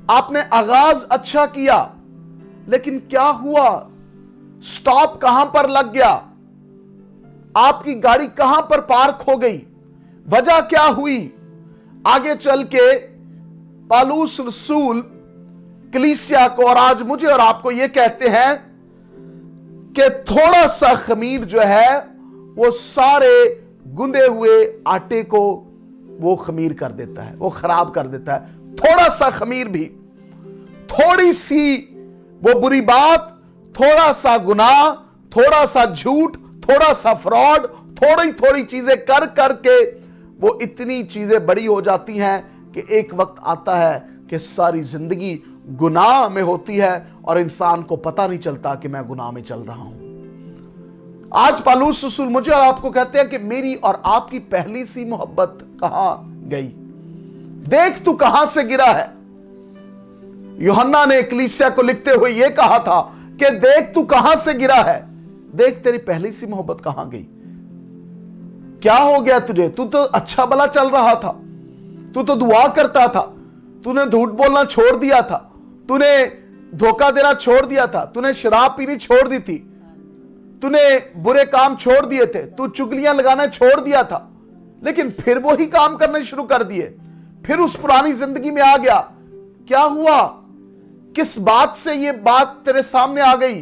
आपने आगाज अच्छा किया, लेकिन क्या हुआ? स्टॉप कहां पर लग गया? आपकी गाड़ी कहां पर पार्क हो गई? वजह क्या हुई? आगे चल के पालूस रसूल कलीसिया को और आज मुझे और आपको यह कहते हैं कि थोड़ा सा खमीर जो है वो सारे गुंदे हुए आटे को वो खमीर कर देता है, वो खराब कर देता है। थोड़ा सा खमीर भी, थोड़ी सी वो बुरी बात, थोड़ा सा गुनाह, थोड़ा सा झूठ, थोड़ा सा फ्रॉड, थोड़ी थोड़ी चीजें कर करके वो इतनी चीजें बड़ी हो जाती हैं कि एक वक्त आता है कि सारी जिंदगी गुनाह में होती है और इंसान को पता नहीं चलता कि मैं गुनाह में चल रहा हूं। आज पालूस रसूल मुझे और आपको कहते हैं कि मेरी और आपकी पहली सी मोहब्बत कहां गई? देख तू कहां से गिरा है। यूहन्ना ने कलीसिया को लिखते हुए यह कहा था कि देख तू कहां से गिरा है, देख तेरी पहली सी मोहब्बत कहां गई। क्या हो गया तुझे? तू तो अच्छा भला चल रहा था, तू तो दुआ करता था, तूने झूठ बोलना छोड़ दिया था, तूने धोखा देना छोड़ दिया था, तूने शराब पीनी छोड़ दी थी, तूने बुरे काम छोड़ दिए थे, तू चुगलियां लगाना छोड़ दिया था, लेकिन फिर वही काम करने शुरू कर दिए, फिर उस पुरानी जिंदगी में आ गया। क्या हुआ? किस बात से ये बात तेरे सामने आ गई?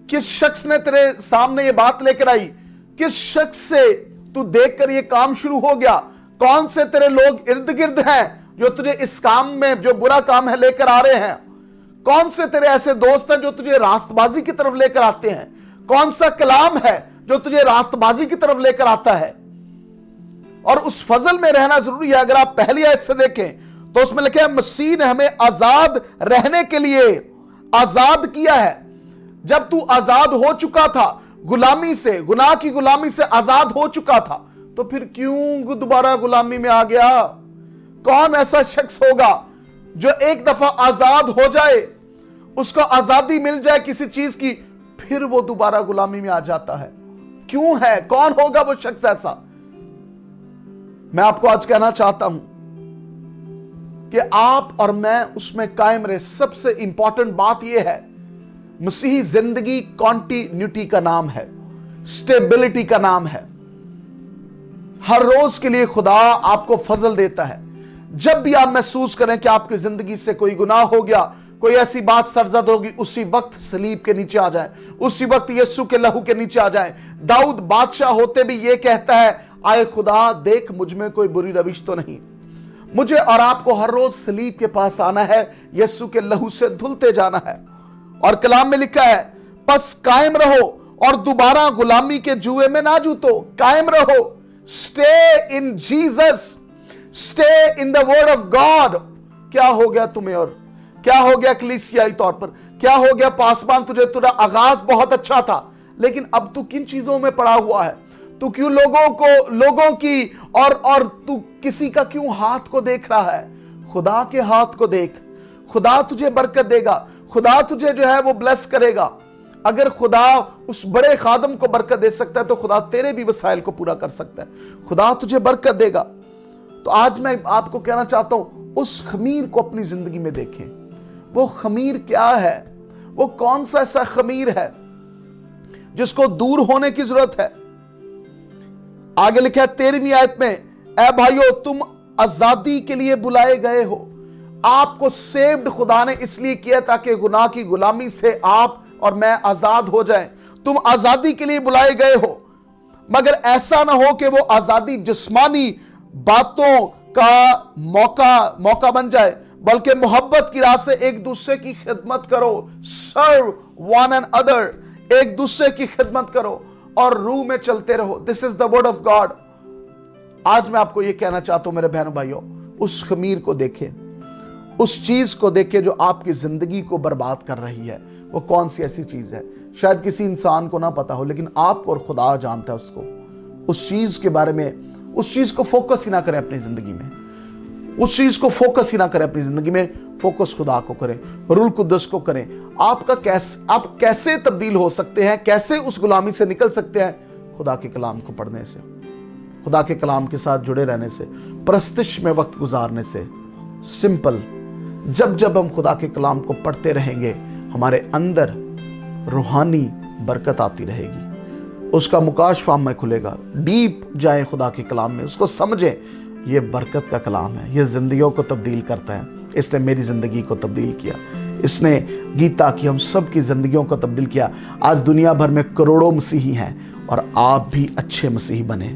किस शख्स ने तेरे सामने ये बात लेकर आई? किस शख्स से तू देखकर ये काम शुरू हो गया? कौन से तेरे लोग इर्द गिर्द हैं जो तुझे इस काम में, जो बुरा काम है, लेकर आ रहे हैं? कौन से तेरे ऐसे दोस्त हैं जो तुझे रास्तबाजी की तरफ लेकर आते हैं? कौन सा कलाम है जो तुझे रास्तबाजी की तरफ लेकर आता है? और उस फजल में रहना जरूरी है। अगर आप पहली आयत से देखें तो उसमें लिखा है, मसीह ने हमें आजाद रहने के लिए आजाद किया है। जब तू आजाद हो चुका था गुलामी से, गुनाह की गुलामी से आजाद हो चुका था, तो फिर क्यों दोबारा गुलामी में आ गया? कौन ऐसा शख्स होगा जो एक दफा आजाद हो जाए, उसको आजादी मिल जाए किसी चीज की, फिर वो दोबारा गुलामी में आ जाता है? क्यों है? कौन होगा वो शख्स ऐसा? मैं आपको आज कहना चाहता हूं कि आप और मैं उसमें कायम रहे। सबसे इंपॉर्टेंट बात यह है, मसीही जिंदगी कॉन्टिन्यूटी का नाम है, स्टेबिलिटी का नाम है। हर रोज के लिए खुदा आपको फजल देता है। जब भी आप महसूस करें कि आपकी जिंदगी से कोई गुनाह हो गया, कोई ऐसी बात सरजद होगी, उसी वक्त सलीब के नीचे आ जाए, उसी वक्त यीशु के लहू के नीचे आ जाए। दाऊद बादशाह होते भी ये कहता है, आए खुदा देख मुझ में कोई बुरी रविश तो नहीं। मुझे और आपको हर रोज सलीब के पास आना है, यीशु के लहू से धुलते जाना है। और कलाम में लिखा है, बस कायम रहो और दोबारा गुलामी के जुए में ना जूतो, कायम रहो। Stay in Jesus, stay in the word of God. क्या हो गया तुम्हें और क्या हो गया कलीसियाई तौर पर, क्या हो गया पासवान, तुझे तेरा आगाज बहुत अच्छा था, लेकिन अब तू किन चीजों में पड़ा हुआ है? तू क्यों लोगों की और तू किसी का क्यों हाथ को देख रहा है? खुदा के हाथ को देख। खुदा तुझे बरकत देगा, खुदा तुझे जो है वो ब्लेस करेगा। अगर खुदा उस बड़े खादम को बरकत दे सकता है तो खुदा तेरे भी वसाइल को पूरा कर सकता है। खुदा तुझे बरकत देगा। तो आज मैं आपको कहना चाहता हूं, उस खमीर को अपनी जिंदगी में देखें। वो खमीर क्या है? वो कौन सा ऐसा खमीर है जिसको दूर होने की जरूरत है? आगे लिखा है 13वीं आयत में, ऐ भाइयों तुम आजादी के लिए बुलाए गए हो। आपको सेव्ड खुदा ने इसलिए किया ताकि गुनाह की गुलामी से आप और मैं आजाद हो जाएं। तुम आजादी के लिए बुलाए गए हो, मगर ऐसा ना हो कि वो आजादी जिस्मानी बातों का मौका बन जाए, बल्कि मोहब्बत की राह से एक दूसरे की खिदमत करो। सर्व वन एंड अदर, एक दूसरे की खिदमत करो और रूह में चलते रहो। This is the word of God. आज मैं आपको यह कहना चाहता हूं मेरे बहनों भाइयों, उस खमीर को देखें, उस चीज को देखें जो आपकी जिंदगी को बर्बाद कर रही है। वो कौन सी ऐसी चीज है? शायद किसी इंसान को ना पता हो, लेकिन आपको और खुदा जानता है उसको। उस चीज के बारे में, उस चीज को फोकस ही ना करें अपनी जिंदगी में, उस चीज को फोकस ही ना करें अपनी जिंदगी में। फोकस खुदा को करें, रूह कुद्दस को करें। आप कैसे तब्दील हो सकते हैं, कैसे उस गुलामी से निकल सकते हैं? खुदा के कलाम को पढ़ने से, खुदा के कलाम के साथ जुड़े रहने से, प्रस्तिश में वक्त गुजारने से। सिंपल, जब हम खुदा के कलाम को पढ़ते रहेंगे, हमारे अंदर रूहानी बरकत आती रहेगी, उसका मुकाशफा में खुलेगा। डीप जाए खुदा के कलाम में, उसको समझें। ये बरकत का कलाम है, ये जिंदगियों को तब्दील करता है। इसने मेरी जिंदगी को तब्दील किया, इसने गीता की हम सब की जिंदगियों को तब्दील किया। आज दुनिया भर में करोड़ों मसीही हैं और आप भी अच्छे मसीही बने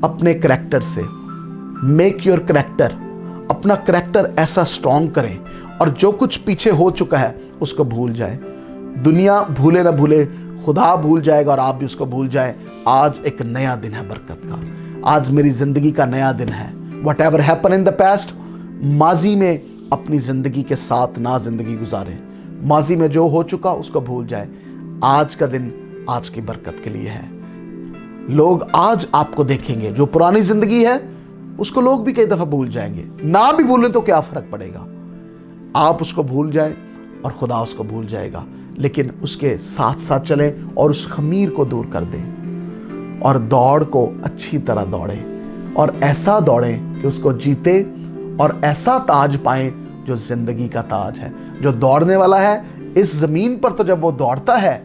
अपने करैक्टर से। मेक योर करैक्टर, अपना करैक्टर ऐसा स्ट्रॉन्ग करें और जो कुछ पीछे हो चुका है उसको भूल जाए। दुनिया भूले ना भूले, खुदा भूल जाएगा और आप भी उसको भूल जाए। आज एक नया दिन है बरकत का, आज मेरी जिंदगी का नया दिन है। What ever happen in the past, माजी में अपनी जिंदगी के साथ ना जिंदगी गुजारे। माजी में जो हो चुका उसको भूल जाए। आज का दिन आज की बरकत के लिए है। लोग आज आपको देखेंगे, जो पुरानी जिंदगी है उसको लोग भी कई दफा भूल जाएंगे। ना भी भूलें तो क्या फर्क पड़ेगा? आप उसको भूल जाएं और खुदा उसको भूल जाएगा। लेकिन उसके साथ साथ चलें और उस खमीर को दूर कर दें और दौड़ को अच्छी तरह दौड़ें और ऐसा दौड़ें कि उसको जीते और ऐसा ताज पाएं जो जिंदगी का ताज है। जो दौड़ने वाला है इस जमीन पर, तो जब वो दौड़ता है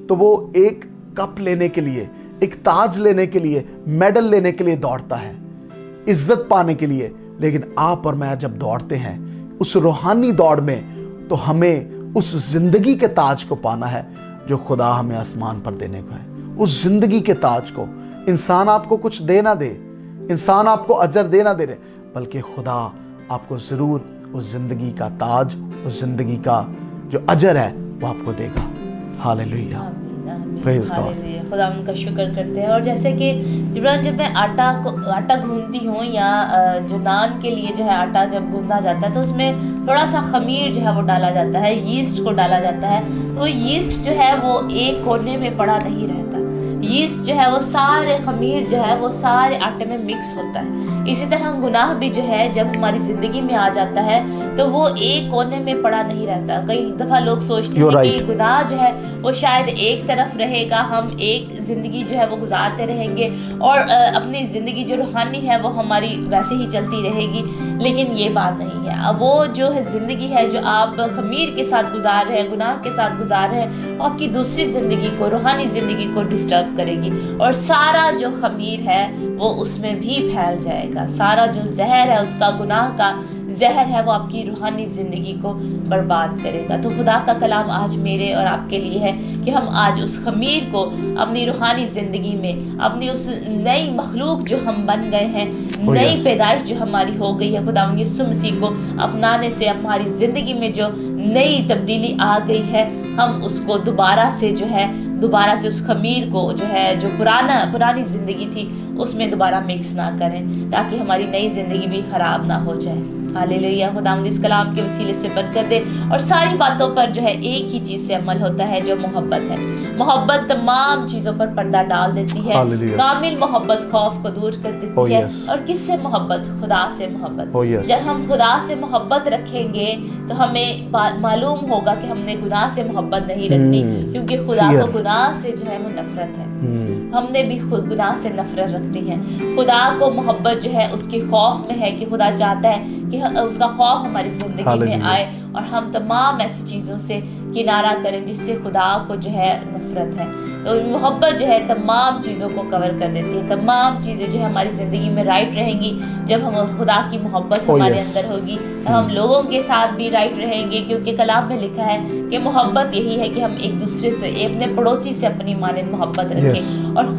तो वो एक कप लेने के लिए, एक ताज लेने के लिए, मेडल लेने के लिए दौड़ता है, इज्जत पाने के लिए। लेकिन आप और मैं जब दौड़ते हैं उस रूहानी दौड़ में, तो हमें उस जिंदगी के ताज को पाना है जो खुदा हमें आसमान पर देने को है। उस जिंदगी के ताज को इंसान आपको कुछ दे ना दे, इंसान आपको अजर दे ना दे रहे, बल्कि खुदा आपको जरूर उस जिंदगी का ताज, उस जिंदगी का जो अजर है वो आपको देगा। Hallelujah, praise God. खुदा उनका शुक्र करते हैं। और जैसे कि जब मैं आटा गूंथती हूँ या जो नान के लिए जो है आटा जब गूंदा जाता है तो उसमें थोड़ा सा खमीर जो है वो डाला जाता है, यीस्ट को डाला जाता है। तो यीस्ट जो है वो एक कोने में पड़ा नहीं रहता, यीस्ट जो है वो सारे खमीर जो है वो सारे आटे में मिक्स होता है। इसी तरह गुनाह भी जो है जब हमारी ज़िंदगी में आ जाता है तो वो एक कोने में पड़ा नहीं रहता। कई दफ़ा लोग सोचते हैं कि गुनाह जो है वो शायद एक तरफ रहेगा, हम एक ज़िंदगी जो है वो गुजारते रहेंगे और अपनी ज़िंदगी जो रूहानी है वो हमारी वैसे ही चलती रहेगी। लेकिन ये बात नहीं है। अब वो जो है ज़िंदगी है जो आप खमीर के साथ गुजार रहे हैं, गुनाह के साथ गुजार रहे हैं, आपकी दूसरी ज़िंदगी को, रूहानी ज़िंदगी को डिस्टर्ब करेगी और सारा जो खमीर है वो उसमें भी फैल जाएगा। सारा जो जहर है, उसका गुनाह का जहर है, वो आपकी रूहानी ज़िंदगी को बर्बाद करेगा। तो खुदा का कलाम आज मेरे और आपके लिए है कि हम आज उस खमीर को अपनी रूहानी ज़िंदगी में, अपनी उस नई मखलूक जो हम बन गए हैं, नई पैदाइश जो हमारी हो गई है, खुदा यीशु मसीह को अपनाने से हमारी ज़िंदगी में जो नई तब्दीली आ गई है, हम उसको दोबारा से जो है दोबारा से उस खमीर को जो है, जो पुरानी ज़िंदगी थी उसमें दोबारा मिक्स ना करें, ताकि हमारी नई ज़िंदगी भी ख़राब ना हो जाए। हालेलुया। खुदावंद इस कलाम के वसीले से बरकत दे, और सारी बातों पर जो है एक ही चीज़ से अमल होता है, जो मोहब्बत है। मोहब्बत तमाम चीज़ों पर पर्दा डाल देती है। हालेलुया। कामिल मोहब्बत खौफ को दूर कर देती है। yes. और किससे मोहब्बत? खुदा से मोहब्बत। yes. जब हम खुदा से मोहब्बत रखेंगे तो हमें मालूम होगा कि हमने गुनाह से मोहब्बत नहीं रखनी, क्योंकि खुदा को गुनाह से जो है वो नफरत है। हमने भी खुद गुनाह से नफरत रखती है। खुदा को मोहब्बत जो है उसके खौफ में है, कि खुदा चाहता है कि उसका खौफ हमारी जिंदगी में आए और हम तमाम ऐसी चीज़ों से किनारा करें जिससे खुदा को जो है नफरत है। तो मोहब्बत जो है तमाम चीज़ों को कवर कर देती है। तमाम चीज़ें जो है हमारी ज़िंदगी में राइट रहेंगी जब हम खुदा की मोहब्बत हमारे अंदर होगी। तो हम लोगों के साथ भी राइट रहेंगे, क्योंकि कलाम में लिखा है कि मोहब्बत यही है कि हम एक दूसरे से, अपने पड़ोसी से अपनी मानंद मोहब्बत रखें और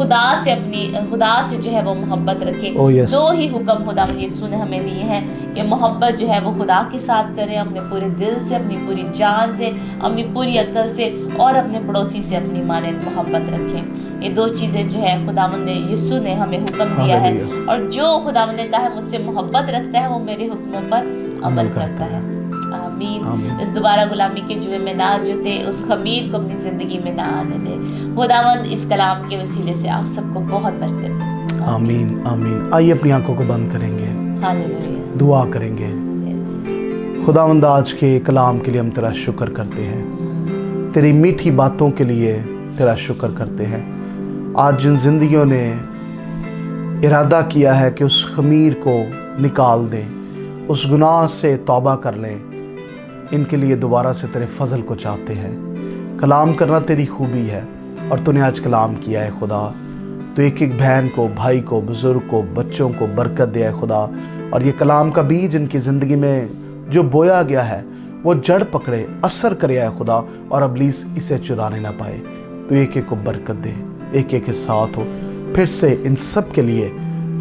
खुदा से जो है वो मोहब्बत रखें। दो ही हुक्म खुदा यीशु ने हमें दिए हैं कि मोहब्बत जो है वो खुदा के साथ करें, अपने पूरे दिल से, अपनी पूरी जान से, अपनी पूरी अकल से, और अपने पड़ोसी से अपनी मानंद मोहब्बत रखें। ये दो चीज़ें जो है खुदावंद ने, यीशु ने हमें हुक्म दिया है, और जो खुदावंद ने कहा है मुझसे मोहब्बत रखता है वो मेरे हुक्मों पर अमल करता है। आमीन। इस दोबारा गुलामी के जुए में ना जुटे, उस खमीर को अपनी जिंदगी में ना आने दे। खुदावंद इस कलाम के वसीले से आप सबको बहुत बरकत दे। आमीन आमीन। आइए अपनी आंखों को बंद करेंगे, हालेलुया। दुआ करेंगे। खुदावंद आज के कलाम के लिए हम तेरा शुक्र करते हैं, तेरी मीठी बातों के लिए तेरा शुक्र करते हैं। आज जिन जिंदगियों ने इरादा किया है कि उस खमीर को निकाल दें, उस गुनाह से तौबा कर लें, इनके लिए दोबारा से तेरे फजल को चाहते हैं। कलाम करना तेरी खूबी है, और तूने आज कलाम किया है खुदा। तो एक एक बहन को, भाई को, बुजुर्ग को, बच्चों को बरकत दिया है खुदा, और ये कलाम का बीज इनकी ज़िंदगी में जो बोया गया है वो जड़ पकड़े, असर करे है खुदा, और अबलीस इसे चुराने ना पाए। तो एक एक को बरकत दे, एक एक के साथ हो। फिर से इन सब के लिए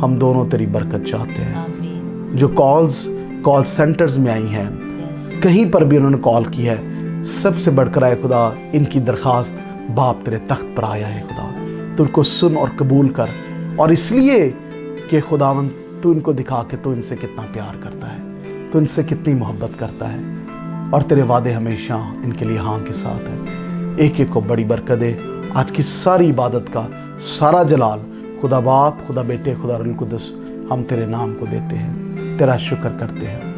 हम दोनों तेरी बरकत चाहते हैं। जो कॉल सेंटर्स में आई हैं, कहीं पर भी उन्होंने कॉल की है, सबसे बढ़कर आए खुदा, इनकी दरखास्त बाप तेरे तख्त पर आया है खुदा। तू उनको सुन और कबूल कर, और इसलिए कि खुदावंद तू इनको दिखा के तू इनसे कितना प्यार करता है, तू इनसे कितनी मोहब्बत करता है, और तेरे वादे हमेशा इनके लिए हाँ के साथ है। एक एक को बड़ी बरकत दे। आज की सारी इबादत का सारा जलाल खुदा बाप, खुदा बेटे, खुदा रूह कुदस हम तेरे नाम को देते हैं, तेरा शुक्र करते हैं।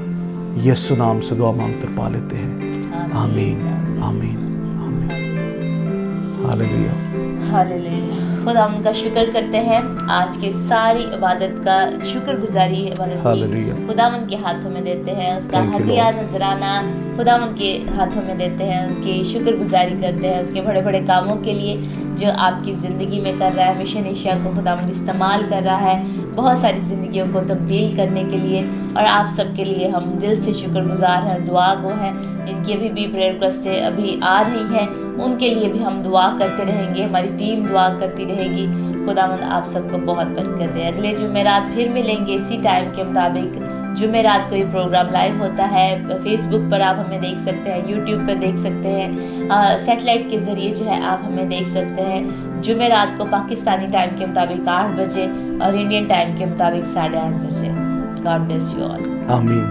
यीशु नाम से दुआ मांगते पा लेते हैं। आमीन आमीन आमीन। Hallelujah hallelujah. खुदा उनका शुक्र करते हैं। आज के सारी इबादत का शुक्रगुजारी इबादत की खुदावन के हाथों में देते हैं। उसका हदिया नजराना खुदावन के हाथों में देते हैं। उसकी शुक्रगुजारी करते हैं उसके बड़े बड़े कामों के लिए जो आपकी ज़िंदगी में कर रहा है। मिशन एशिया को खुदावन इस्तेमाल कर रहा है बहुत सारी ज़िंदगियों को तब्दील करने के लिए, और आप सबके लिए हम दिल से शुक्रगुजार हैं, दुआ गो हैं। इनकी अभी भी प्रेयर रिक्वेस्ट अभी आ रही है, उनके लिए भी हम दुआ करते रहेंगे, हमारी टीम दुआ करती रहेगी। खुदावंद आप सबको बहुत बरकत दे। अगले जुमेरात फिर मिलेंगे इसी टाइम के मुताबिक। जुमेरात को ये प्रोग्राम लाइव होता है। फेसबुक पर आप हमें देख सकते हैं, यूट्यूब पर देख सकते हैं, सैटेलाइट के ज़रिए जो है आप हमें देख सकते हैं। जुमेरात को पाकिस्तानी टाइम के मुताबिक 8 बजे और इंडियन टाइम के मुताबिक 8:30 बजे। God bless you all. आमीन।